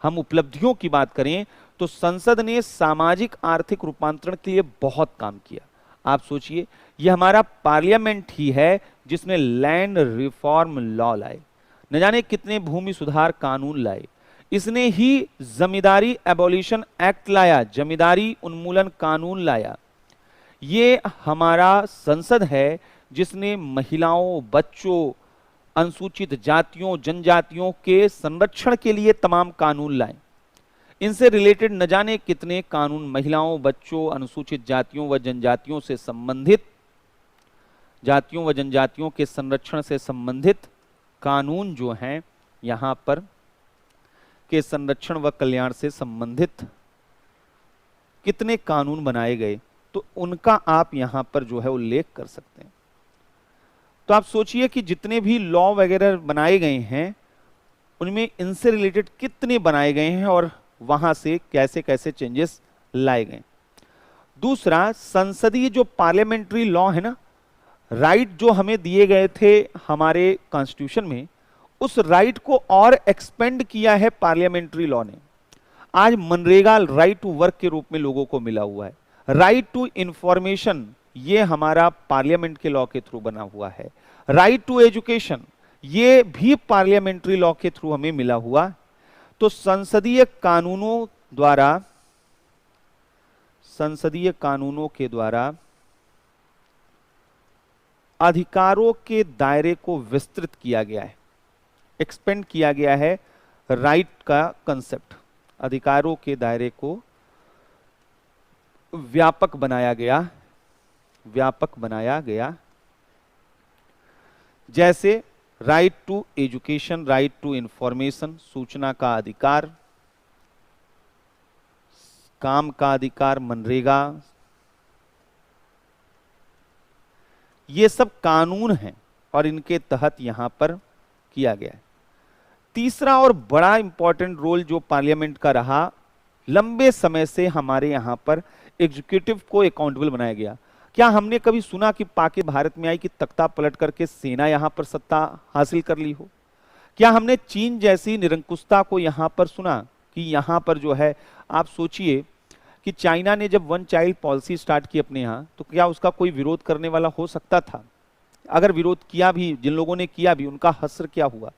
हम उपलब्धियों की बात करें तो संसद ने सामाजिक आर्थिक रूपांतरण के लिए बहुत काम किया। आप सोचिए, यह हमारा पार्लियामेंट ही है जिसने लैंड रिफॉर्म लॉ लाए, न जाने कितने भूमि सुधार कानून लाए, इसने ही जमींदारी एबॉलिशन एक्ट लाया, जमींदारी उन्मूलन कानून लाया। ये हमारा संसद है जिसने महिलाओं, बच्चों, अनुसूचित जातियों, जनजातियों के संरक्षण के लिए तमाम कानून लाए। इनसे रिलेटेड न जाने कितने कानून महिलाओं, बच्चों, अनुसूचित जातियों व जनजातियों से संबंधित, जातियों व जनजातियों के संरक्षण से संबंधित कानून जो हैं यहां पर के संरक्षण व कल्याण से संबंधित कितने कानून बनाए गए, तो उनका आप यहां पर जो है उल्लेख कर सकते हैं। तो आप सोचिए कि जितने भी लॉ वगैरह बनाए गए हैं उनमें इनसे रिलेटेड कितने बनाए गए हैं और वहां से कैसे कैसे चेंजेस लाए गए। दूसरा, संसदीय जो पार्लियामेंट्री लॉ है ना, राइट जो हमें दिए गए थे हमारे कॉन्स्टिट्यूशन में, उस राइट को और एक्सपेंड किया है पार्लियामेंट्री लॉ ने। आज मनरेगा राइट टू वर्क के रूप में लोगों को मिला हुआ है। राइट टू इंफॉर्मेशन ये हमारा पार्लियामेंट के लॉ के थ्रू बना हुआ है। राइट टू एजुकेशन ये भी पार्लियामेंट्री लॉ के थ्रू हमें मिला हुआ। तो संसदीय कानूनों के द्वारा अधिकारों के दायरे को विस्तृत किया गया है, एक्सपेंड किया गया है राइट का कंसेप्ट। अधिकारों के दायरे को व्यापक बनाया गया। जैसे right to education, right to information, सूचना का अधिकार, काम का अधिकार, मनरेगा, ये सब कानून हैं और इनके तहत यहां पर किया गया है। तीसरा और बड़ा इंपॉर्टेंट रोल जो पार्लियामेंट का रहा, लंबे समय से हमारे यहां पर एग्जीक्यूटिव को अकाउंटेबल बनाया गया। क्या हमने कभी सुना कि पाकि भारत में आई कि तख्ता पलट करके सेना यहां पर सत्ता हासिल कर ली हो? क्या हमने चीन जैसी निरंकुशता को यहां पर सुना कि यहां पर जो है, आप सोचिए कि चाइना ने जब वन चाइल्ड पॉलिसी स्टार्ट की अपने यहां, तो क्या उसका कोई विरोध करने वाला हो सकता था? अगर विरोध किया भी, जिन लोगों ने किया भी, उनका हश्र क्या हुआ?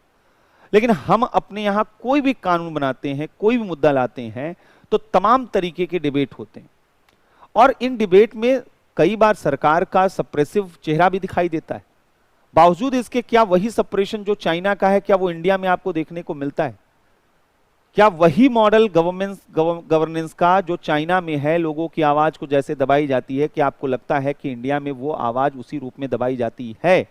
लेकिन हम अपने यहां कोई भी कानून बनाते हैं, कोई भी मुद्दा लाते हैं, तो तमाम तरीके के डिबेट होते हैं और इन डिबेट में कई बार सरकार का सप्रेसिव चेहरा भी दिखाई देता है। बावजूद इसके क्या वही सप्रेशन जो चाइना का है, क्या वो इंडिया में आपको देखने को मिलता है? क्या वही मॉडल गवर्नेंस का जो चाइना में है, लोगों की आवाज को जैसे दबाई जाती है, क्या आपको लगता है कि इंडिया में वो आवाज उसी रूप में दबाई जाती है?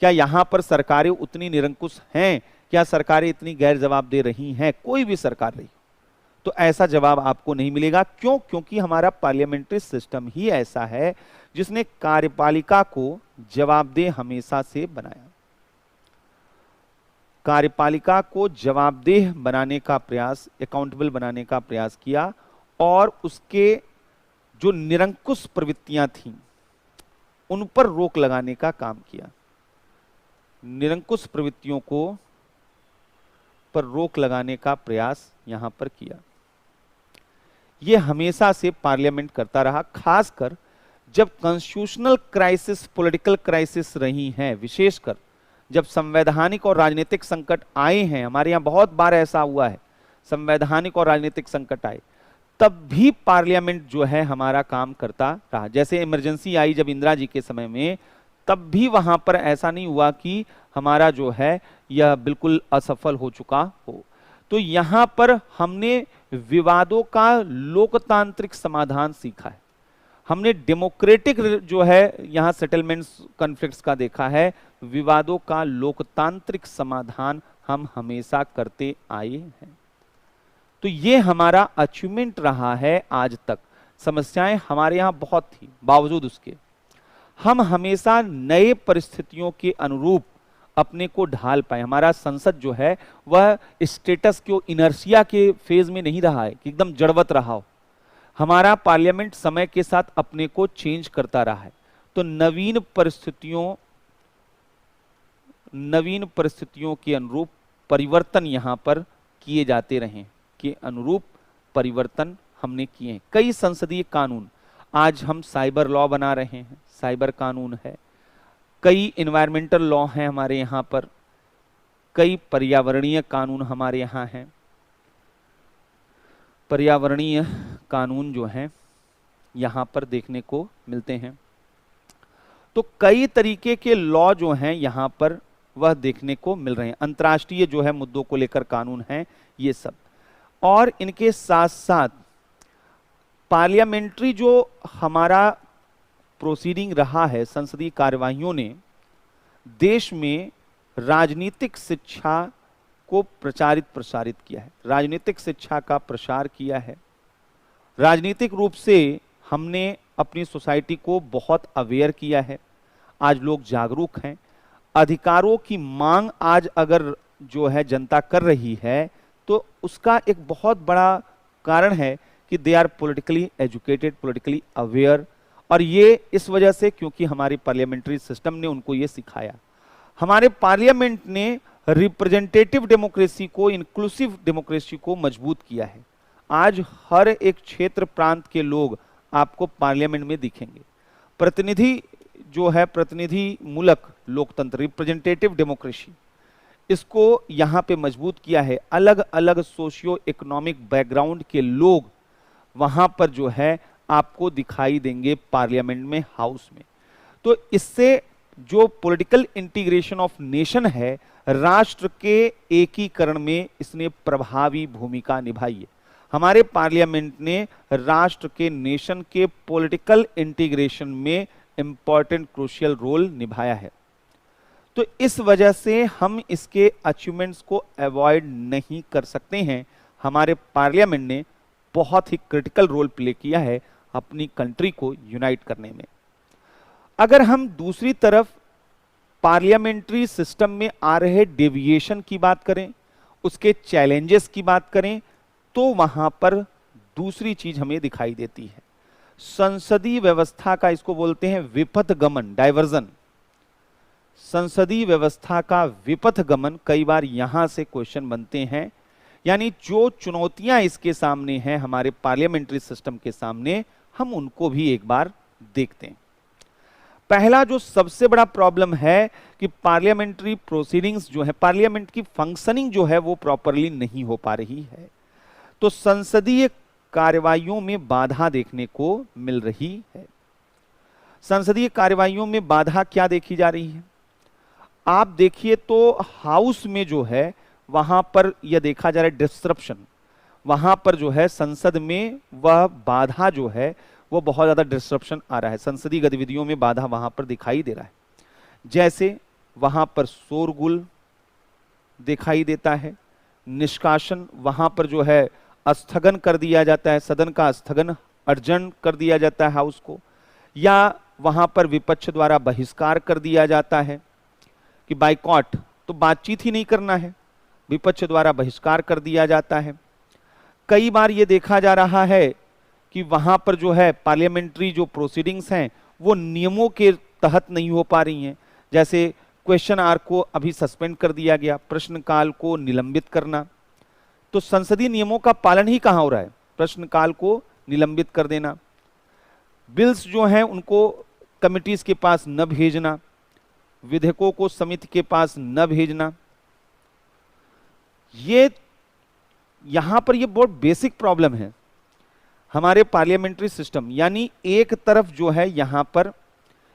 क्या यहां पर सरकारें उतनी निरंकुश हैं? क्या सरकारें इतनी गैर जवाब दे रही हैं? कोई भी सरकार रही तो ऐसा जवाब आपको नहीं मिलेगा। क्यों? क्योंकि हमारा पार्लियामेंट्री सिस्टम ही ऐसा है जिसने कार्यपालिका को जवाबदेह हमेशा से बनाया। कार्यपालिका को जवाबदेह बनाने का प्रयास, अकाउंटेबल बनाने का प्रयास किया और उसके जो निरंकुश प्रवृत्तियां थीं उन पर रोक लगाने का काम किया। निरंकुश प्रवृत्तियों को पर रोक लगाने का प्रयास यहां पर किया। यह हमेशा से पार्लियामेंट करता रहा, खासकर जब कॉन्स्टिट्यूशनल क्राइसिस, पॉलिटिकल क्राइसिस रही हैं, विशेषकर जब संवैधानिक और राजनीतिक संकट आए हैं। हमारे यहां बहुत बार ऐसा हुआ है, संवैधानिक और राजनीतिक संकट आए तब भी पार्लियामेंट जो है हमारा काम करता रहा। जैसे इमरजेंसी आई जब इंदिरा जी के समय में, तब भी वहां पर ऐसा नहीं हुआ कि हमारा जो है यह बिल्कुल असफल हो चुका हो। तो यहां पर हमने विवादों का लोकतांत्रिक समाधान सीखा है, हमने डेमोक्रेटिक जो है यहां सेटलमेंट्स कॉन्फ्लिक्ट्स का देखा है, विवादों का लोकतांत्रिक समाधान हम हमेशा करते आए हैं। तो ये हमारा अचीवमेंट रहा है आज तक। समस्याएं हमारे यहां बहुत थी, बावजूद उसके हम हमेशा नए परिस्थितियों के अनुरूप अपने को ढाल पाए। हमारा संसद जो है वह स्टेटस के इनर्शिया के फेज में नहीं रहा है कि एकदम जड़वत रहा हो। हमारा पार्लियामेंट समय के साथ अपने को चेंज करता रहा है। तो नवीन परिस्थितियों के अनुरूप परिवर्तन यहां पर किए जाते रहे, के अनुरूप परिवर्तन हमने किए हैं। कई संसदीय कानून, आज हम साइबर लॉ बना रहे हैं, साइबर कानून है, कई एनवायरमेंटल लॉ हैं हमारे यहाँ पर, कई पर्यावरणीय कानून हमारे यहाँ हैं। पर्यावरणीय कानून जो हैं यहाँ पर देखने को मिलते हैं। तो कई तरीके के लॉ जो हैं यहाँ पर वह देखने को मिल रहे हैं। अंतर्राष्ट्रीय जो है मुद्दों को लेकर कानून हैं ये सब, और इनके साथ साथ पार्लियामेंट्री जो हमारा प्रोसीडिंग रहा है, संसदीय कार्यवाहियों ने देश में राजनीतिक शिक्षा को प्रसारित किया है, राजनीतिक शिक्षा का प्रसार किया है। राजनीतिक रूप से हमने अपनी सोसाइटी को बहुत अवेयर किया है। आज लोग जागरूक हैं। अधिकारों की मांग आज अगर जो है जनता कर रही है तो उसका एक बहुत बड़ा कारण है कि they are politically educated, politically aware, और ये इस वजह से क्योंकि हमारी पार्लियामेंट्री सिस्टम ने उनको ये सिखाया। हमारे पार्लियामेंट ने रिप्रेजेंटेटिव डेमोक्रेसी को, इंक्लूसिव डेमोक्रेसी को मजबूत किया है। आज हर एक क्षेत्र प्रांत के लोग आपको पार्लियामेंट में दिखेंगे। प्रतिनिधि जो है, प्रतिनिधि मूलक लोकतंत्र, रिप्रेजेंटेटिव डेमोक्रेसी, इसको यहाँ पे मजबूत किया है। अलग अलग सोशियो इकोनॉमिक बैकग्राउंड के लोग वहां पर जो है आपको दिखाई देंगे पार्लियामेंट में, हाउस में। तो इससे जो पॉलिटिकल इंटीग्रेशन ऑफ नेशन है, राष्ट्र के एकीकरण में इसने प्रभावी भूमिका निभाई है। हमारे पार्लियामेंट ने राष्ट्र के, नेशन के पॉलिटिकल इंटीग्रेशन में इंपॉर्टेंट क्रूशियल रोल निभाया है। तो इस वजह से हम इसके अचीवमेंट्स को अवॉइड नहीं कर सकते हैं। हमारे पार्लियामेंट ने बहुत ही क्रिटिकल रोल प्ले किया है अपनी कंट्री को यूनाइट करने में। अगर हम दूसरी तरफ पार्लियामेंट्री सिस्टम में आ रहे डेविएशन की बात करें, उसके चैलेंजेस की बात करें, तो वहां पर दूसरी चीज हमें दिखाई देती है। संसदीय व्यवस्था का, इसको बोलते हैं विपथ गमन, डाइवर्जन। संसदीय व्यवस्था का विपथ गमन, कई बार यहां से क्वेश्चन बनते हैं। यानी जो चुनौतियां इसके सामने हैं, हमारे पार्लियामेंट्री सिस्टम के सामने, हम उनको भी एक बार देखते हैं। पहला जो सबसे बड़ा प्रॉब्लम है कि पार्लियामेंट्री प्रोसीडिंग्स जो है, पार्लियामेंट की फंक्शनिंग जो है वो प्रॉपरली नहीं हो पा रही है। तो संसदीय कार्यवाहियों में बाधा देखने को मिल रही है। संसदीय कार्यवाहियों में बाधा क्या देखी जा रही है? आप देखिए तो हाउस में जो है वहां पर यह देखा जा रहा है डिस्ट्रप्शन। वहां पर जो है संसद में वह बाधा जो है वो बहुत ज्यादा डिस्ट्रप्शन आ रहा है। संसदीय गतिविधियों में बाधा वहां पर दिखाई दे रहा है। जैसे वहां पर शोरगुल दिखाई देता है, निष्कासन वहां पर जो है स्थगन कर दिया जाता है, सदन का स्थगन, अर्जन कर दिया जाता है हाउस को, या वहां पर विपक्ष द्वारा बहिष्कार कर दिया जाता है कि बाइकॉट, तो बातचीत ही नहीं करना है, विपक्ष द्वारा बहिष्कार कर दिया जाता है। कई बार ये देखा जा रहा है कि वहां पर जो है पार्लियामेंट्री जो प्रोसीडिंग्स हैं वो नियमों के तहत नहीं हो पा रही हैं। जैसे क्वेश्चन आवर को अभी सस्पेंड कर दिया गया, प्रश्नकाल को निलंबित करना, तो संसदीय नियमों का पालन ही कहां हो रहा है? प्रश्नकाल को निलंबित कर देना, बिल्स जो हैं उनको कमिटीज के पास न भेजना, विधेयकों को समिति के पास न भेजना। ये यहां पर ये बहुत बेसिक प्रॉब्लम है हमारे पार्लियामेंट्री सिस्टम। यानी एक तरफ जो है यहां पर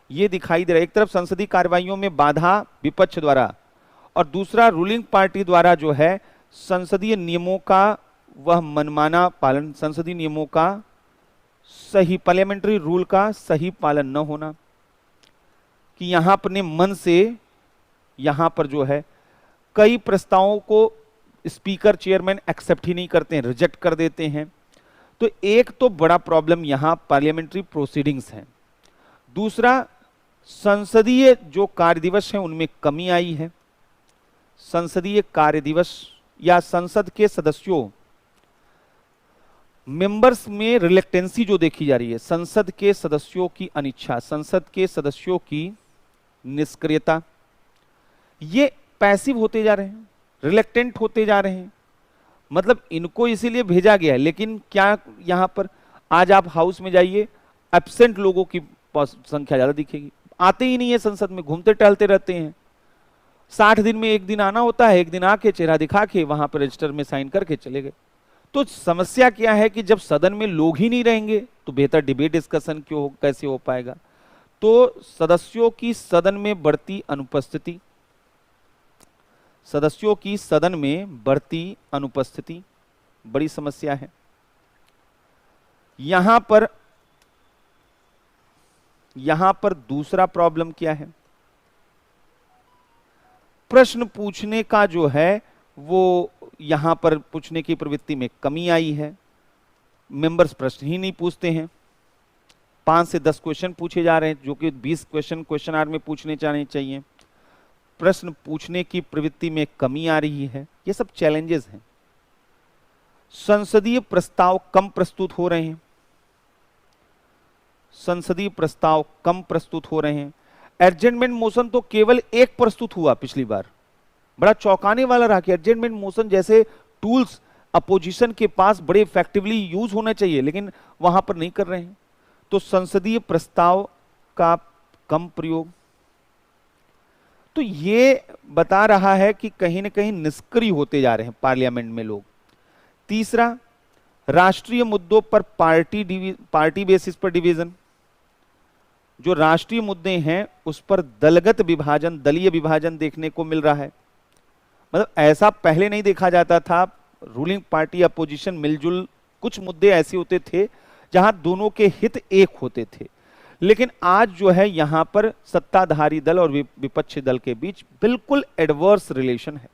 ये दिखाई दे रहा है, एक तरफ संसदीय कार्यवाहियों में बाधा विपक्ष द्वारा, और दूसरा रूलिंग पार्टी द्वारा जो है संसदीय नियमों का वह मनमाना पालन, संसदीय नियमों का सही, पार्लियामेंट्री रूल का सही पालन न होना, कि यहां अपने मन से यहां पर जो है कई प्रस्तावों को स्पीकर, चेयरमैन एक्सेप्ट ही नहीं करते हैं, रिजेक्ट कर देते हैं। तो एक तो बड़ा प्रॉब्लम यहां पार्लियामेंट्री प्रोसीडिंग्स है। दूसरा, संसदीय जो कार्य दिवस है उनमें कमी आई है। संसदीय कार्य दिवस या संसद के सदस्यों, मेंबर्स में रिलेक्टेंसी जो देखी जा रही है, संसद के सदस्यों की अनिच्छा, संसद के सदस्यों की निष्क्रियता, ये पैसिव होते जा रहे हैं, रिलेक्टेंट होते जा रहे हैं। मतलब इनको इसीलिए भेजा गया है, लेकिन क्या यहां पर आज आप हाउस में जाइए, एब्सेंट लोगों की संख्या ज्यादा दिखेगी, आते ही नहीं है संसद में, घूमते टहलते रहते हैं। 60 दिन में एक दिन आना होता है, एक दिन आके चेहरा दिखा के वहां पर रजिस्टर में साइन करके चले गए। तो समस्या क्या है कि जब सदन में लोग ही नहीं रहेंगे तो बेहतर डिबेट डिस्कशन क्यों कैसे हो पाएगा? तो सदस्यों की सदन में बढ़ती अनुपस्थिति, सदस्यों की सदन में बढ़ती अनुपस्थिति बड़ी समस्या है। यहां पर दूसरा प्रॉब्लम क्या है? प्रश्न पूछने का जो है वो यहां पर पूछने की प्रवृत्ति में कमी आई है। मेंबर्स प्रश्न ही नहीं पूछते हैं, 5 से 10 क्वेश्चन पूछे जा रहे हैं जो कि 20 क्वेश्चन आवर में पूछने चाहिए। प्रश्न पूछने की प्रवृत्ति में कमी आ रही है। ये सब चैलेंजेस हैं। संसदीय प्रस्ताव कम प्रस्तुत हो रहे हैं। संसदीय प्रस्ताव कम प्रस्तुत हो रहे हैं। एडजमेंट मोशन तो केवल एक प्रस्तुत हुआ पिछली बार, बड़ा चौंकाने वाला रहा कि एडजमेंट मोशन जैसे टूल्स अपोजिशन के पास बड़े इफेक्टिवली यूज होने चाहिए, लेकिन वहां पर नहीं कर रहे हैं। तो संसदीय प्रस्ताव का कम प्रयोग, तो ये बता रहा है कि कहीं ना कहीं निष्क्रिय होते जा रहे हैं पार्लियामेंट में लोग। तीसरा, राष्ट्रीय मुद्दों पर पार्टी बेसिस पर डिवीजन, जो राष्ट्रीय मुद्दे हैं उस पर दलगत विभाजन, दलीय विभाजन देखने को मिल रहा है। मतलब ऐसा पहले नहीं देखा जाता था, रूलिंग पार्टी अपोजिशन मिलजुल, कुछ मुद्दे ऐसे होते थे जहां दोनों के हित एक होते थे, लेकिन आज जो है यहां पर सत्ताधारी दल और विपक्षी दल के बीच बिल्कुल एडवर्स रिलेशन है।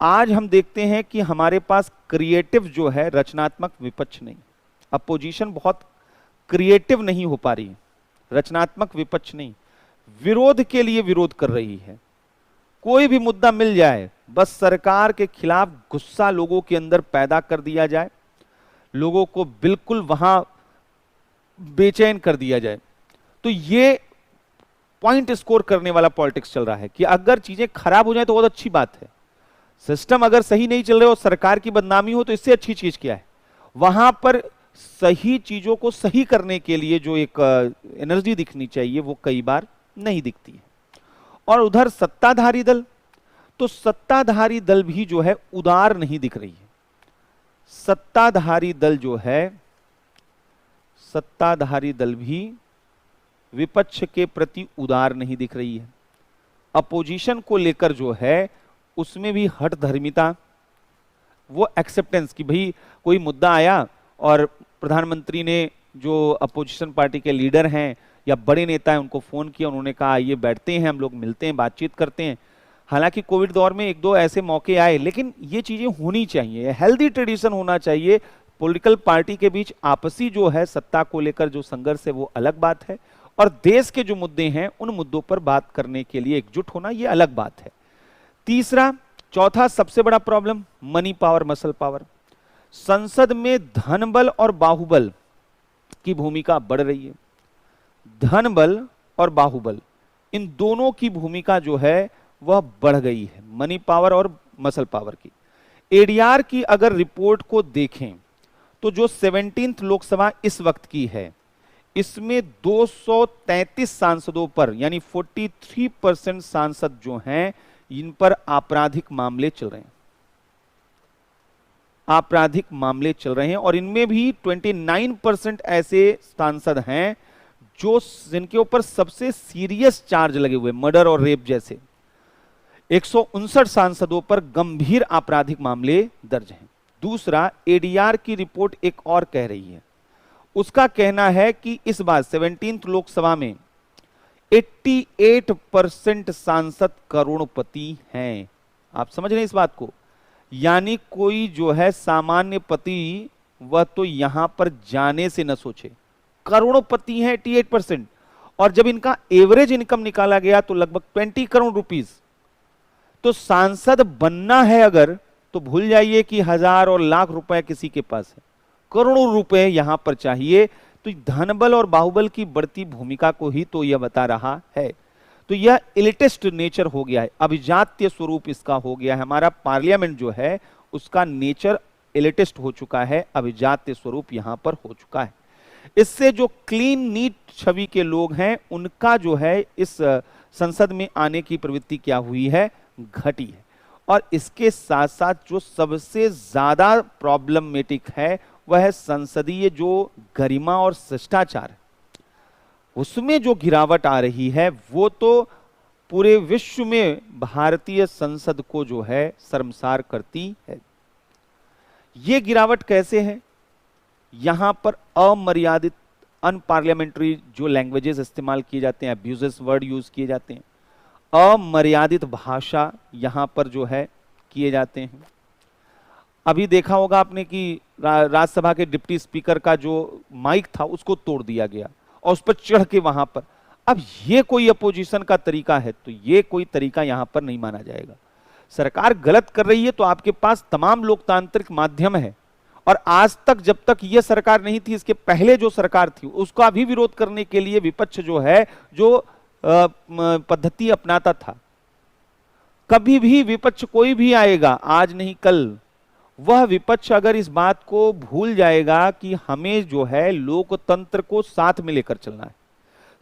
आज हम देखते हैं कि हमारे पास क्रिएटिव जो है, रचनात्मक विपक्ष नहीं, अपोजिशन बहुत क्रिएटिव नहीं हो पा रही है, रचनात्मक विपक्ष नहीं, विरोध के लिए विरोध कर रही है। कोई भी मुद्दा मिल जाए, बस सरकार के खिलाफ गुस्सा लोगों के अंदर पैदा कर दिया जाए, लोगों को बिल्कुल वहां बेचैन कर दिया जाए। तो ये पॉइंट स्कोर करने वाला पॉलिटिक्स चल रहा है कि अगर चीजें खराब हो जाए तो बहुत अच्छी बात है, सिस्टम अगर सही नहीं चल रहे और सरकार की बदनामी हो तो इससे अच्छी चीज क्या है। वहां पर सही चीजों को सही करने के लिए जो एक एनर्जी दिखनी चाहिए वो कई बार नहीं दिखती है। और उधर सत्ताधारी दल, तो सत्ताधारी दल भी जो है उदार नहीं दिख रही है। सत्ताधारी दल जो है, सत्ताधारी दल भी विपक्ष के प्रति उदार नहीं दिख रही है। अपोजिशन को लेकर जो है उसमें भी हठ धर्मिता, वो एक्सेप्टेंस कि भाई कोई मुद्दा आया और प्रधानमंत्री ने जो अपोजिशन पार्टी के लीडर हैं या बड़े नेता हैं उनको फोन किया, उन्होंने कहा आइए बैठते हैं, हम लोग मिलते हैं, बातचीत करते हैं। हालांकि कोविड दौर में एक दो ऐसे मौके आए, लेकिन ये चीजें होनी चाहिए, हेल्दी ट्रेडिशन होना चाहिए। पॉलिटिकल पार्टी के बीच आपसी जो है सत्ता को लेकर जो संघर्ष है वो अलग बात है, और देश के जो मुद्दे हैं उन मुद्दों पर बात करने के लिए एकजुट होना ये अलग बात है। चौथा सबसे बड़ा problem money power, muscle power. संसद में धन बल और बाहुबल की भूमिका बढ़ रही है। धन बल और बाहुबल, इन दोनों की भूमिका जो है वह बढ़ गई है, मनी पावर और मसल पावर की। एडीआर की अगर रिपोर्ट को देखें तो जो 17th लोकसभा इस वक्त की है, इसमें 233 सांसदों पर यानी 43% सांसद जो हैं इन पर आपराधिक मामले चल रहे हैं, आपराधिक मामले चल रहे हैं। और इनमें भी 29% ऐसे सांसद हैं जो जिनके ऊपर सबसे सीरियस चार्ज लगे हुए, मर्डर और रेप जैसे। 159 सांसदों पर गंभीर आपराधिक मामले दर्ज हैं। दूसरा, एडीआर की रिपोर्ट एक और कह रही है, उसका कहना है कि इस बार 17th लोकसभा में 88% सांसद करोड़पति हैं। आप समझ रहे हैं इस बात को, यानी कोई जो है सामान्य पति वह तो यहां पर जाने से न सोचे, करोड़पति हैं 88%। और जब इनका एवरेज इनकम निकाला गया तो लगभग 20 करोड़ रुपीस। तो सांसद बनना है अगर, तो भूल जाइए कि हजार और लाख रुपए किसी के पास है, करोड़ों रुपए यहां पर चाहिए। तो धनबल और बाहुबल की बढ़ती भूमिका को ही तो यह बता रहा है। तो यह एलिटिस्ट नेचर हो गया है, अभिजात्य स्वरूप इसका हो गया है। हमारा पार्लियामेंट जो है उसका नेचर एलिटिस्ट हो चुका है, अभिजात्य स्वरूप यहां पर हो चुका है। इससे जो क्लीन नीट छवि के लोग हैं उनका जो है इस संसद में आने की प्रवृत्ति क्या हुई है, घटी है। और इसके साथ साथ जो सबसे ज्यादा प्रॉब्लमेटिक है वह है संसदीय जो गरिमा और शिष्टाचार है, उसमें जो गिरावट आ रही है वो तो पूरे विश्व में भारतीय संसद को जो है शर्मसार करती है। ये गिरावट कैसे है, यहां पर अमर्यादित अनपार्लियामेंट्री जो लैंग्वेजेस इस्तेमाल किए जाते हैं, अब्यूजेस वर्ड यूज किए जाते हैं, अमर्यादित भाषा यहां पर जो है किए जाते हैं। अभी देखा होगा आपने कि राज्यसभा के डिप्टी स्पीकर का जो माइक था उसको तोड़ दिया गया और उस पर चढ़ के वहां पर, अब ये कोई अपोजिशन का तरीका है तो ये कोई तरीका यहां पर नहीं माना जाएगा। सरकार गलत कर रही है तो आपके पास तमाम लोकतांत्रिक माध्यम है और आज तक जब तक ये सरकार नहीं थी, इसके पहले जो सरकार थी उसका भी विरोध करने के लिए विपक्ष जो है जो पद्धति अपनाता था। कभी भी विपक्ष कोई भी आएगा, आज नहीं कल, वह विपक्ष अगर इस बात को भूल जाएगा कि हमें जो है लोकतंत्र को साथ में लेकर चलना है,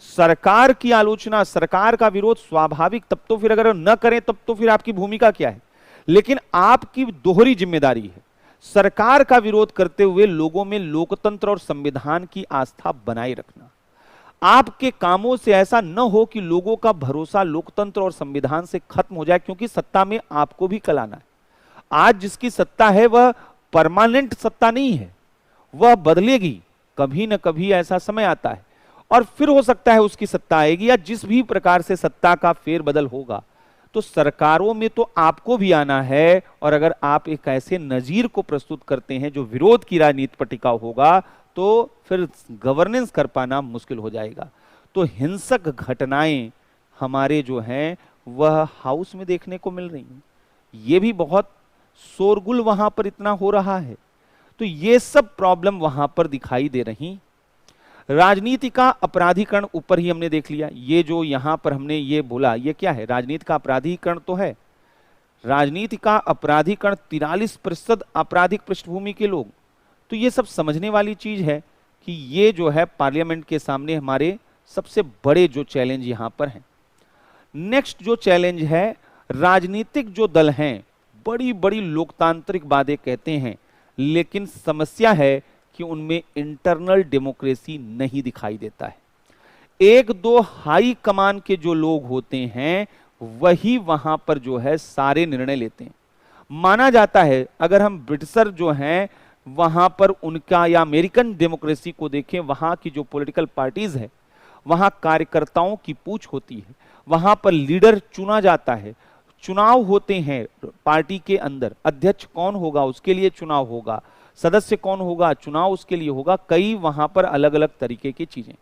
सरकार की आलोचना, सरकार का विरोध स्वाभाविक, तब तो फिर अगर न करें तब तो फिर आपकी भूमिका क्या है। लेकिन आपकी दोहरी जिम्मेदारी है सरकार का विरोध करते हुए लोगों में लोकतंत्र और संविधान की आस्था बनाए रखना। आपके कामों से ऐसा न हो कि लोगों का भरोसा लोकतंत्र और संविधान से खत्म हो जाए, क्योंकि सत्ता में आपको भी कल आना है। आज जिसकी सत्ता है वह परमानेंट सत्ता नहीं है, वह बदलेगी, कभी न कभी ऐसा समय आता है और फिर हो सकता है उसकी सत्ता आएगी, या जिस भी प्रकार से सत्ता का फेरबदल होगा। तो सरकारों में तो आपको भी आना है, और अगर आप एक ऐसे नजीर को प्रस्तुत करते हैं जो विरोध की राजनीति पर टिका होगा, तो फिर गवर्नेंस कर पाना मुश्किल हो जाएगा। तो हिंसक घटनाएं हमारे जो हैं वह हाउस में देखने को मिल रही हैं, ये भी बहुत शोरगुल वहां पर इतना हो रहा है, तो ये सब प्रॉब्लम वहां पर दिखाई दे रही। राजनीति का अपराधीकरण ऊपर ही हमने देख लिया, ये जो यहां पर हमने ये बोला, ये क्या है, राजनीति का अपराधीकरण तो है। राजनीति का अपराधीकरण 43% आपराधिक पृष्ठभूमि के लोग, तो ये सब समझने वाली चीज है कि ये जो है पार्लियामेंट के सामने हमारे सबसे बड़े जो चैलेंज यहां पर हैं। नेक्स्ट जो चैलेंज है, राजनीतिक जो दल हैं बड़ी बड़ी लोकतांत्रिक बातें कहते हैं, लेकिन समस्या है कि उनमें इंटरनल डेमोक्रेसी नहीं दिखाई देता है। एक दो हाई कमान के जो लोग होते हैं वही वहां पर जो है सारे निर्णय लेते हैं। माना जाता है, अगर हम ब्रिटिशर जो हैं वहां पर उनका, या अमेरिकन डेमोक्रेसी को देखें, वहां की जो पॉलिटिकल पार्टीज है वहां कार्यकर्ताओं की पूछ होती है, वहां पर लीडर चुना जाता है, चुनाव होते हैं पार्टी के अंदर, अध्यक्ष कौन होगा उसके लिए चुनाव होगा, सदस्य कौन होगा चुनाव उसके लिए होगा, कई वहां पर अलग अलग तरीके की चीजें।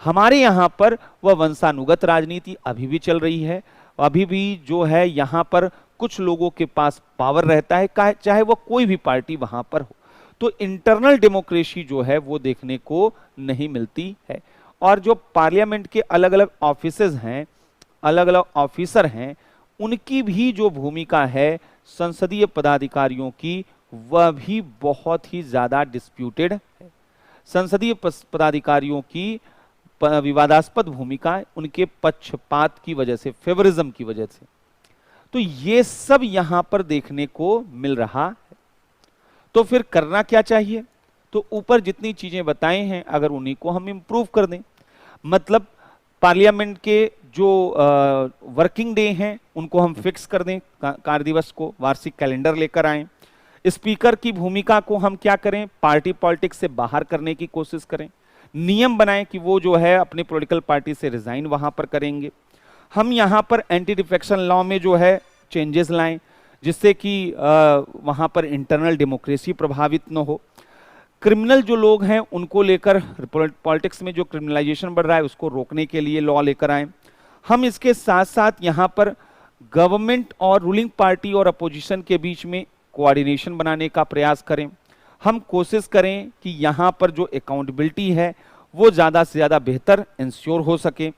हमारे यहां पर वह वंशानुगत राजनीति अभी भी चल रही है, अभी भी जो है यहां पर कुछ लोगों के पास पावर रहता है, चाहे वह कोई भी पार्टी वहां पर हो। तो इंटरनल डेमोक्रेसी जो है वो देखने को नहीं मिलती है। और जो पार्लियामेंट के अलग अलग ऑफिसेज हैं, अलग अलग ऑफिसर हैं, उनकी भी जो भूमिका है संसदीय पदाधिकारियों की, वह भी बहुत ही ज्यादा डिस्प्यूटेड है। संसदीय पदाधिकारियों की विवादास्पद भूमिका उनके पक्षपात की वजह से, फेवरिज्म की वजह से, तो ये सब यहां पर देखने को मिल रहा है। तो फिर करना क्या चाहिए? तो ऊपर जितनी चीजें बताए हैं अगर उन्हीं को हम इंप्रूव कर दें, मतलब पार्लियामेंट के जो वर्किंग डे हैं उनको हम फिक्स कर दें, कार्य दिवस को, वार्षिक कैलेंडर लेकर आएं। स्पीकर की भूमिका को हम क्या करें, पार्टी पॉलिटिक्स से बाहर करने की कोशिश करें, नियम बनाएं कि वो जो है अपनी पॉलिटिकल पार्टी से रिजाइन वहां पर करेंगे। हम यहां पर एंटी डिफेक्शन लॉ में जो है चेंजेस लाएं, जिससे कि वहां पर इंटरनल डेमोक्रेसी प्रभावित न हो। क्रिमिनल जो लोग हैं उनको लेकर, पॉलिटिक्स में जो क्रिमिनलाइजेशन बढ़ रहा है उसको रोकने के लिए लॉ लेकर आए। हम इसके साथ साथ यहाँ पर गवर्नमेंट और रूलिंग पार्टी और अपोजिशन के बीच में कोऑर्डिनेशन बनाने का प्रयास करें। हम कोशिश करें कि यहाँ पर जो अकाउंटेबिलिटी है वो ज़्यादा से ज़्यादा बेहतर इंश्योर हो सके।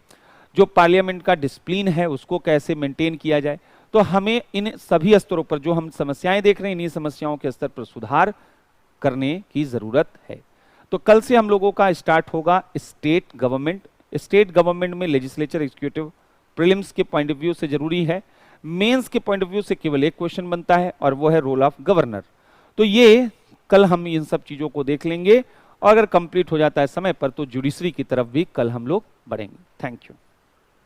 जो पार्लियामेंट का डिसिप्लिन है उसको कैसे मेंटेन किया जाए। तो हमें इन सभी स्तरों पर जो हम समस्याएं देख रहे हैं, इन्हीं समस्याओं के स्तर पर सुधार करने की ज़रूरत है। तो कल से हम लोगों का स्टार्ट होगा स्टेट गवर्नमेंट। स्टेट गवर्नमेंट में लेजिस्लेचर, एग्जीक्यूटिव, प्रीलिम्स के पॉइंट ऑफ व्यू से जरूरी है, मेंस के पॉइंट ऑफ व्यू से केवल एक क्वेश्चन बनता है और वो है रोल ऑफ गवर्नर। तो ये कल हम इन सब चीज़ों को देख लेंगे, और अगर कंप्लीट हो जाता है समय पर तो जुडिशरी की तरफ भी कल हम लोग बढ़ेंगे। Thank you.